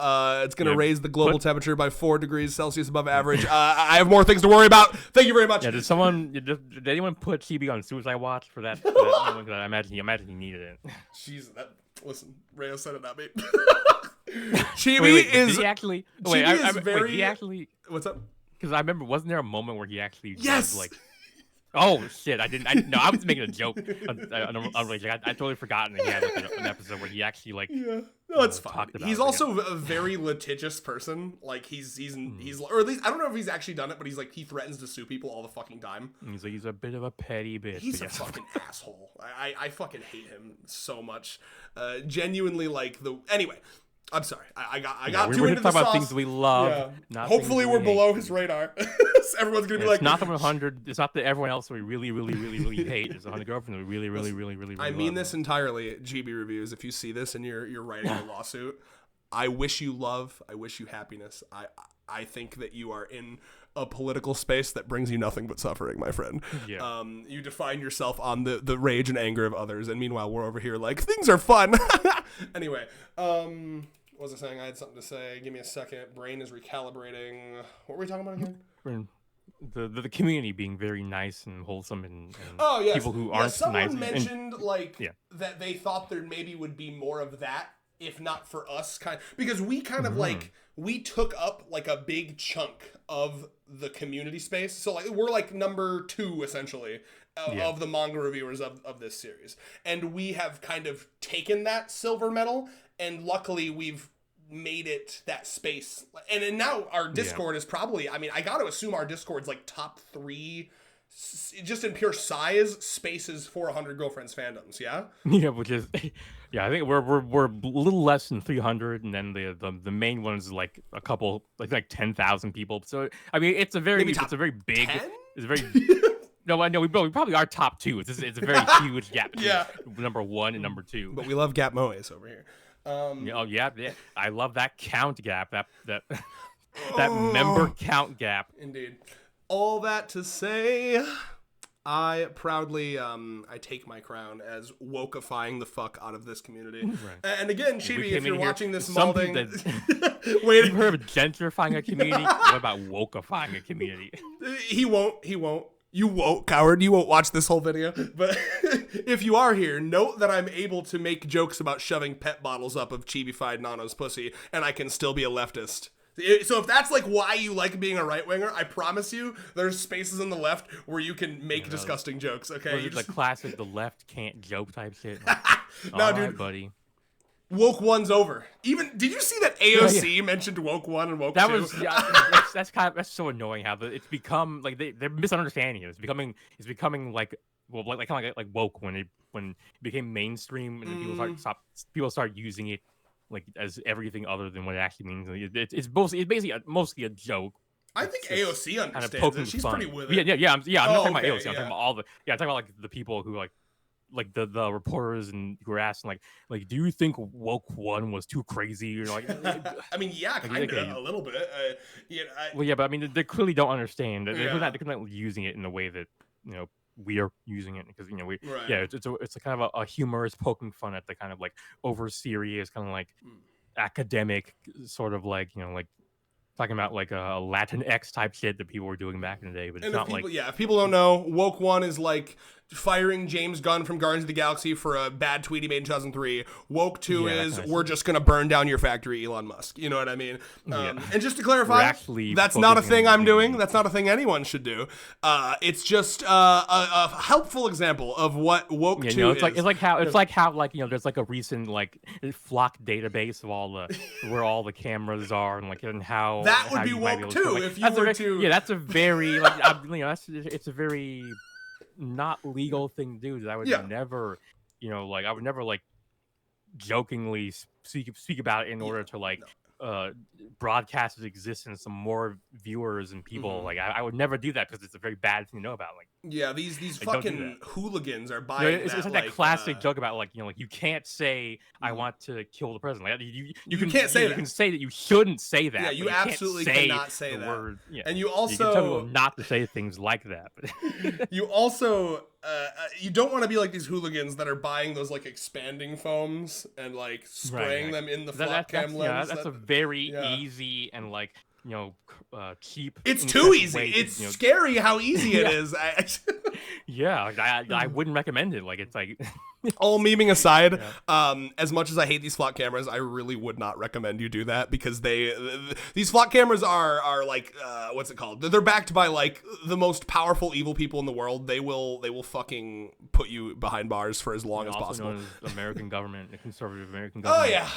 A: It's going to raise the global temperature by 4 degrees Celsius above average. I have more things to worry about. Thank you very much.
B: Yeah, did anyone put Chibi on Suicide Watch for that? I imagine he needed it.
A: Jesus, listen, Rayo said it, not me. Chibi is...
B: Did he actually... Did he actually...
A: What's up?
B: Because I remember, wasn't there a moment where he actually...
A: Yes!
B: Was, like... Oh shit! I was making a joke. I totally forgotten that he had like an episode where he actually like.
A: Yeah, no, it's fine. He's also a very litigious person. Like he's or at least I don't know if he's actually done it, but he threatens to sue people all the fucking time.
B: He's a bit of a petty bitch.
A: He's a fucking asshole. I fucking hate him so much. Genuinely, like anyway. I'm sorry. I got too into the sauce.
B: About things we love.
A: Yeah. Hopefully we're below his radar. Everyone's gonna be like,
B: it's not the 100. It's not the everyone else we really hate. It's the 100 girlfriends we really.
A: I mean this entirely. GB Reviews. If you see this and you're writing a lawsuit, I wish you love. I wish you happiness. I think that you are in a political space that brings you nothing but suffering, my friend.
B: Yeah.
A: You define yourself on the rage and anger of others, and meanwhile we're over here like things are fun. Anyway. What was I saying? I had something to say. Give me a second. Brain is recalibrating. What were we talking about again?
B: The community being very nice and wholesome and people who aren't
A: someone
B: nice.
A: Mentioned that they thought there maybe would be more of that if not for us because we kind of like we took up like a big chunk of the community space. So like we're like number 2 essentially of the manga reviewers of this series. And we have kind of taken that silver medal and luckily we've made it that space. And now our Discord is probably, I mean, I got to assume our Discord's like top 3 just in pure size spaces for 100 Girlfriends fandoms, yeah?
B: Yeah, which is I think we're a little less than 300 and then the main one is like a couple like 10,000 people. So I mean, it's a very big
A: 10?
B: It's a very No, I know we probably are top 2. It's a very huge gap between number 1 and number 2.
A: But we love Gap Moes over here.
B: I love that count gap. That member count gap.
A: Indeed. All that to say, I proudly I take my crown as wokeifying the fuck out of this community. Right. And again, Chibi, if you're watching this molding,
B: wait, you've heard of gentrifying a community? What about wokeifying a community?
A: He won't. You won't, coward. You won't watch this whole video. But if you are here, note that I'm able to make jokes about shoving pet bottles up of Chibi-fied Nano's pussy, and I can still be a leftist. So if that's like why you like being a right winger, I promise you, there's spaces on the left where you can make disgusting jokes. Okay,
B: was it the classic "the left can't joke" type shit?
A: No,
B: All
A: dude,
B: right, buddy.
A: Woke one's over. Even did you see that AOC mentioned woke one and woke
B: that
A: two?
B: Was that's so annoying how it's become like they're misunderstanding it. It's becoming like like kind of like woke when it became mainstream and then people start using it like as everything other than what it actually means. It's mostly a joke.
A: I think AOC understands it. She's pretty with it.
B: I'm not talking about AOC. I'm
A: Yeah.
B: talking about I'm talking about like the people who like the reporters and who were asking like do you think woke one was too crazy? You're like,
A: I mean, yeah, kind of a little bit.
B: Well, yeah, but I mean, they clearly don't understand. They're not using it in the way that we are using it because it's a kind of a humorous poking fun at the kind of like over serious kind of like academic sort of like like talking about like a Latin X type shit that people were doing back in the day, but it's not
A: if people don't know, woke one is like firing James Gunn from Guardians of the Galaxy for a bad tweet he made in 2003. Woke 2 is we're just going to burn down your factory, Elon Musk. You know what I mean? And just to clarify, that's not a thing I'm doing. That's not a thing anyone should do. It's just a helpful example of what woke 2 is.
B: It's like how there's like a recent like flock database of all the where all the cameras are and how
A: that would be woke 2 if you were to.
B: Yeah, that's a very it's a very not legal thing to do. I would never, I would never like jokingly speak about it in order to like broadcast its existence to more viewers and people. Like I would never do that because it's a very bad thing to know about. Like
A: these fucking hooligans are buying.
B: It's like that classic joke about like you can't say I want to kill the president. Like, you can't say that. You can say that you shouldn't say that.
A: Yeah, you absolutely cannot say that.
B: Word,
A: and you also
B: you can tell people not to say things like that.
A: You also you don't want to be like these hooligans that are buying those like expanding foams and like spraying them in the flop cam lens.
B: That's a very easy and like cheap.
A: It's too easy. It's scary how easy it is.
B: I wouldn't recommend it. Like it's like
A: all memeing aside, as much as I hate these flock cameras, I really would not recommend you do that because these flock cameras are like what's it called? They're backed by like the most powerful evil people in the world. They will fucking put you behind bars for as long as possible.
B: Known as American government, the conservative American government.
A: Oh yeah,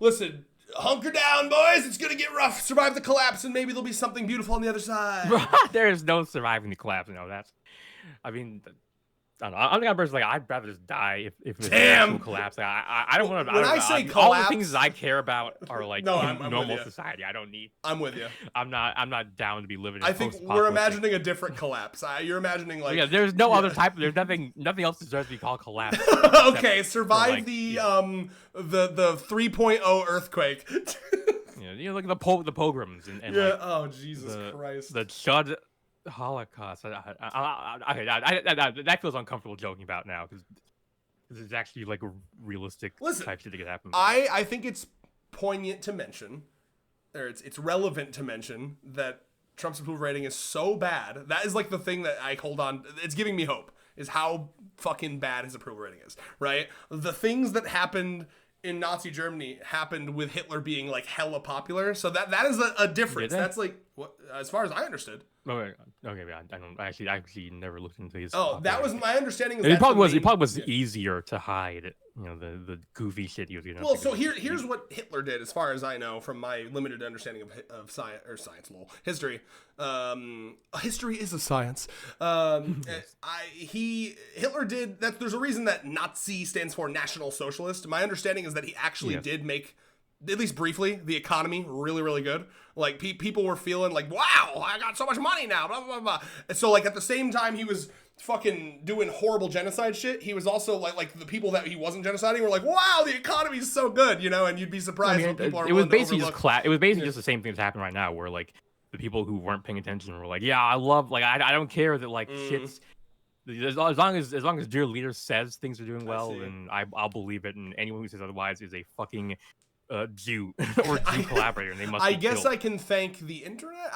A: listen. Hunker down, boys. It's going to get rough. Survive the collapse, and maybe there'll be something beautiful on the other side.
B: There is no surviving the collapse. I mean, I don't know. I'm the kind of person like I'd rather just die if it's an actual collapse. I don't want to.
A: When I say collapse,
B: all the things I care about are like
A: I'm
B: normal society. I don't need.
A: I'm with you.
B: I'm not down to be living.
A: I think we're imagining a different collapse. You're imagining like
B: there's no other type. There's nothing else deserves to be called collapse.
A: Okay, survive the 3.0 earthquake.
B: Look at the pogroms and
A: oh Jesus Christ,
B: the Chud Holocaust. That feels uncomfortable joking about now because it's actually like a realistic type shit that could happen.
A: I think it's poignant to mention, or it's relevant to mention that Trump's approval rating is so bad. That is like the thing that I hold on. It's giving me hope. Is how fucking bad his approval rating is. Right? The things that happened in Nazi Germany happened with Hitler being like hella popular. So that is a difference. That's like what, as far as I understood.
B: Okay, I don't actually never looked into his.
A: Oh, that was my understanding.
B: It probably was easier to hide, the goofy shit he was doing.
A: Well, so here's what Hitler did, as far as I know, from my limited understanding of history. History is a science. Hitler did that. There's a reason that Nazi stands for National Socialist. My understanding is that he actually did make, at least briefly, the economy really, really good. Like people were feeling like, wow, I got so much money now, blah, blah, blah. And so like at the same time he was fucking doing horrible genocide shit, he was also like the people that he wasn't genociding were like, wow, the economy's so good, and you'd be surprised when people are
B: it was basically just the same thing that's happening right now, where like the people who weren't paying attention were like, yeah, I love, like I don't care that like shit's as long as your leader says things are doing well, then I'll believe it, and anyone who says otherwise is a fucking Jew or Jew collaborator, and they must.
A: I guess I can thank the internet.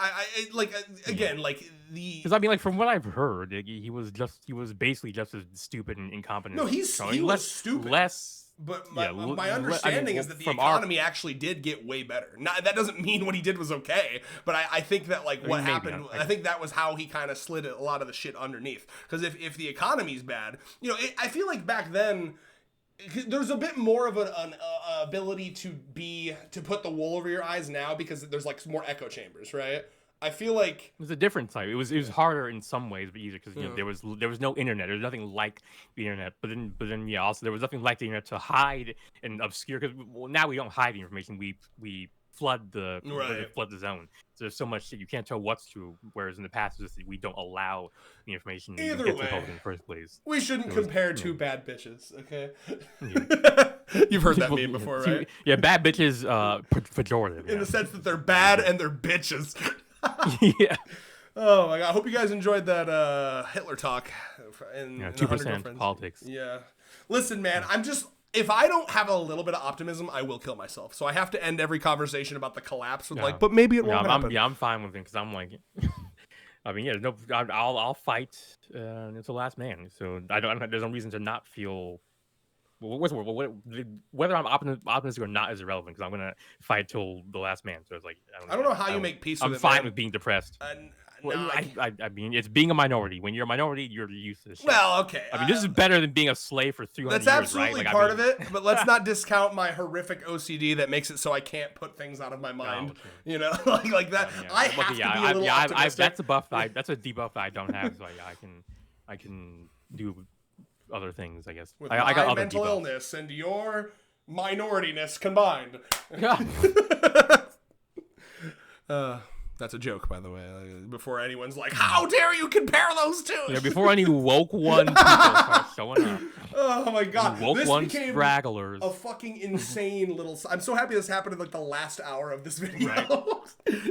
B: Because I mean, like from what I've heard, he was basically just as stupid and incompetent.
A: No, he was stupid. But my understanding is that the economy actually did get way better. That doesn't mean what he did was okay, but I think that like what happened, I think that was how he kind of slid a lot of the shit underneath. Because if the economy's bad, you know, I feel like back then there's a bit more of an ability to put the wool over your eyes now because there's like more echo chambers, right? I feel like
B: it was a different type. It was harder in some ways, but easier because you know there was no internet. There was nothing like the internet. But then yeah, also there was nothing like the internet to hide and obscure. Because now we don't hide the information. We flood the zone. So there's so much that you can't tell what's true. Whereas in the past, we don't allow the information to get to the public in the first place.
A: We shouldn't compare two bad bitches, okay? Yeah. You've heard that meme before, right?
B: Yeah, bad bitches, pejorative.
A: In the sense that they're bad and they're bitches.
B: Yeah.
A: Oh my god! I hope you guys enjoyed that Hitler talk. In
B: 2% politics.
A: Yeah. Listen, man, if I don't have a little bit of optimism, I will kill myself. So I have to end every conversation about the collapse with but maybe it won't happen.
B: I'm fine with it because I'm like, I mean, I'll fight until the last man. So there's no reason to not feel. Whether I'm optimistic or not is irrelevant because I'm gonna fight till the last man. So it's like
A: I don't know how you make peace with it.
B: I'm fine with being depressed. I mean, it's being a minority. When you're a minority, you're used to this shit.
A: Well, okay.
B: I mean, this is better than being a slave for 300 years, right?
A: That's absolutely part of it, but let's not discount my horrific OCD that makes it so I can't put things out of my mind. You know, like that. I have to be a little optimistic.
B: That's a buff. That's a debuff that I don't have. So I can do other things, I guess.
A: With
B: I got
A: my
B: other
A: mental
B: debuffs.
A: illness and your minorityness combined. That's a joke, by the way. Before anyone's like, "How dare you compare those two?"
B: Yeah, before any woke one people start showing up.
A: Oh my god,
B: woke one stragglers.
A: A fucking insane little. I'm so happy this happened in like the last hour of this video.
B: Right.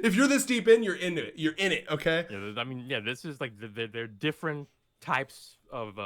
A: If you're this deep in, you're into it. You're in it, okay?
B: Yeah, I mean, yeah, this is like they're different types of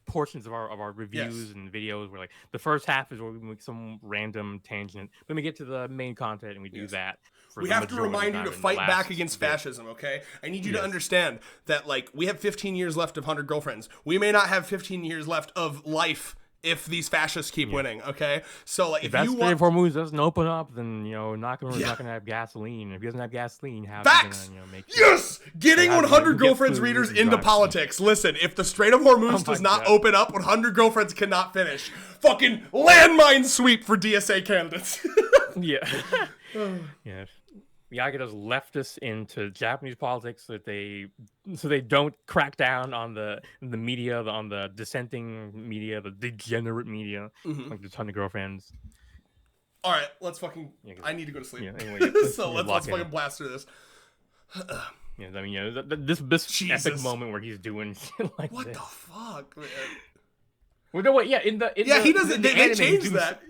B: portions of our reviews and videos. Where like the first half is where we make some random tangent, then we get to the main content and we do that.
A: We have to remind you to fight back against fascism, okay? I need you to understand that, like, we have 15 years left of 100 Girlfriends. We may not have 15 years left of life if these fascists keep winning, okay? So, like, if
B: that's
A: you
B: 3 or 4 movies doesn't open up, then, you know, not gonna have gasoline. If he doesn't have gasoline, how's he gonna, you know, make
A: Yes! Getting 100 Girlfriends readers into politics. Listen, if the Strait of Hormuz does not open up, 100 Girlfriends cannot finish. Fucking landmine sweep for DSA candidates.
B: Yeah. Yeah. Miyagi has left us into Japanese politics so they don't crack down on the media, on the dissenting media, the degenerate media, like the ton of girlfriends.
A: All right, let's fucking. I need to go to sleep.
B: Yeah, anyway,
A: so let's fucking blast through this.
B: Yeah, I mean, yeah, this epic moment where he's doing shit like
A: what
B: this.
A: the fuck, man?
B: Well, no, wait, yeah, he doesn't.
A: They changed that.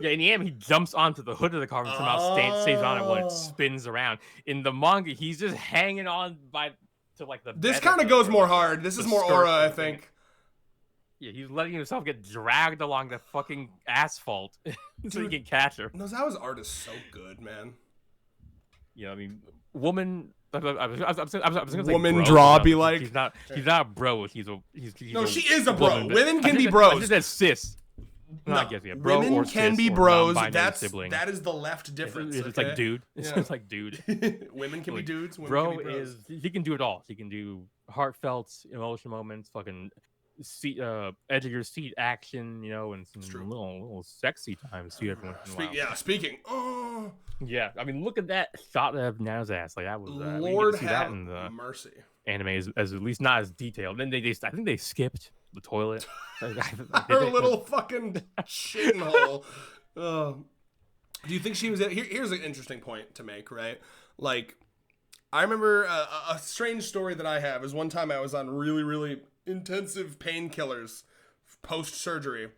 B: Yeah, in the anime, he jumps onto the hood of the car and somehow stays on it while it spins around. In the manga, he's just hanging on to like the.
A: This kind of goes more hard. This is more aura, I think.
B: Yeah, he's letting himself get dragged along the fucking asphalt so he can catch her.
A: Nozawa's art is so good, man.
B: Yeah, I mean, woman. I was gonna say
A: woman
B: bro,
A: draw be like
B: he's not a bro. He's
A: no, she is a bro. Women can be bros.
B: I just said sis. No, I guess, yeah. Bro
A: women
B: or
A: can
B: sis
A: be
B: or
A: bros.
B: sibling.
A: That is the left difference.
B: It's like dude. It's like dude.
A: Women can be dudes. Women
B: bro
A: can be bros.
B: he can do it all. He can do heartfelt emotional moments, fucking edge of your seat action, you know, and some little sexy times too every once in a while.
A: Yeah, speaking. Oh.
B: Yeah, I mean, look at that shot of Nano's ass. Like that was
A: Lord
B: see
A: have
B: that in the
A: mercy.
B: Anime is at least not as detailed. Then I think they skipped the toilet.
A: Her little fucking shitting hole. Do you think she was here's an interesting point to make, right? Like, I remember a strange story that I have is one time I was on really, really intensive painkillers post-surgery,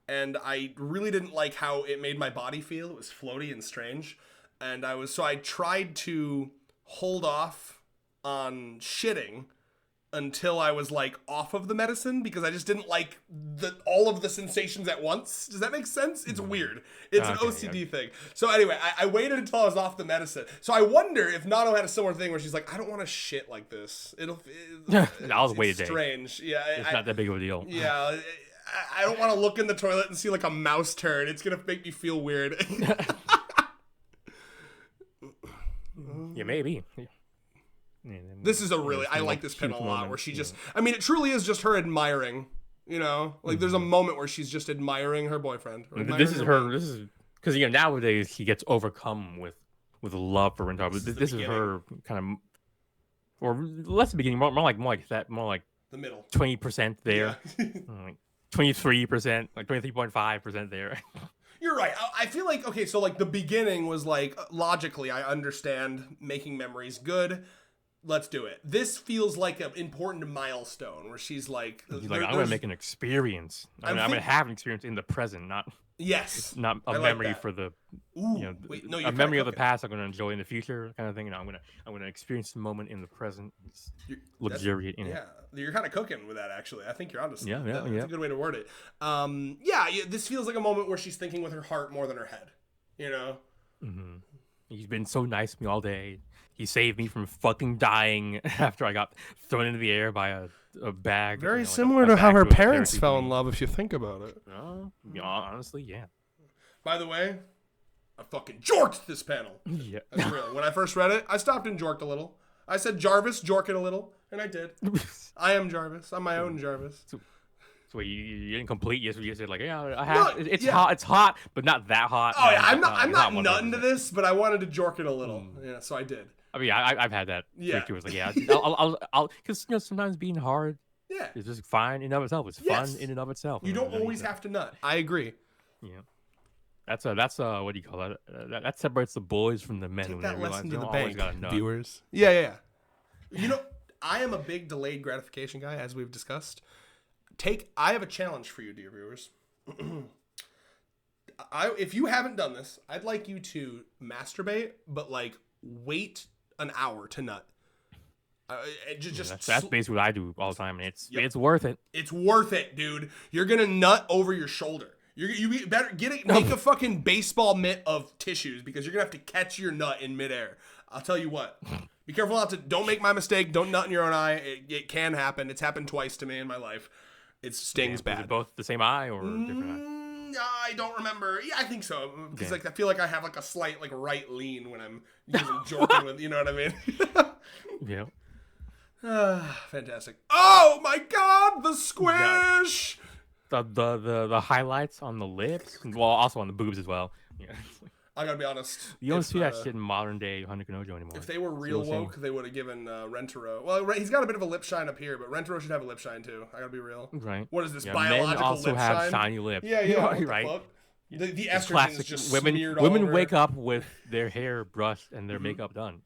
A: and I really didn't like how it made my body feel. It was floaty and strange, and I tried to hold off on shitting until I was like off of the medicine because I just didn't like all of the sensations at once. Does that make sense? It's weird. It's an OCD thing. So anyway, I waited until I was off the medicine. So I wonder if Nano had a similar thing where she's like, I don't want to shit like this.
B: I'll wait a day.
A: Strange. Yeah.
B: It's not that big of a deal.
A: Yeah. I don't want to look in the toilet and see like a mouse turd. It's gonna make me feel weird.
B: Yeah, maybe.
A: This is a really, I like this panel a lot where she just, I mean, it truly is just her admiring, you know, like there's a moment where she's just admiring her boyfriend.
B: This is because, you know, nowadays she gets overcome with love for Rentaro, but this is her kind of, or less the beginning, more like that, more like
A: the middle,
B: 20% there, like 23%, like 23.5% there.
A: You're right. I feel like, okay, so like the beginning was like, logically, I understand making memories good. Let's do it. This feels like an important milestone where she's like,
B: I'm going to make an experience. I'm going to have an experience in the present, not not a memory for the, a memory of the past I'm going to enjoy in the future kind of thing. I'm going to experience the moment in the present, luxuriate in it.
A: Yeah, you're kind of cooking with that, actually. I think you're onto something.
B: Yeah.
A: That's a good way to word it. This feels like a moment where she's thinking with her heart more than her head, you know?
B: Mm-hmm. He's been so nice to me all day. He saved me from fucking dying after I got thrown into the air by a bag.
A: Very similar to how her parents fell in love, if you think about it.
B: Honestly, yeah.
A: By the way, I fucking jorked this panel.
B: Yeah.
A: That's real. When I first read it, I stopped and jorked a little. I said, Jarvis, jork it a little. And I did. I am Jarvis. I'm my own Jarvis.
B: So you didn't complete. You said like, hot. It's hot, but not that hot.
A: Oh yeah, I'm not nutting to this, but I wanted to jork it a little. Yeah, so I did.
B: I mean, I've had that.
A: Yeah.
B: Too. It's like, I'll because sometimes being hard.
A: Yeah.
B: It's just fine in and of itself. It's fun in and of itself.
A: You don't always have to nut. I agree.
B: Yeah. That's what do you call that? That separates the boys from the men.
A: Take that lesson to the
B: bank,
A: viewers. Yeah. You know, I am a big delayed gratification guy, as we've discussed. I have a challenge for you, dear viewers. If you haven't done this, I'd like you to masturbate, but like wait an hour to nut.
B: That's basically what I do all the time, and it's worth it.
A: It's worth it, dude. You're gonna nut over your shoulder. You better make a fucking baseball mitt of tissues because you're gonna have to catch your nut in midair. I'll tell you what. Be careful not to. Don't make my mistake. Don't nut in your own eye. It can happen. It's happened twice to me in my life. It stings bad.
B: Was it both the same eye or different eye?
A: I don't remember. Yeah, I think so. Because I feel like I have like a slight like right lean when I'm using jorking with. You know what I mean?
B: Yeah.
A: Fantastic. Oh my God! The squish.
B: The highlights on the lips, well, also on the boobs as well. Yeah.
A: I gotta be honest.
B: You don't see that shit in modern day Hunter Kanojo anymore.
A: If they were real woke, they would have given Rentaro. Well, he's got a bit of a lip shine up here, but Rentaro should have a lip shine too. I gotta be real.
B: Right.
A: What is this biological
B: men also
A: lip
B: have
A: shine?
B: shiny lips.
A: Yeah.
B: Right.
A: The estrogen is just
B: women.
A: Smeared
B: Women
A: all over.
B: wake up with their hair brushed and their makeup done.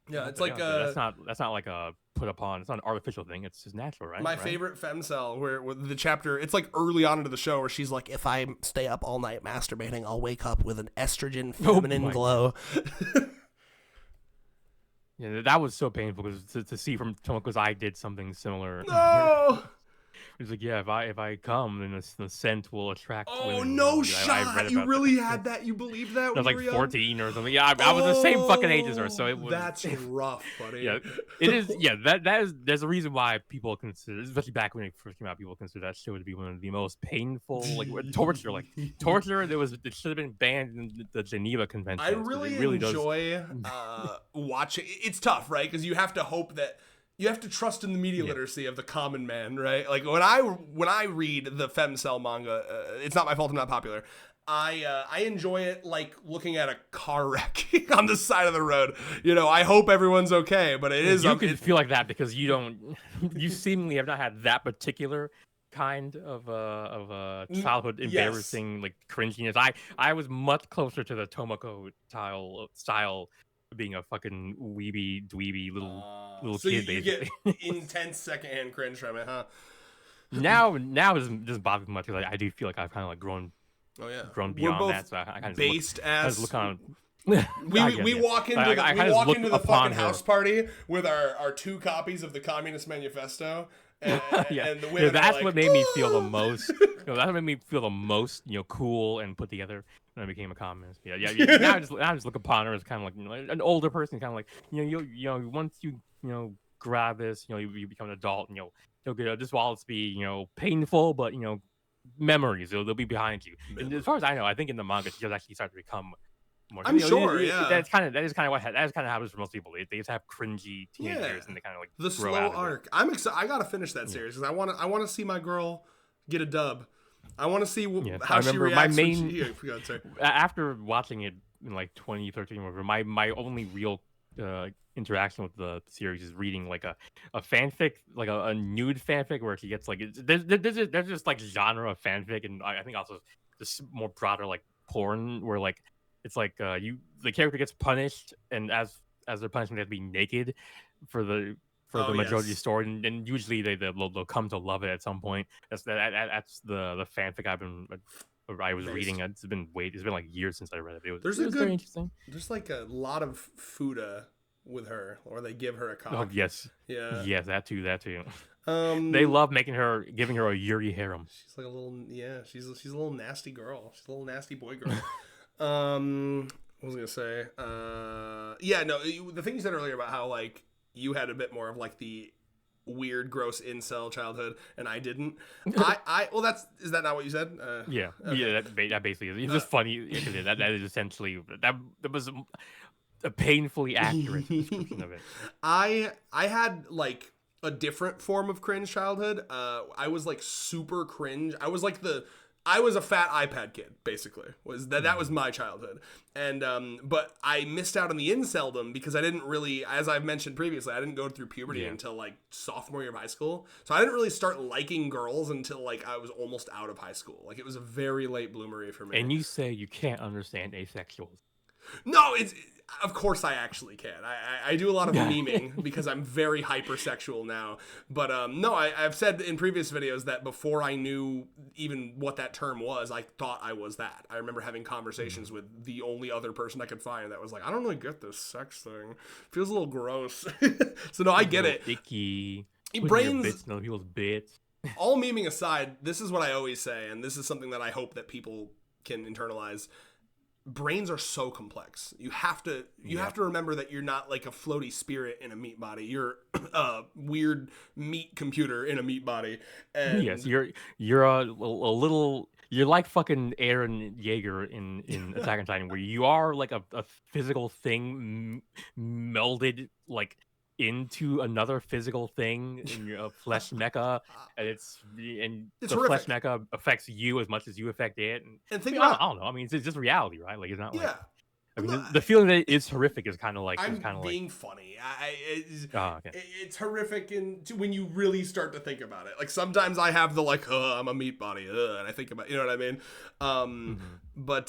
A: Yeah, it's like
B: that's not like a put upon. It's not an artificial thing. It's just natural, right?
A: My favorite femcel, where the chapter, it's like early on into the show where she's like, if I stay up all night masturbating, I'll wake up with an estrogen feminine glow.
B: Yeah, that was so painful to see from because I did something similar.
A: No.
B: He's like, yeah, if I come, then the scent will attract women.
A: No shot! You really had that? You believed that?
B: I was like 14 or something. Yeah, I was the same fucking age as her, so it was.
A: That's rough, buddy.
B: Yeah, it is. Yeah, that is. There's a reason why people consider, especially back when it first came out, people consider that show to be one of the most painful, torture. Torture. It should have been banned in the Geneva Convention.
A: I really enjoy watching. It's tough, right? Because you have to hope that. You have to trust in the media literacy of the common man, right? Like when I read the femcel manga, it's not my fault I'm not popular. I enjoy it like looking at a car wreck on the side of the road. You know, I hope everyone's okay, but it is.
B: You can feel like that because you seemingly have not had that particular kind of childhood embarrassing like cringiness. I was much closer to the Tomoko style. Being a fucking weeby dweeby little
A: so
B: kid,
A: you get intense secondhand cringe from it, huh?
B: Now it doesn't bother me much because I do feel like I've kind of like grown. Oh yeah, grown beyond that. So I kind of look on.
A: We walk into the fucking house party with our 2 copies of the Communist Manifesto. And the women
B: that's what made me feel the most. That's what made me feel the most, cool and put together when I became a communist. Yeah. Now I just look upon her as kind of like an older person, kind of like once you grab this, you become an adult, and you'll get this will always be painful, but memories. They'll be behind you. And as far as I know, I think in the manga, she does actually start to become more.
A: I'm sure, yeah.
B: That is kind of what happens for most people. They just have cringy teenage years, and they kind of like
A: the
B: grow
A: slow
B: out of
A: arc. I'm excited. I gotta finish that series because I want to see my girl get a dub. I want to see how she reacts.
B: After watching it in like 2013, whatever, my only real interaction with the series is reading like a fanfic, like a nude fanfic where she gets like there's just like genre of fanfic, and I think also just more broader like porn where like it's like the character gets punished, and as their punishment they have to be naked for the majority of the story, and usually they'll come to love it at some point. That's the fanfic I was reading. It's been like years since I read it. It was very interesting.
A: There's like a lot of fuda with her, or they give her a cock.
B: Oh yes,
A: yeah,
B: yes, that too. They love giving her a Yuri harem.
A: She's like a little, she's a little nasty girl. She's a little nasty boy girl. What was I gonna say? The thing you said earlier about how like you had a bit more of like the weird, gross incel childhood, and I didn't. Is that not what you said?
B: Yeah, okay. That basically is. It's just funny. That is essentially that was a painfully accurate description of it.
A: I had like a different form of cringe childhood. I was like super cringe. I was a fat iPad kid, basically. That was my childhood. And but I missed out on the inceldom because I didn't really, as I've mentioned previously, I didn't go through puberty until like sophomore year of high school. So I didn't really start liking girls until like I was almost out of high school. Like it was a very late bloomery for me.
B: And you say you can't understand asexuals.
A: No, of course I actually can. I do a lot of memeing because I'm very hypersexual now. But no, I've said in previous videos that before I knew even what that term was, I thought I was that. I remember having conversations with the only other person I could find that was like, I don't really get this sex thing. Feels a little gross. So no, I get it.
B: Icky.
A: Brains.
B: Bits in other people's bits.
A: All memeing aside, this is what I always say, and this is something that I hope that people can internalize. Brains are so complex. You have to remember that you're not like a floaty spirit in a meat body. You're a weird meat computer in a meat body. And
B: yes, you're a little. You're like fucking Eren Yeager in Attack on Titan, where you are like a physical thing melded like into another physical thing in your flesh mecha, and the horrific. Flesh mecha affects you as much as you affect it. And think about, I don't know. I mean, it's just reality, right? Like it's not like. I mean, the feeling that it is horrific is kind of like.
A: I'm being funny. It's horrific when you really start to think about it. Like sometimes I have the like, I'm a meat body, and I think about, you know what I mean? But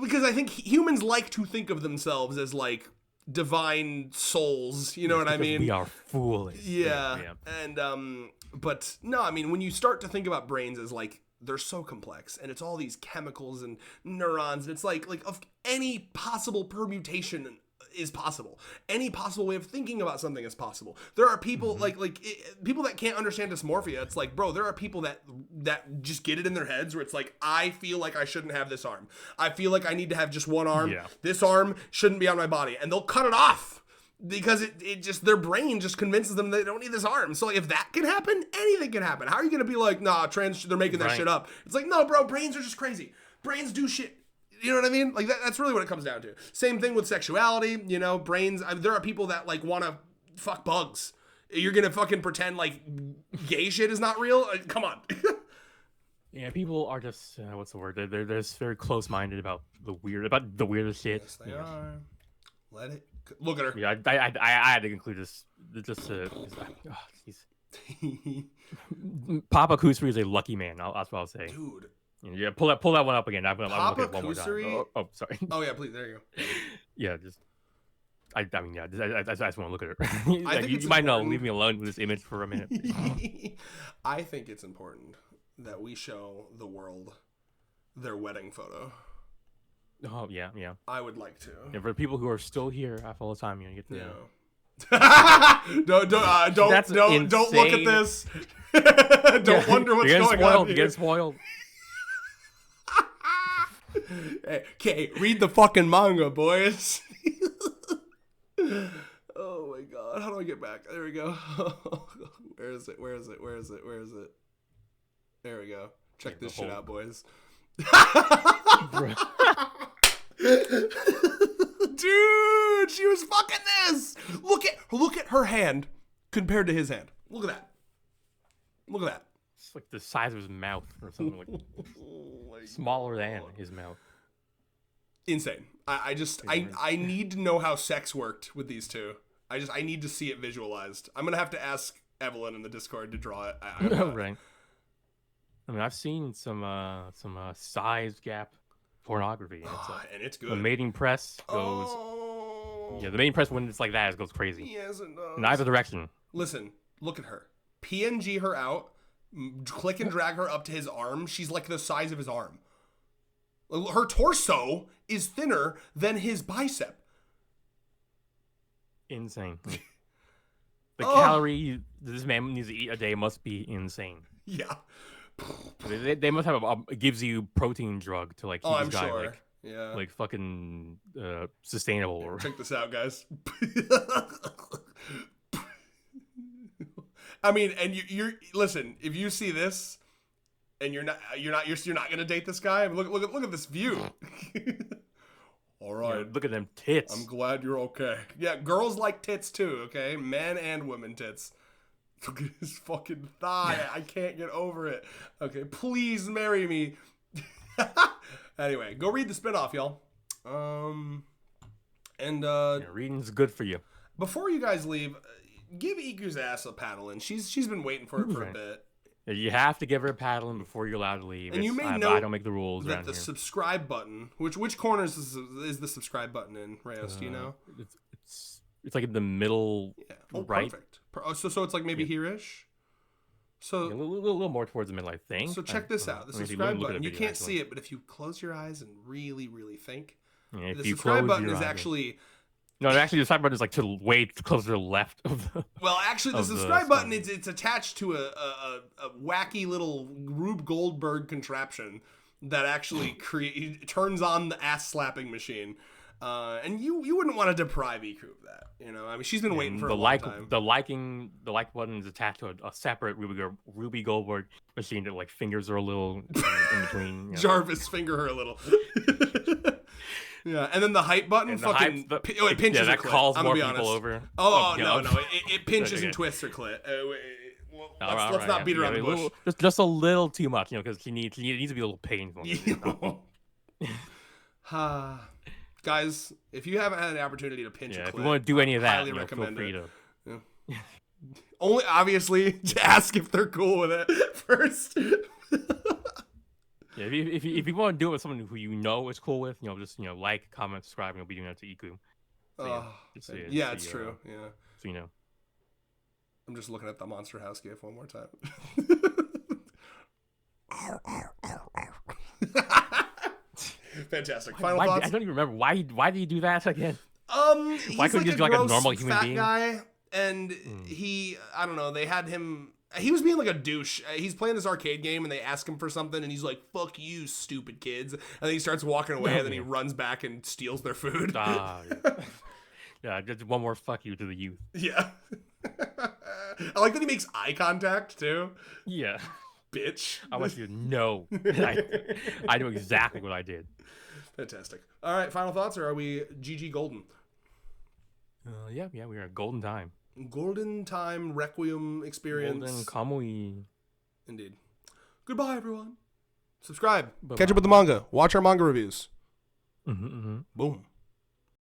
A: because I think humans like to think of themselves as like divine souls, you know what I mean?
B: We are foolish.
A: Yeah. And but no, I mean when you start to think about brains as like they're so complex and it's all these chemicals and neurons, and it's like of any possible permutation is possible. Any possible way of thinking about something is possible. There are people people that can't understand dysmorphia. It's like, bro, there are people that just get it in their heads where it's like, I feel like I shouldn't have this arm. I feel like I need to have just one arm. Yeah. This arm shouldn't be on my body, and they'll cut it off because it just their brain just convinces them they don't need this arm. So like, if that can happen, anything can happen. How are you gonna be like, nah, they're making that shit up? It's like, no, bro, brains are just crazy. Brains do shit. You know what I mean? Like that's really what it comes down to. Same thing with sexuality, brains. There are people that like want to fuck bugs. You're going to fucking pretend like gay shit is not real? Come on.
B: Yeah, people are just, what's the word? They're just very close-minded about the weirdest shit.
A: Yes, they are. Let it. Look at her.
B: Yeah, I had to conclude this just to, Papa Kusri is a lucky man. That's what I'll say.
A: Dude.
B: Yeah, pull that one up again. I'm gonna look at it one more time. Oh, sorry.
A: Oh yeah, please. There you go.
B: Yeah, I just want to look at it. Like, you might not leave me alone with this image for a minute.
A: I think it's important that we show the world their wedding photo.
B: Oh yeah.
A: I would like to.
B: And for people who are still here after all the time, you get to know.
A: Don't look at this. Don't wonder what's going on here.
B: Get spoiled.
A: Okay, read the fucking manga, boys. Oh my god, how do I get back? There we go. Where is it? There we go. Check this shit out, boys. Dude, she was fucking this. Look at her hand compared to his hand. Look at that. Look at that.
B: It's like the size of his mouth or something, like smaller than his mouth.
A: Insane. I need to know how sex worked with these two. I need to see it visualized. I'm gonna have to ask Evelyn in the Discord to draw it.
B: Right. I mean, I've seen some size gap pornography.
A: And it's good.
B: The mating press goes. Yeah, the mating press when it's like that, it goes crazy.
A: Yes, it does.
B: In either direction.
A: Listen, look at her. PNG her out. Click and drag her up to his arm. She's like the size of his arm. Her torso is thinner than his bicep.
B: Insane. The calorie this man needs to eat a day must be insane.
A: Yeah.
B: They must have a gives you protein drug to like keep this guy
A: sure.
B: like fucking sustainable.
A: Check this out, guys. I mean, and you're listen. If you see this, and you're not gonna date this guy. I mean, look at this view. All right,
B: yeah, look at them tits.
A: I'm glad you're okay. Yeah, girls like tits too. Okay, men and women tits. Look at his fucking thigh. I can't get over it. Okay, please marry me. Anyway, go read the spinoff, y'all.
B: Reading's good for you.
A: Before you guys leave, give Iku's ass a paddle in. She's been waiting for it for a bit.
B: Yeah, you have to give her a paddle in before you're allowed to leave.
A: And you may know
B: I don't make the rules
A: that
B: around
A: the
B: here.
A: subscribe button, which corners is the subscribe button in, Reyes? Do you know?
B: It's like in the middle, right?
A: Perfect. So it's like maybe here-ish. So
B: a little more towards the middle, I think.
A: So check this out. The subscribe button. You can't see it, but if you close your eyes and really, really think, the subscribe button is actually.
B: No, actually, the subscribe button is like way closer to the left of the.
A: Well, actually, the subscribe button it's attached to a wacky little Rube Goldberg contraption that actually turns on the ass slapping machine. And you wouldn't want to deprive Iku of that, you know. I mean, she's been waiting for a long time.
B: The like button is attached to a separate Ruby Goldberg machine that like fingers her a little in between. You know.
A: Jarvis finger her a little. Yeah, and then the hype button
B: it
A: pinches her
B: that
A: clit.
B: calls
A: I'm
B: more
A: gonna be
B: people
A: honest.
B: over.
A: No, it pinches and twists her clit. Let's not beat around the bush.
B: Just a little too much, you know, because he needs to be a little painful.
A: Guys, if you haven't had an opportunity to pinch a clit,
B: if you want to do any of that,
A: highly recommend
B: feel free
A: it. Yeah. Only obviously to ask if they're cool with it first.
B: Yeah, if you want to do it with someone who you know is cool with, just like, comment, subscribe, and you'll be doing that to Iku. So,
A: it's true. Yeah.
B: So you know.
A: I'm just looking at the Monster House gif one more time. Fantastic. Final thoughts?
B: I don't even remember why did he do that again?
A: Why couldn't
B: he just be like a normal human
A: fat
B: being?
A: Guy, and I don't know. They had him. He was being like a douche. He's playing this arcade game, and they ask him for something, and he's like, "Fuck you, stupid kids!" And then he starts walking away, and then he runs back and steals their food.
B: Yeah, just one more fuck you to the youth.
A: Yeah. I like that he makes eye contact too.
B: Yeah.
A: Bitch.
B: I want you to know. I know exactly what I did.
A: Fantastic. All right, final thoughts, or are we GG Golden?
B: Yeah, we are a golden time.
A: Golden time requiem experience.
B: Golden kamui.
A: Indeed. Goodbye, everyone. Subscribe. Bye-bye. Catch up with the manga. Watch our manga reviews.
B: Mm-hmm.
A: Boom.